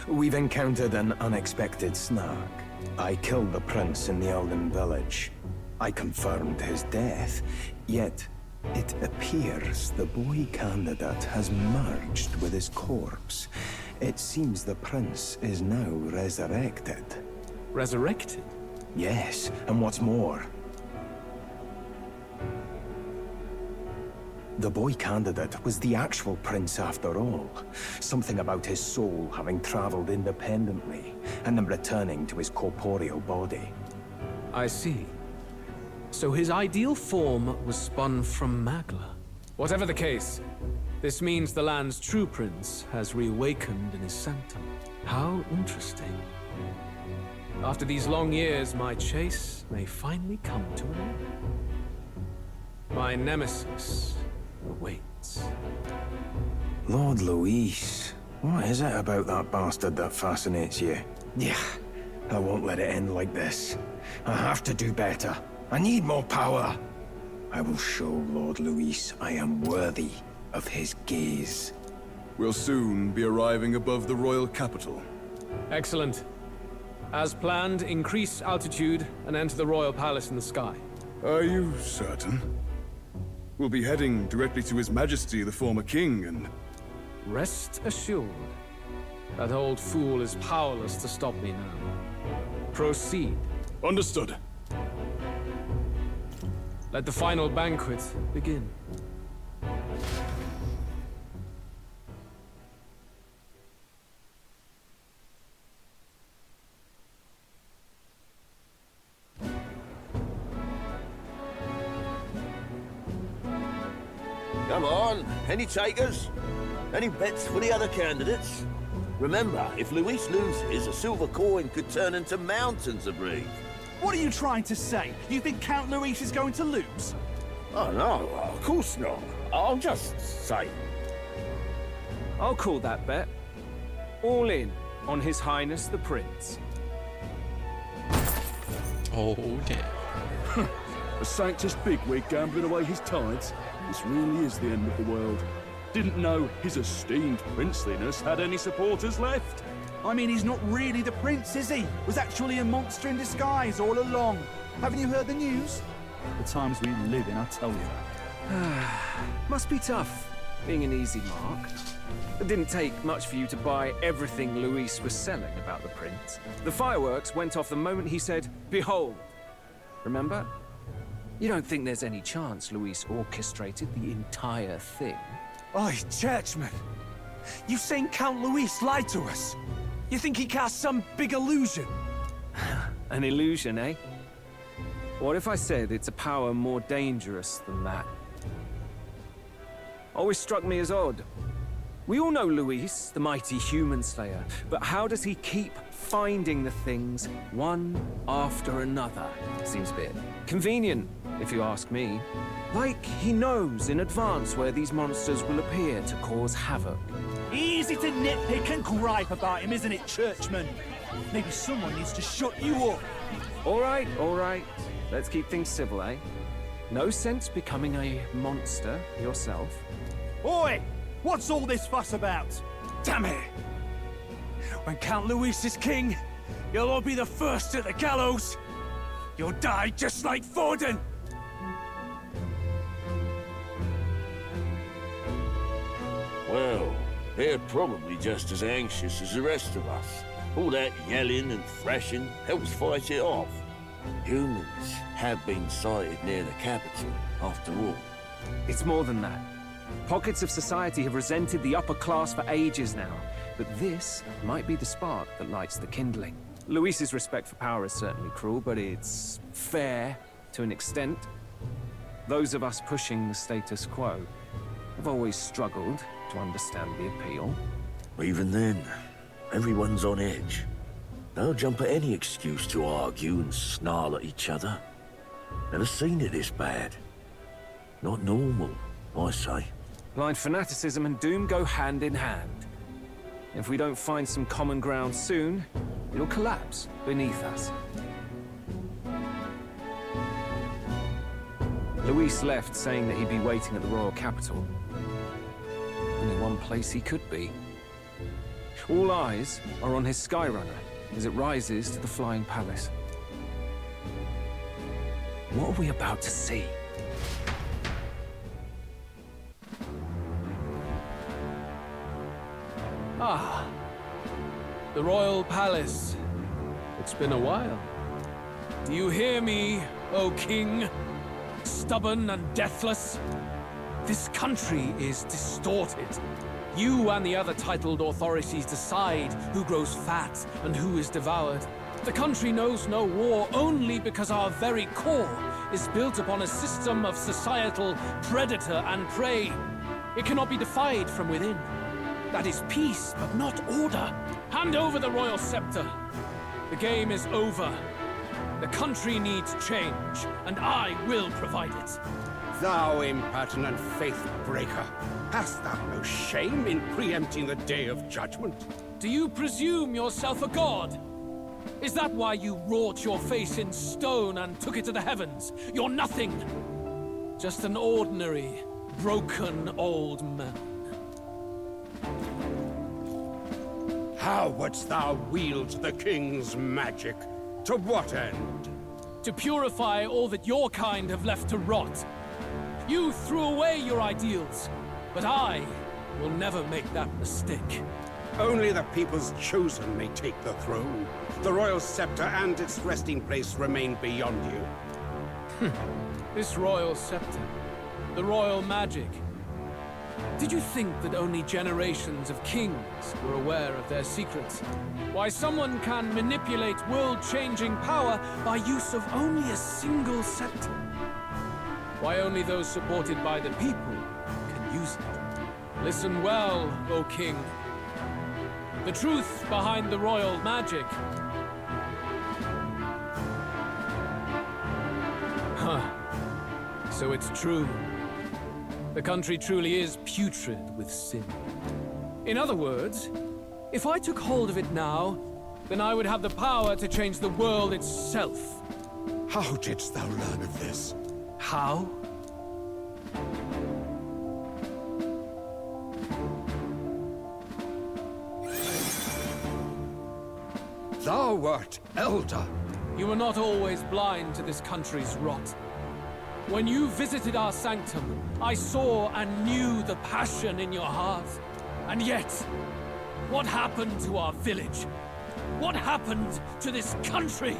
Speaker 3: We've encountered an unexpected snag. I killed the prince in the Eldan village. I confirmed his death, yet it appears the boy candidate has merged with his corpse. It seems the prince is now resurrected.
Speaker 4: Resurrected?
Speaker 3: Yes, and what's more, the boy candidate was the actual prince after all. Something about his soul having traveled independently, and then returning to his corporeal body.
Speaker 4: I see. So his ideal form was spun from Magla. Whatever the case, this means the land's true prince has reawakened in his sanctum. How interesting. After these long years, my chase may finally come to an end. My nemesis awaits.
Speaker 3: Lord Luis, what is it about that bastard that fascinates you? Yeah, I won't let it end like this. I have to do better. I need more power. I will show Lord Luis I am worthy of his gaze.
Speaker 19: We'll soon be arriving above the royal capital.
Speaker 4: Excellent. As planned, increase altitude and enter the royal palace in the sky.
Speaker 19: Are you certain? We'll be heading directly to His Majesty, the former king, and...
Speaker 4: Rest assured, that old fool is powerless to stop me now. Proceed.
Speaker 19: Understood.
Speaker 4: Let the final banquet begin.
Speaker 24: Come on, any takers? Any bets for the other candidates? Remember, if Luis loses, a silver coin could turn into mountains of reef.
Speaker 25: What are you trying to say? You think Count Luis is going to lose?
Speaker 24: Oh no, of course not. I'll just say.
Speaker 4: I'll call that bet. All in on His Highness the Prince.
Speaker 1: Oh, damn.
Speaker 10: A Sanctus bigwig gambling away his tides? This really is the end of the world. Didn't know his esteemed princeliness had any supporters left.
Speaker 25: I mean, he's not really the prince, is he? Was actually a monster in disguise all along. Haven't you heard the news?
Speaker 10: The times we live in, I tell you.
Speaker 4: Must be tough, being an easy mark. It didn't take much for you to buy everything Luis was selling about the prince. The fireworks went off the moment he said, "Behold." Remember? You don't think there's any chance Luis orchestrated the entire thing?
Speaker 25: Oi, churchman! You saying Count Luis lied to us? You think he cast some big illusion?
Speaker 4: An illusion, eh? What if I said it's a power more dangerous than that? Always struck me as odd. We all know Luis, the mighty human slayer, but how does he keep finding the things one after another? Seems a bit convenient, if you ask me. Like he knows in advance where these monsters will appear to cause havoc.
Speaker 25: Easy to nitpick and gripe about him, isn't it, Churchman? Maybe someone needs to shut you up.
Speaker 4: All right. Let's keep things civil, eh? No sense becoming a monster yourself.
Speaker 25: Oi! What's all this fuss about? Damn it! When Count Luis is king, you'll all be the first at the gallows. You'll die just like Forden.
Speaker 24: Well, they're probably just as anxious as the rest of us. All that yelling and thrashing helps fight it off. Humans have been sighted near the capital, after all.
Speaker 4: It's more than that. Pockets of society have resented the upper class for ages now, but this might be the spark that lights the kindling. Luis's respect for power is certainly cruel, but it's fair to an extent. Those of us pushing the status quo have always struggled to understand the appeal.
Speaker 24: Even then, everyone's on edge. They'll jump at any excuse to argue and snarl at each other. Never seen it this bad. Not normal, I say.
Speaker 4: Blind fanaticism and doom go hand in hand. If we don't find some common ground soon, it'll collapse beneath us. Luis left saying that he'd be waiting at the royal capital. Only one place he could be. All eyes are on his Skyrunner as it rises to the flying palace. What are we about to see? Ah, the royal palace. It's been a while.
Speaker 25: Do you hear me, O king? Stubborn and deathless? This country is distorted. You and the other titled authorities decide who grows fat and who is devoured. The country knows no war only because our very core is built upon a system of societal predator and prey. It cannot be defied from within. That is peace, but not order. Hand over the royal scepter. The game is over. The country needs change, and I will provide it.
Speaker 2: Thou impertinent faith breaker, hast thou no shame in preempting the day of judgment?
Speaker 25: Do you presume yourself a god? Is that why you wrought your face in stone and took it to the heavens? You're nothing. Just an ordinary, broken old man.
Speaker 2: How wouldst thou wield the king's magic? To what end?
Speaker 25: To purify all that your kind have left to rot. You threw away your ideals, but I will never make that mistake.
Speaker 2: Only the people's chosen may take the throne. The royal scepter and its resting place remain beyond you.
Speaker 25: This royal scepter, the royal magic. Did you think that only generations of kings were aware of their secrets? Why someone can manipulate world-changing power by use of only a single scepter? Why only those supported by the people can use it? Listen well, O king. The truth behind the royal magic. So it's true. The country truly is putrid with sin. In other words, if I took hold of it now, then I would have the power to change the world itself.
Speaker 2: How didst thou learn of this?
Speaker 25: How?
Speaker 2: Thou wert elder.
Speaker 25: You were not always blind to this country's rot. When you visited our sanctum, I saw and knew the passion in your heart. And yet, what happened to our village? What happened to this country?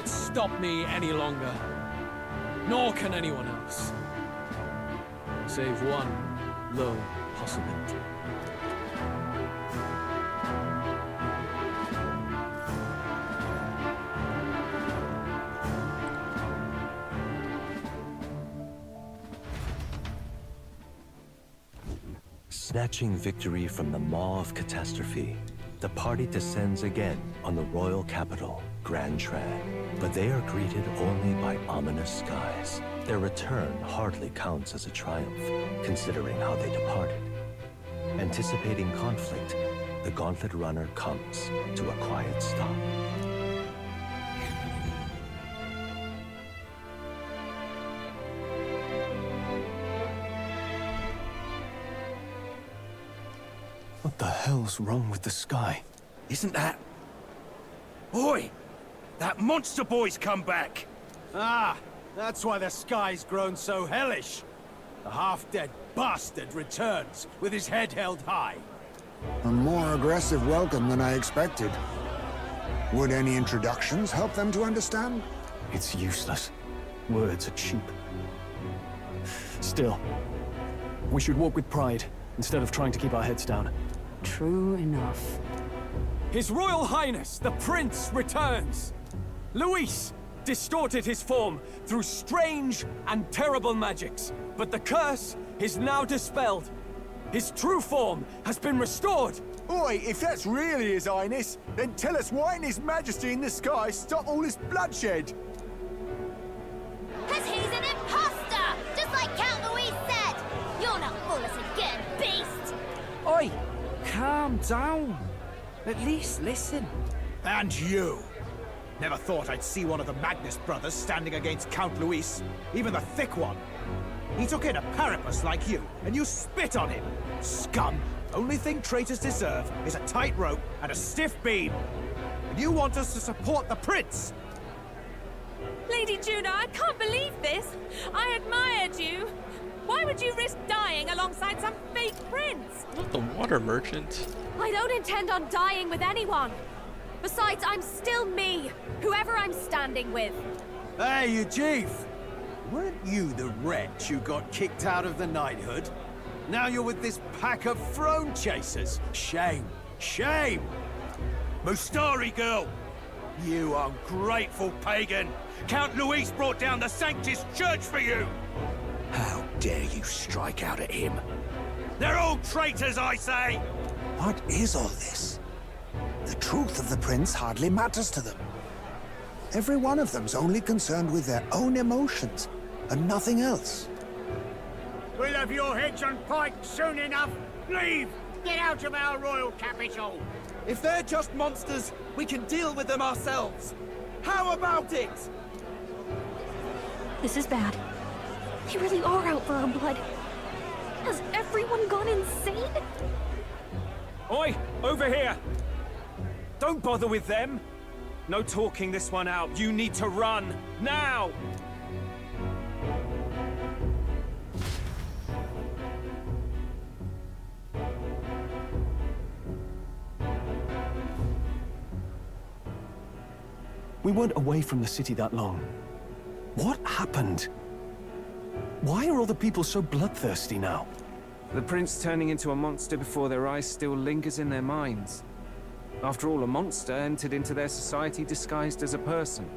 Speaker 25: cannot stop me any longer. Nor can anyone else. Save one low possibility.
Speaker 11: Snatching victory from the maw of catastrophe, the party descends again on the royal capital, Gran Tran. But they are greeted only by ominous skies. Their return hardly counts as a triumph, considering how they departed. Anticipating conflict, the Gauntlet Runner comes to a quiet stop.
Speaker 3: What the hell's wrong with the sky?
Speaker 8: Isn't that... Oi! That monster boy's come back!
Speaker 13: Ah, that's why the sky's grown so hellish. The half-dead bastard returns with his head held high.
Speaker 14: A more aggressive welcome than I expected. Would any introductions help them to understand?
Speaker 3: It's useless. Words are cheap. Still, we should walk with pride, instead of trying to keep our heads down.
Speaker 23: True enough.
Speaker 13: His Royal Highness, the Prince, returns! Luis distorted his form through strange and terrible magics, but the curse is now dispelled. His true form has been restored!
Speaker 20: Oi, if that's really His Highness, then tell us why in His Majesty in the sky stop all this bloodshed?
Speaker 6: 'Cause he's an imposter! Just like Count Luis said! You'll not fool us again, beast!
Speaker 8: Oi! Calm down. At least listen.
Speaker 13: And you! Never thought I'd see one of the Magnus brothers standing against Count Luis, even the thick one. He took in a parapus like you, and you spit on him! Scum! Only thing traitors deserve is a tight rope and a stiff beam. And you want us to support the prince?
Speaker 21: Lady Juno, I can't believe this! I admired you! Why would you risk dying alongside some fake prince?
Speaker 1: Not the water merchant.
Speaker 6: I don't intend on dying with anyone. Besides, I'm still me, whoever I'm standing with.
Speaker 13: Hey, you chief! Weren't you the wretch who got kicked out of the knighthood? Now you're with this pack of throne chasers. Shame! Shame!
Speaker 8: Mustari girl!
Speaker 13: You ungrateful pagan! Count Luis brought down the Sanctus Church for you!
Speaker 8: How dare you strike out at him?
Speaker 13: They're all traitors, I say!
Speaker 14: What is all this? The truth of the prince hardly matters to them. Every one of them's only concerned with their own emotions, and nothing else.
Speaker 22: We'll have your heads on pike soon enough. Leave! Get out of our royal capital!
Speaker 8: If they're just monsters, we can deal with them ourselves. How about it?
Speaker 15: This is bad. They really are out for our blood. Has everyone gone insane?
Speaker 13: Oi! Over here! Don't bother with them! No talking this one out. You need to run! Now!
Speaker 3: We weren't away from the city that long. What happened? Why are all the people so bloodthirsty now?
Speaker 4: The prince turning into a monster before their eyes still lingers in their minds. After all, a monster entered into their society disguised as a person.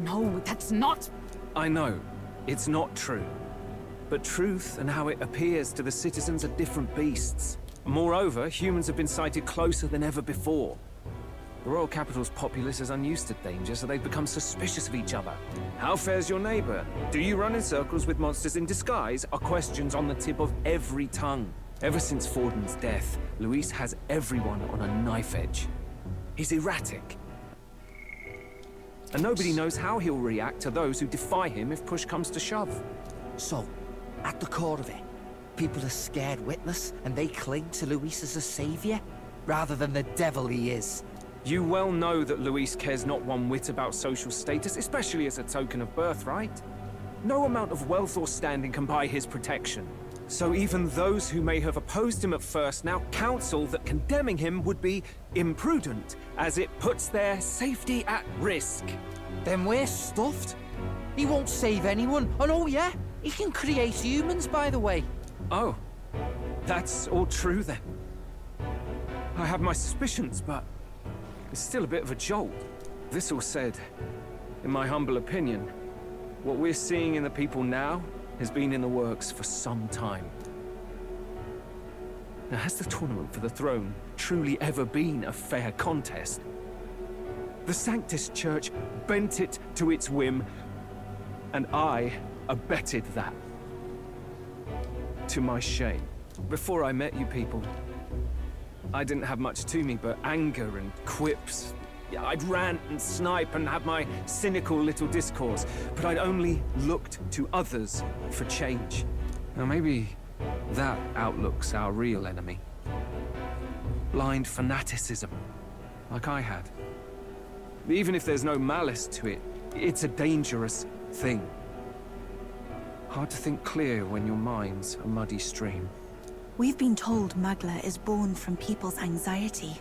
Speaker 23: No, that's not...
Speaker 4: I know, it's not true. But truth and how it appears to the citizens are different beasts. Moreover, humans have been sighted closer than ever before. The royal capital's populace is unused to danger, so they've become suspicious of each other. How fares your neighbor? Do you run in circles with monsters in disguise? Are questions on the tip of every tongue. Ever since Forden's death, Luis has everyone on a knife edge. He's erratic. And nobody knows how he'll react to those who defy him if push comes to shove.
Speaker 9: So, at the core of it, people are scared witless and they cling to Luis as a savior, rather than the devil he is.
Speaker 4: You well know that Luis cares not one whit about social status, especially as a token of birthright. No amount of wealth or standing can buy his protection. So even those who may have opposed him at first now counsel that condemning him would be imprudent, as it puts their safety at risk.
Speaker 9: Then we're stuffed. He won't save anyone. And oh yeah, he can create humans, by the way.
Speaker 4: Oh, that's all true then. I have my suspicions, but it's still a bit of a jolt. This all said, in my humble opinion, what we're seeing in the people now has been in the works for some time. Now, has the tournament for the throne truly ever been a fair contest? The Sanctus Church bent it to its whim, and I abetted that. To my shame. Before I met you people, I didn't have much to me but anger and quips. Yeah, I'd rant and snipe and have my cynical little discourse, but I'd only looked to others for change. Now maybe that outlook's our real enemy. Blind fanaticism, like I had. Even if there's no malice to it, it's a dangerous thing. Hard to think clear when your mind's a muddy stream.
Speaker 5: We've been told Magla is born from people's anxiety.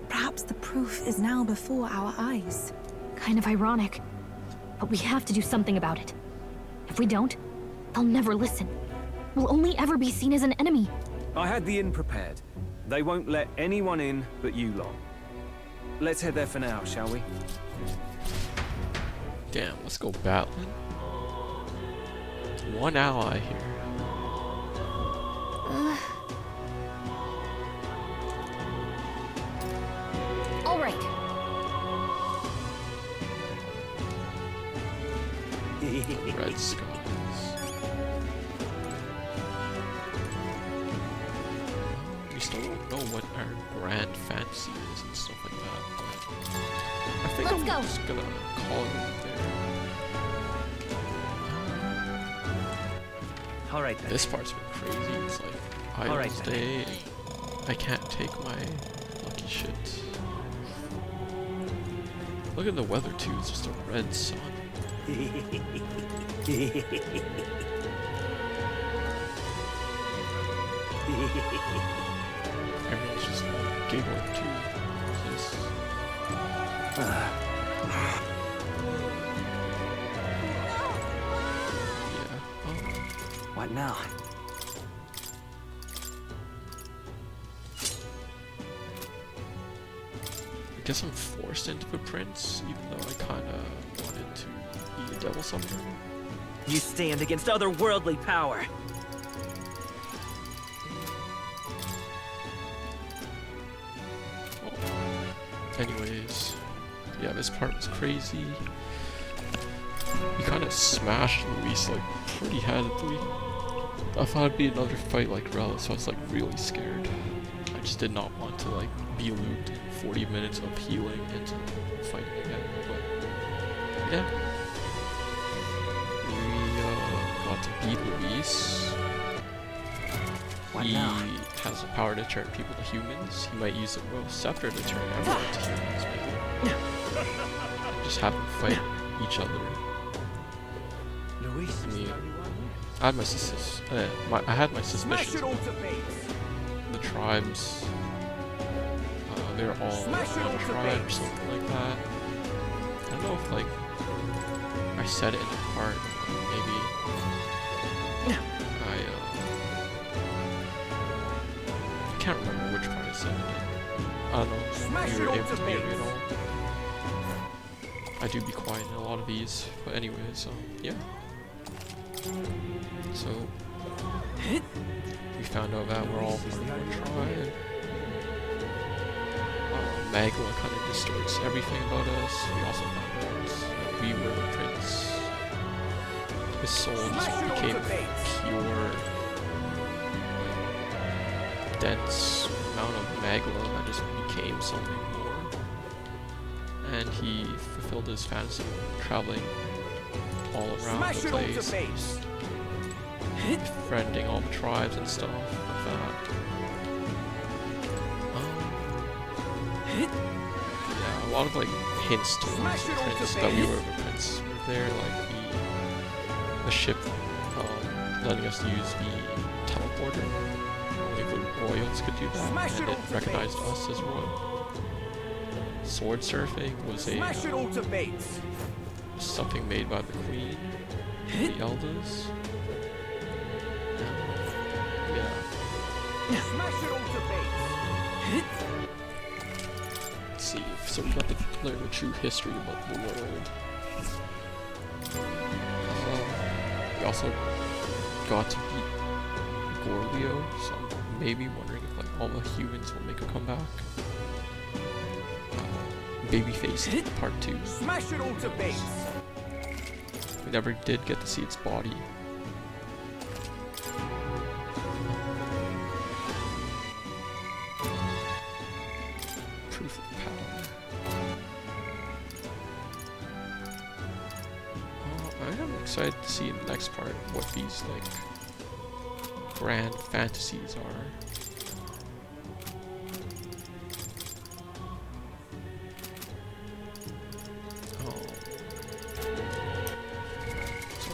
Speaker 5: Perhaps the proof is now before our eyes.
Speaker 15: Kind of ironic. But we have to do something about it. If we don't, they'll never listen. We'll only ever be seen as an enemy.
Speaker 4: I had the inn prepared. They won't let anyone in but you lot. Let's head there for now, shall we?
Speaker 1: Damn, let's go Batlin. One ally here.
Speaker 15: All right.
Speaker 1: Red skies. We still don't know what our grand fantasy is and stuff like that, but I think I'm just gonna call it there.
Speaker 7: Alright then.
Speaker 1: This part's been crazy. It's like Idol's Day. I can't take my lucky shit. Look at the weather too, it's just a red sun. Everyone's just giggling too. This. Yeah.
Speaker 7: What now?
Speaker 1: I guess I'm forced into the prince, even though I kinda wanted to be a devil summoner.
Speaker 7: You stand against otherworldly power.
Speaker 1: Anyways, yeah, this part was crazy. He kind of smashed Luis like pretty handedly. I thought it'd be another fight like Rella, so I was like really scared. I just did not want to like be looped in 40 minutes of healing into fighting again. But yeah, we got to beat Luis. He has the power to turn people to humans. He might use the Royal Scepter to turn everyone to humans, maybe. And just have them fight each other. I mean, I had my suspicions. The tribes, they're all one tribe or something like that. I don't know if like I said it in a part, maybe I can't remember which part I said it in. I don't know if you were able to hear me at all. I do be quiet in a lot of these, but anyways, yeah. So, we found out that we're all part of one tribe. Magla kind of distorts everything about us. We also found out that we were the prince. His soul just became pure, dense amount of Magla that just became something more. And he fulfilled his fantasy of traveling all around the place, befriending all the tribes and stuff like that. Yeah, a lot of like hints towards the prince that we were the prince were there, like the ship letting us use the teleporter. Only the royals could do that, and it recognized us as royal. Sword surfing was a something made by the Queen, the Elders. Yeah.
Speaker 20: Smash it all to bits.
Speaker 1: Let's see, so we got to learn the true history about the world. We also got to beat Gorleo, so I'm maybe wondering if like all the humans will make a comeback. Babyface Part 2.
Speaker 20: Smash it all to bits.
Speaker 1: We never did get to see its body. Proof of power. I am excited to see in the next part what these like grand fantasies are.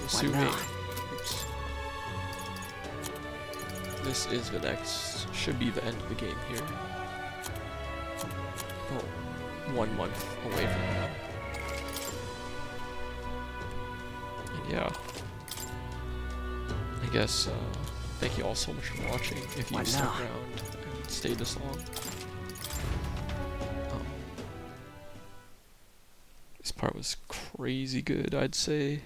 Speaker 1: Assuming, oops, this is the next, should be the end of the game here. Oh, 1 month away from now. And yeah, I guess, thank you all so much for watching, if you stuck around and stayed this long. This part was crazy good, I'd say.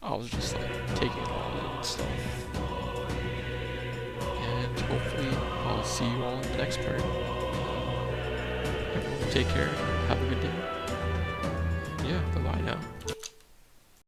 Speaker 1: I was just like taking it all in and stuff. And hopefully I'll see you all in the next part. Everyone take care. Have a good day.